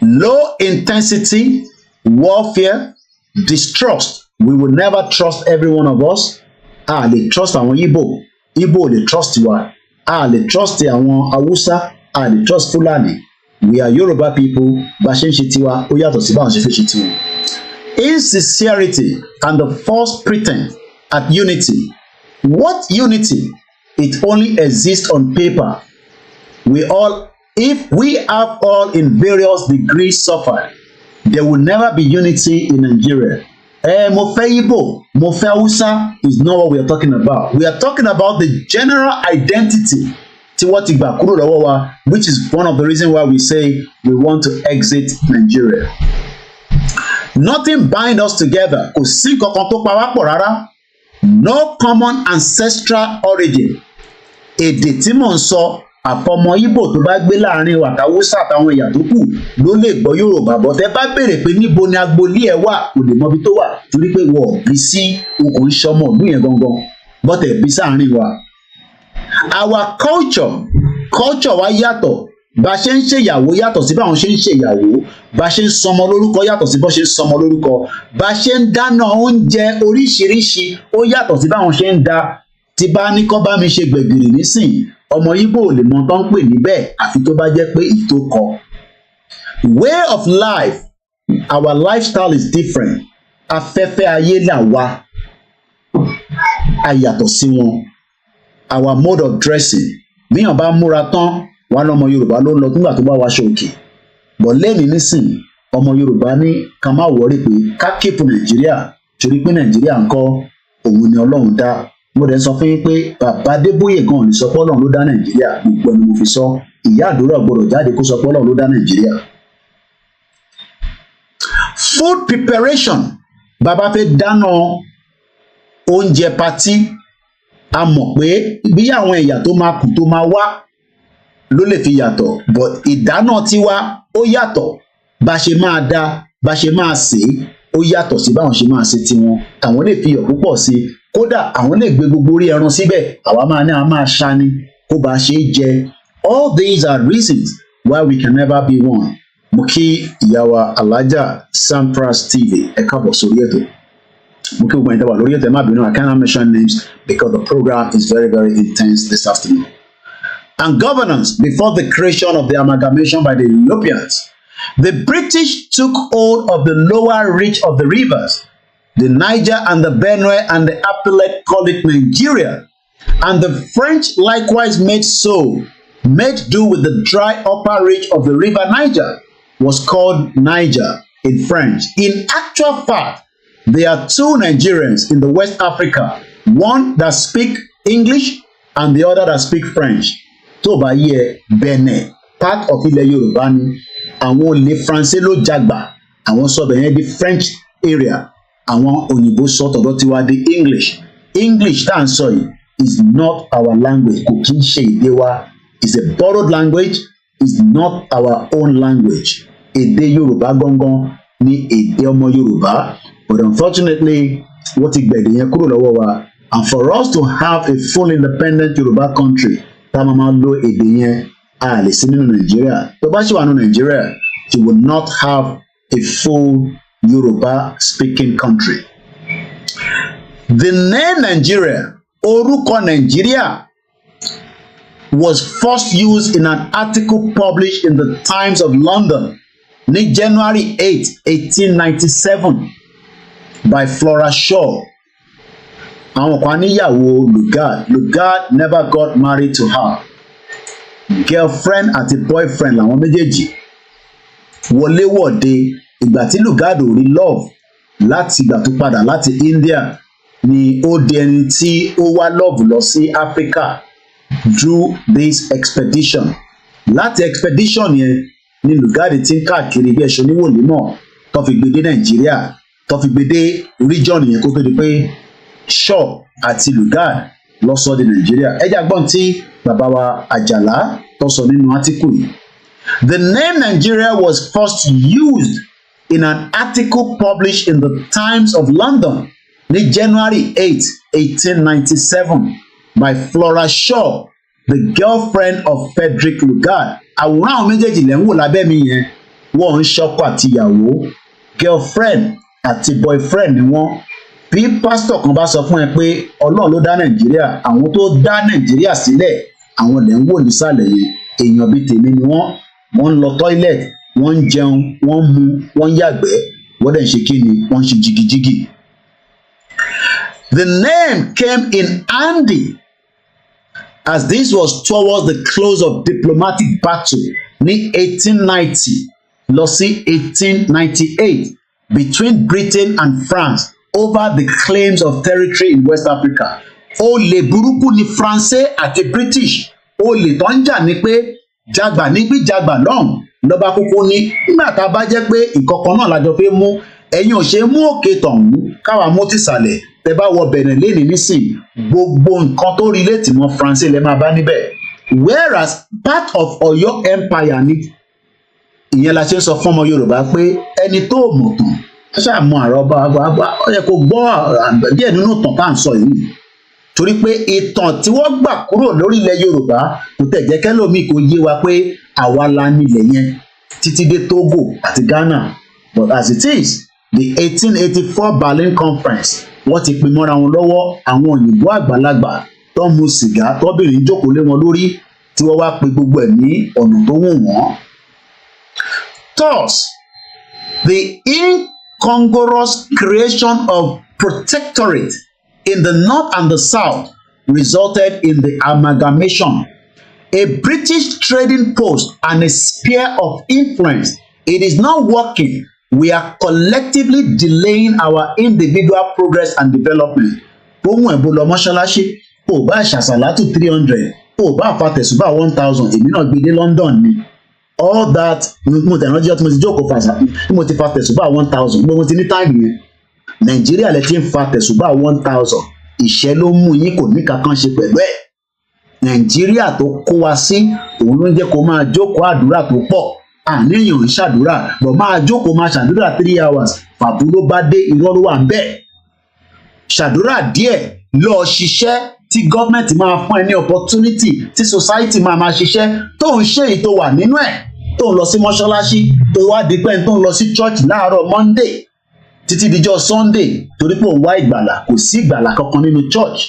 Low intensity warfare, distrust. We will never trust every one of us. Lè trust àwọn Igbo. Igbo lè trust wa. Lè trust àwọn Hausa. Lè trust Fulani. We are Yoruba people. Bá ṣe ń ṣe tiwa, ó yàtọ̀ sí báwọn ṣe fi ṣe tiwọn. Insincerity and the false pretense at unity. What unity? It only exists on paper. If we have all in various degrees suffered, there will never be unity in Nigeria. Mo fẹ́ Igbo, mo fẹ́ Hausa is not what we are talking about. We are talking about the general identity tí wọ́n ti gbà kúrò lọ́wọ́ wa, which is one of the reasons why we say we want to exit Nigeria. Nothing binds us together. Kò sí kankan tó pa wá pọ̀ rárá. No common ancestral origin. Èdè tí mò ń sọ, àfọmọ Igbo tó bá gbé láàrin wa àtàwùsà àtàwọn ẹ̀yà tó kù ló lè gbọ́ Yorùbá. Bọ́ tẹ́ bá béèrè pé níbo ni agboolé ẹ̀ wà, kò lè mọbi tó wà torí pé wọ́n bí sí okùn ṣọmọ ọdún yẹn gangan. Bọ́tẹ̀ bí sáàrin wa. Our culture wa yàtọ̀. Bá ṣe ń ṣèyàwó yàtọ̀ sí báwọn ṣe ń ṣèyàwó. Bá ṣe ń sọmọ lórúkọ yàtọ̀ sí bó ṣe ń sọmọ lórúkọ. Bá ṣe ń dáná oúnjẹ oríṣiríṣi ó yàtọ̀ sí báwọn ṣe ń dá. Tí bá ní kọ́ bá mi ṣe gbẹ̀gìrì nísìn, ọmọ Igbo ò lè mọ tán pè níbẹ̀ àfi tó bá jẹ́ pé ìtó kọ. Way of life, our lifestyle is different. Afẹ́fẹ́ ayé là wá. A yàtọ̀ sí wọn. Our mode of dressing. Bíyàn bá múra tán, wà lọ́mọ Yorùbá ló ń lọ nígbà tó bá wáṣọ òkè. Bọ̀ lẹ́ni nísìn, ọmọ Yorùbá ní ká má wọrí pé ká kéèpù Nàìjíríà torí pé Nàìjíríà ń kọ́ òun ni Ọlọ́run dá. Mo dẹ̀ sọ fún yín pé bàbá Adébóyè gan ní sọ pé Ọlọ́run ló dá Nàìjíríà, gbogbo ẹni mo fi sọ. Ìyá àdúrà gbọdọ̀ jáde kó sọ pé Ọlọ́run ló dá Nàìjíríà. Food preparation. Bàbá fẹ́ dáná oúnjẹ patí. A mọ̀ pé bí àwọn ẹ̀yà tó máa kù tó máa wá ló lè fi yàtọ̀, but ìdáná tiwa ó yàtọ̀. Bá ṣe máa dá, bá ṣe máa sè é ó yàtọ̀ sí báwọn ṣe máa ṣe tiwọn. Àwọn lè fi iyọ̀ púpọ̀ sí i. Kódà àwọn lè gbé gbogbo orí ẹran síbẹ̀, àwa máa ní àwọn máa ṣani kó bá ṣe é jẹ. All these are reasons why we can never be one. Mo kí ìyá wa Alhaja Sampras TV ẹ káàbọ̀ sórí ètò. Mo kí gbogbo ẹ̀yin tẹ́ wà lórí ètò, ẹ má bínú, I cannot mention names because the program is very, very intense this afternoon. And governance before the creation of the amalgamation by the Europeans. The British took hold of the lower reach of the rivers. The Niger and the Benue and the Appellate called it Nigeria. And the French likewise made do with the dry upper reach of the river Niger, was called Niger in French. In actual fact, there are two Nigerians in the West Africa, one that speak English and the other that speak French. Tó bá yé Benin, part of ilẹ̀ Yorùbá ni. Àwọn olè Faransé ló jàgbà, àwọn sọ bẹ̀yẹn di French area. Àwọn òyìnbó sọ tọ̀dọ̀ tiwa di English. English tá à ń sọ yìí is not our language. Kò kí ń ṣe èdè wa. It's a borrowed language. It's not our own language. Èdè Yorùbá gangan ni èdè ọmọ Yorùbá. But unfortunately, wọ́n ti gbẹ̀dẹ̀ yẹn kúrò lọ́wọ́ wa. And for us to have a full independent Yorùbá country, tá a máa lo èdè yẹn a lè sí nínú Nàìjíríà. Tó bá ṣì wà nínú Nàìjíríà, you will not have a full Yoruba speaking country. The name Nigeria, orúkọ Nigeria, was first used in an article published in the Times of London ní January 8, 1897 by Flora Shaw. Àwọn kan níyàwó Lugard never got married to her. Girlfriend àti boyfriend làwọn méjèèjì. Wọléwọ̀de ìgbà tí Lugard ò rí love láti ìgbà tó padà láti India ni ó di ẹni tí ó wá love lọ sí Africa. drew this expedition. Láti expedition yẹn ni Lugard ti ń káàkiri bí ẹ̀ṣọ́ níwòlímọ̀ tó fi gbé dé Nàìjíríà tó fi gbé dé region yẹn kó tó di pé Shaw àti Lugard lọ sọ di Nàìjíríà. Ẹ jẹ́ àgbọ̀n tí bàbá wa Ajala tó sọ nínú átíkù yìí. The name Nigeria was first used in an article published in the Times of London ní January 8, 1897 by Flora Shaw, the girlfriend of Frederick Lugard. Àwòrán àwọn méjèèjì lẹ́ ń wò lábẹ́ mi yẹn, wọ́n ń ṣọkọ àti ìyàwó, girlfriend àti boyfriend ni wọ́n. Bí pásítọ̀ kan bá sọ fún ẹ pé Ọlọ́run ló dá Nàìjíríà, àwọn tó dá Nàìjíríà sílẹ̀, àwọn lẹ́ ń wò nísàlẹ̀ yẹn, èèyàn bíi tèmi ni wọ́n ń lọ toilet, wọ́n ń jẹun, wọ́n ń mu, wọ́n ń yàgbẹ́, wọ́n dẹ̀ ń ṣe kí ni, wọ́n ń ṣe jigijigi. The name came in handy as this was towards the close of diplomatic battle ní 1890 lọ sí 1898 between Britain and France over the claims of territory in West Africa. Olè burúkú ni Faransé àti British. Olè tó ń jà ní pé jàgbà níbí jàgbà lọ́hùn lọ́ba kúkú ní nígbà tá a bá jẹ́ pé ìkọ̀kan náà lájọ fẹ́ mú ẹ̀yin ò ṣe mú òkè tọ̀hún káwa mú tìsàlẹ̀ tẹ́ bá wọ Benin lẹ́ni nísìn gbogbo nǹkan tó rí létí mọ́ Faransé lẹ́ máa bá níbẹ̀. Whereas part of Ọ̀yọ́ empire ni ìyẹn la ṣe ń sọ fún ọmọ Yorùbá pé ẹni tó mọ̀ tán ó ṣàmú àrọ́bá ó yẹ kó gbọ́ díẹ̀ nínú ìtàn tá à ń sọ yìí torí pé ìtàn tí wọ́n gbà kúrò lórílẹ̀ Yorùbá kò tẹ̀ jẹ́ kẹ́lòmíì kò yé wa pé àwa la nílẹ̀ yẹn títí dé Togo àti Ghana. But as it is, the 1884 Berlin Conference wọ́n ti pin mọ́ra wọn lọ́wọ́ àwọn òyìnbó àgbàlagbà tó mu sìgá tọ́bìnrin jókòó lé wọn lórí tí wọ́n wá pe gbogbo ẹ̀ ní ọ̀nà tó wù wọ́n. Thus, the incongruous creation of protectorate in the north and the south resulted in the amalgamation. A British trading post and a sphere of influence. It is not working. We are collectively delaying our individual progress and development. Ohun ẹ̀bùn lọ mọ́ṣáláṣí, ò bá ṣàṣàlátù 300, ò bá àfàtẹ̀sùbà 1000, èmi náà gbé dé London ni. All that, mo tẹ̀ ránjẹ́ tí mo ti jókòó fàṣà, tí mo ti fàtẹ̀sùbà 1000, gbogbo mo ti ní táìmù yẹn. Nàìjíríà lẹ ti ń fàtẹ̀sùbà 1000, ìṣẹ́ ló mú yín kò ní kankan ṣe pẹ̀lú ẹ̀. Nàìjíríà tó kó wa sí, òun ló ń jẹ́ kó máa jókòó àdúrà tó pọ̀. Àníyàn ń ṣàdúrà bọ̀ máa jókòó máa ṣàdúrà 3 hours fàbú ló bá dé irọ́ ló wà ń bẹ̀. Ṣàdúrà díẹ̀ lọ ṣiṣẹ́ tí gọ́ọ̀mẹ̀ntì máa fún ẹ ní opportunity tí society máa ṣiṣẹ́ tó ń ṣe èyí tó wà nínú ẹ̀ tó ń lọ sí mọ́ṣáláṣí tó wá di pẹ́ tó ń lọ sí church láàárọ̀ Monday títí dijọ́ Sunday torí pé òun wá ìgbàlà kò sí ìgbàlà kankan nínú church.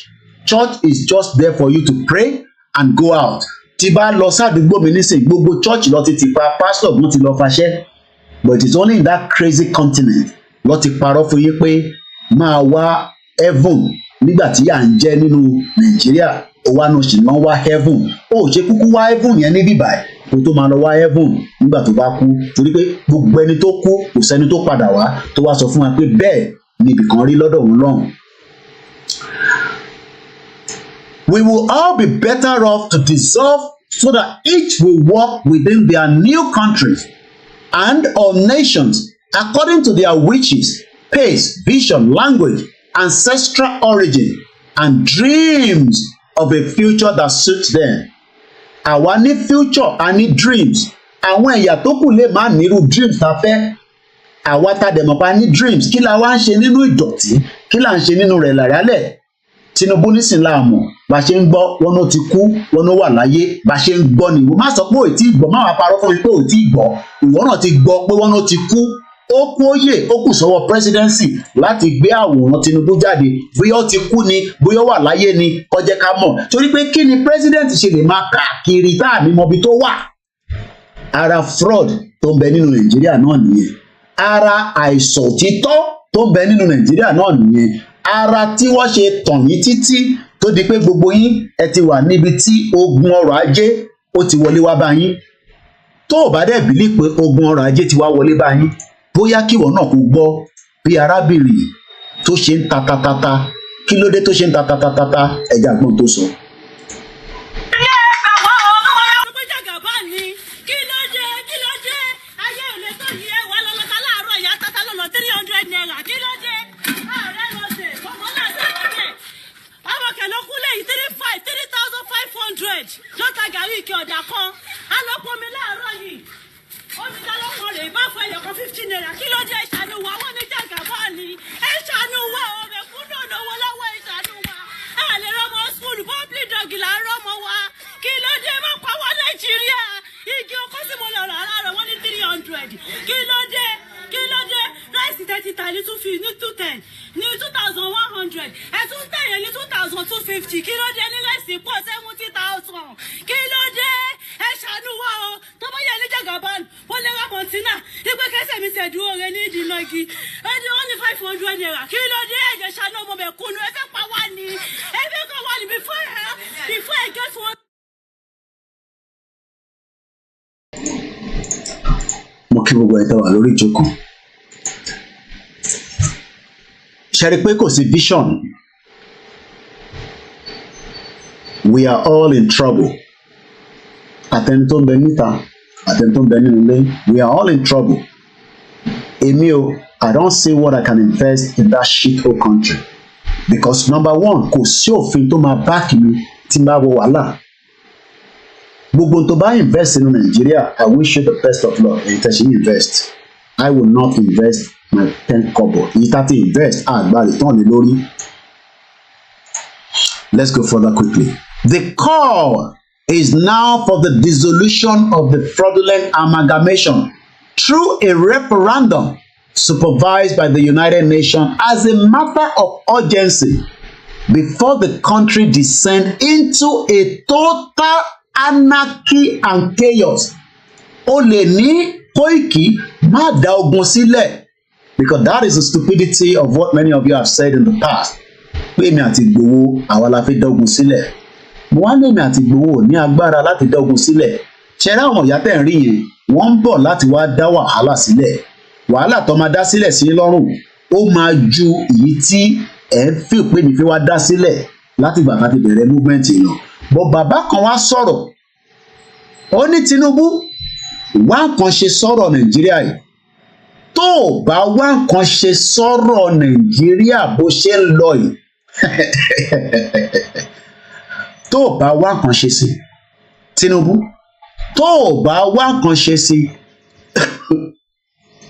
Church is just there for you to pray and go out. Tí bá lọ sádùúgbò mi nísìn gbogbo church lọ ti pa pastor gbọ́n ti lọ faṣẹ́ but it's only in that crazy continent lọ ti parọ́ fún yín pé máa wá heaven nígbà tí à ń jẹ́ nínú Nàìjíríà ó wá náà sì máa wá heaven ó ṣe kúkú wá heaven yẹn níbí báyìí kó tó máa lọ wá heaven nígbà tó bá kú torí pé gbogbo ẹni tó kú kò sẹ́ni tó padà wá tó wá sọ fún wa pé bẹ́ẹ̀ ni ibìkan rí lọ́dọ̀ òun lọ́hùn. We will all be better off to dissolve so that each will work within their new countries and or nations according to their wishes, pace, vision, language, ancestral origin, and dreams of a future that suits them. Àwa ní future a ní dreams. Àwọn ẹ̀yà tó kù lè má nírú dreams ta fẹ́. Àwa ta dẹ̀ mọ̀ pa ní dreams. Kí la wá ń ṣe nínú ìdọ̀tí? Kí la ń ṣe nínú rẹ̀ làrálẹ̀? Tinubu nísìn láàmú bá ṣe ń gbọ́ wọn ló ti kú wọn ló wà láyé bá ṣe ń gbọ́ nìwọ má sọ pé ò tí ì gbọ́ má wàá parọ́ fún mi pé ò tí ì gbọ́ ìwọ náà ti gbọ́ pé wọn ló ti kú ó kú óyè ó kù sọ́wọ́ presidency láti gbé àwòrán Tinubu jáde bóyá ó ti kú ni bóyá ó wà láyé ni kó jẹ́ ká mọ̀ torí pé kí ni president ṣe lè máa káàkiri tá àmì mọbi tó wà. Ara fraud tó ń bẹ nínú Nàìjíríà náà nìyẹn ara àìsàn òtítọ́ tó ń bẹ nínú Nàìjíríà náà nìyẹn ara tí wọ́n ṣe tàn yín títí tó di pé gbogbo yín ẹ ti wà níbi tí ogun ọrọ̀ ajé ó ti wọlé wá bá yín tó o bá dẹ̀ bìlí pé ogun ọrọ̀ ajé ti wá wọlé bá yín bóyá kíwọ náà kò gbọ́ bí arábìnrin tó ṣe ń ta kí ló dé tó ṣe ń ta ẹja gbọ́n tó sọ. kí ló dé rice tẹ́tí ta ní 210 ní 2100 ẹ tún tẹ̀yẹ ní 2250 kí ló dé ní rice pọ̀ 70,000 kí ló dé ẹ ṣàánú wa o tó bá yẹ ní Jagaban wọ́n lè ra kọ̀ǹtínà nígbà kẹsẹ̀ mi ṣe dúró rẹ ní ìdínàgì ẹni wọ́n ní 500 naira kí ló dé ẹ̀jẹ̀ ṣàánú ọmọ bẹ̀ kúnnú ẹ fẹ́ pa wá ní ẹ fẹ́ kọ́ wá ní before I get one. Mo kí gbogbo ẹ̀ tẹ́ wà lórí ìjókòó. Ṣé rí pé kò sí vision? We are all in trouble. Àtẹni tó ń bẹ níta, àtẹni tó ń bẹ nínú ilé, we are all in trouble. Èmi o, I don't see what I can invest in that shithole country. Because number one, kò sí òfin tó máa back mi tí n bá wọ wàhálà. Gbogbo tó bá invest nínú Nàìjíríà, I wish you the best of luck. Èyí tẹ́ ṣe invest. I will not invest my 10 kobo. Èyí tá ti invest, àgbà return lé lórí. Let's go further quickly. The call is now for the dissolution of the fraudulent amalgamation through a referendum supervised by the United Nations as a matter of urgency before the country descend into a total anarchy and chaos. O lè ní Koiki má dá ogun sílẹ̀, because that is the stupidity of what many of you have said in the past. Pé èmi àti Ìgbòho àwa la fi dá ogun sílẹ̀. Mo wá ní èmi àti Ìgbòho ní agbára láti dá ogun sílẹ̀. Ṣé ráwọn ìyá tẹ̀ ń rí yẹn, wọ́n ń bọ̀ láti wá dá wàhálà sílẹ̀. Wàhálà tó máa dá sílẹ̀ sí lọ́rùn, ó máa ju èyí tí ẹ̀ ń fi pé mi fi wá dá sílẹ̀ láti ìgbà tá ti bẹ̀rẹ̀ movement yìí lọ. Bọ̀ bàbá kan wá sọ̀rọ̀, ó ní Tinubu wá nǹkan ṣe sọ̀rọ̀ Nàìjíríà yìí. Tó o bá wá nǹkan ṣe sọ̀rọ̀ Nàìjíríà bó ṣe ń lọ yìí, tó o bá wá nǹkan ṣe sí Tinubu, tó o bá wá nǹkan ṣe sí,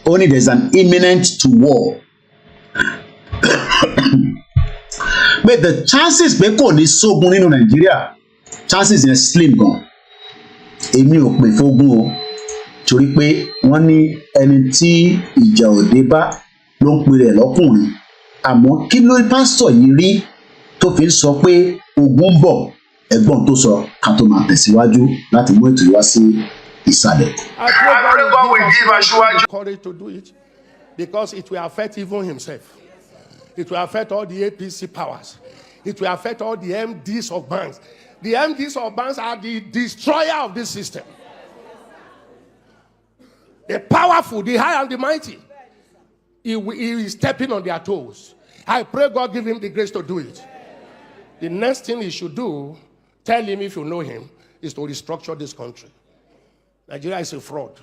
only there's an imminent to war. But the chances pé kò ní sógun nínú Nàìjíríà, chances yẹn slim gan. Èmi ò pè fógun o, torí pé wọ́n ní ẹni tí ìjà òde bá ló ń pè rẹ̀ lọ́kùnrin. Àmọ́ kí ló pásítọ̀ yìí rí tó fi ń sọ pé ogun ń bọ̀? Ẹ̀gbọ́n tó sọ ká tó máa tẹ̀síwájú láti mú ètò ìwá sí ìsàlẹ̀. Everyone will give Aṣíwájú courage to do it, because it will affect even himself. It will affect all the APC powers. It will affect all the MDs of banks. The MDs of banks are the destroyer of this system. The powerful, the high and the mighty. He is stepping on their toes. I pray God give him the grace to do it. The next thing he should do, tell him if you know him, is to restructure this country. Nigeria is a fraud.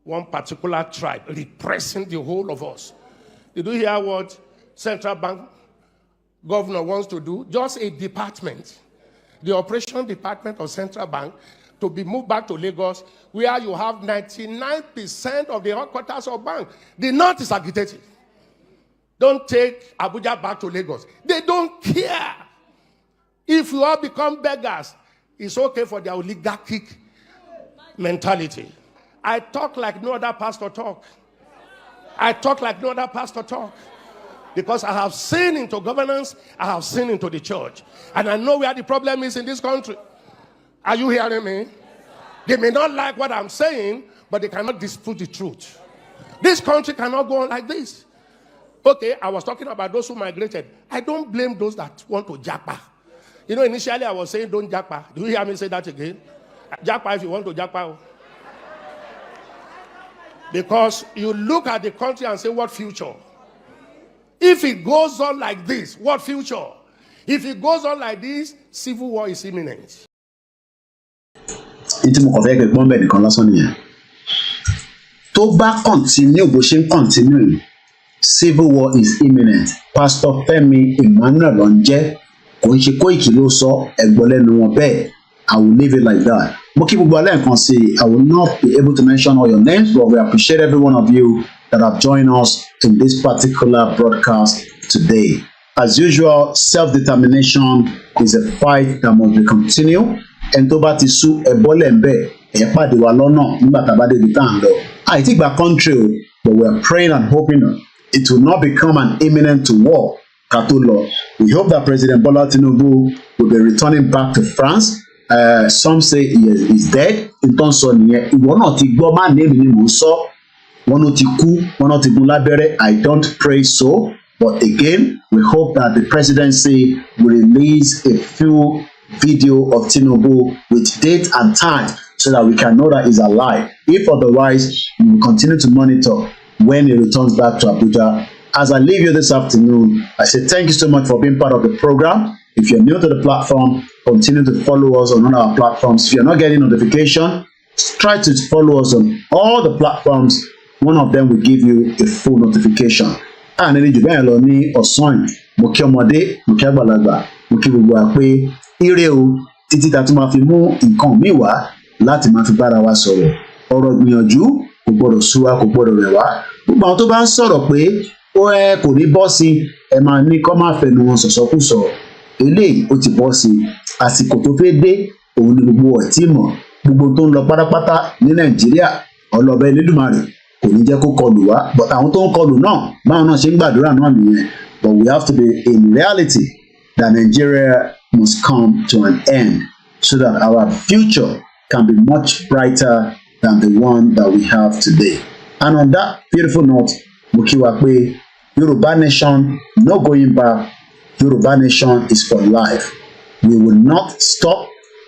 One particular tribe repressing the whole of us. Did you hear what central bank governor wants to do? Just a department, the operation department of central bank, to be moved back to Lagos, where you have 99% of the headquarters of bank. The north is agitated. Don't take Abuja back to Lagos. They don't care. If you all become beggars, it's okay for their oligarchic mentality. I talk like no other pastor talk. I talk like no other pastor talk. Because I have seen into governance, I have seen into the church. And I know where the problem is in this country. Are you hearing me? They may not like what I'm saying, but they cannot dispute the truth. This country cannot go on like this. Okay, I was talking about those who migrated. I don't blame those that want to japa. You know, initially I was saying don't japa. Do you hear me say that again? Japa if you want to japa. Because you look at the country and say, what future? If it goes on like this, what future? If it goes on like this, civil war is imminent. Tó bá continue bó ṣe ń continue, civil war is imminent. Pastor Femi Emmanuel ló ń jẹ́, kò ń ṣe Koiki ló sọ, ẹgbọ́n lẹ́nu wọn bẹ́ẹ̀. I will leave it like that. Mo kí gbogbo alẹ́ nǹkan sí, I will not be able to mention all your names, but we appreciate every one of you that have joined us in this particular broadcast today. As usual, self-determination is a fight that must be continued. And tó bá ti sú ẹbọ lẹ́ńbẹ̀, ẹ̀ pàdé wa lọ́nà nígbà tá a bá débi tá à ń lọ. Àìtí gba country o, but we are praying and hoping it will not become an imminent to war. Katulo. We hope that President Bola Tinubu will be returning back to France. Some say he's dead. Nǹkan sọ nìyẹn. Ìwọ náà ti gbọ́ máa ní èmi ni mò ń sọ. Wọ́n náà ti kú, wọ́n náà ti gun lábẹ́rẹ́. I don't pray so. But again, we hope that the presidency will release a few video of Tinubu with date and time so that we can know that he's alive. If otherwise, we will continue to monitor when he returns back to Abuja. As I leave you this afternoon, I say thank you so much for being part of the program. If you're new to the platform, continue to follow us on all our platforms. If you're not getting notification, try to follow us on all the platforms. One of them will give you a full notification. And ní jù bẹ́ẹ̀ lọ ní ọ̀sán yìí, mo kí ọmọdé, mo kí àgbàlagbà, mo kí gbogbo wa pé ire o títí tá a tún máa fi mú nǹkan míì wá láti máa fi bára wa sọ̀rọ̀. Ọ̀rọ̀ gbìyànjú kò gbọdọ̀ sú wa, kò gbọdọ̀ rẹ̀ wá. Gbogbo àwọn tó bá ń sọ̀rọ̀ pé kò ní bọ́ sí ẹ máa ní kọ́ máa fẹnu wọn sọ̀sọ́kùsọ. Eléyìí ó ti bọ́ sí àsìkò tó fẹ́ dé òun ni gbogbo ẹ̀ tí mọ̀ gbogbo tó ń lọ pátápátá ní Nàìjíríà ọlọ́bẹ Elédùmarè kò ní jẹ́ kó kọlù wá, but àwọn tó ń kọlù náà báwọn náà ṣe ń gbàdúrà náà nìyẹn. But we have to be in reality that Nigeria must come to an end so that our future can be much brighter than the one that we have today. And on that beautiful note, mo kí wa pé Yoruba nation, no going back. Yoruba nation is for life. We will not stop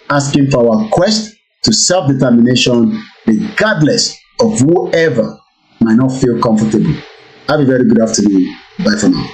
asking for our quest to self-determination regardless of whoever might not feel comfortable. Have a very good afternoon. Bye for now.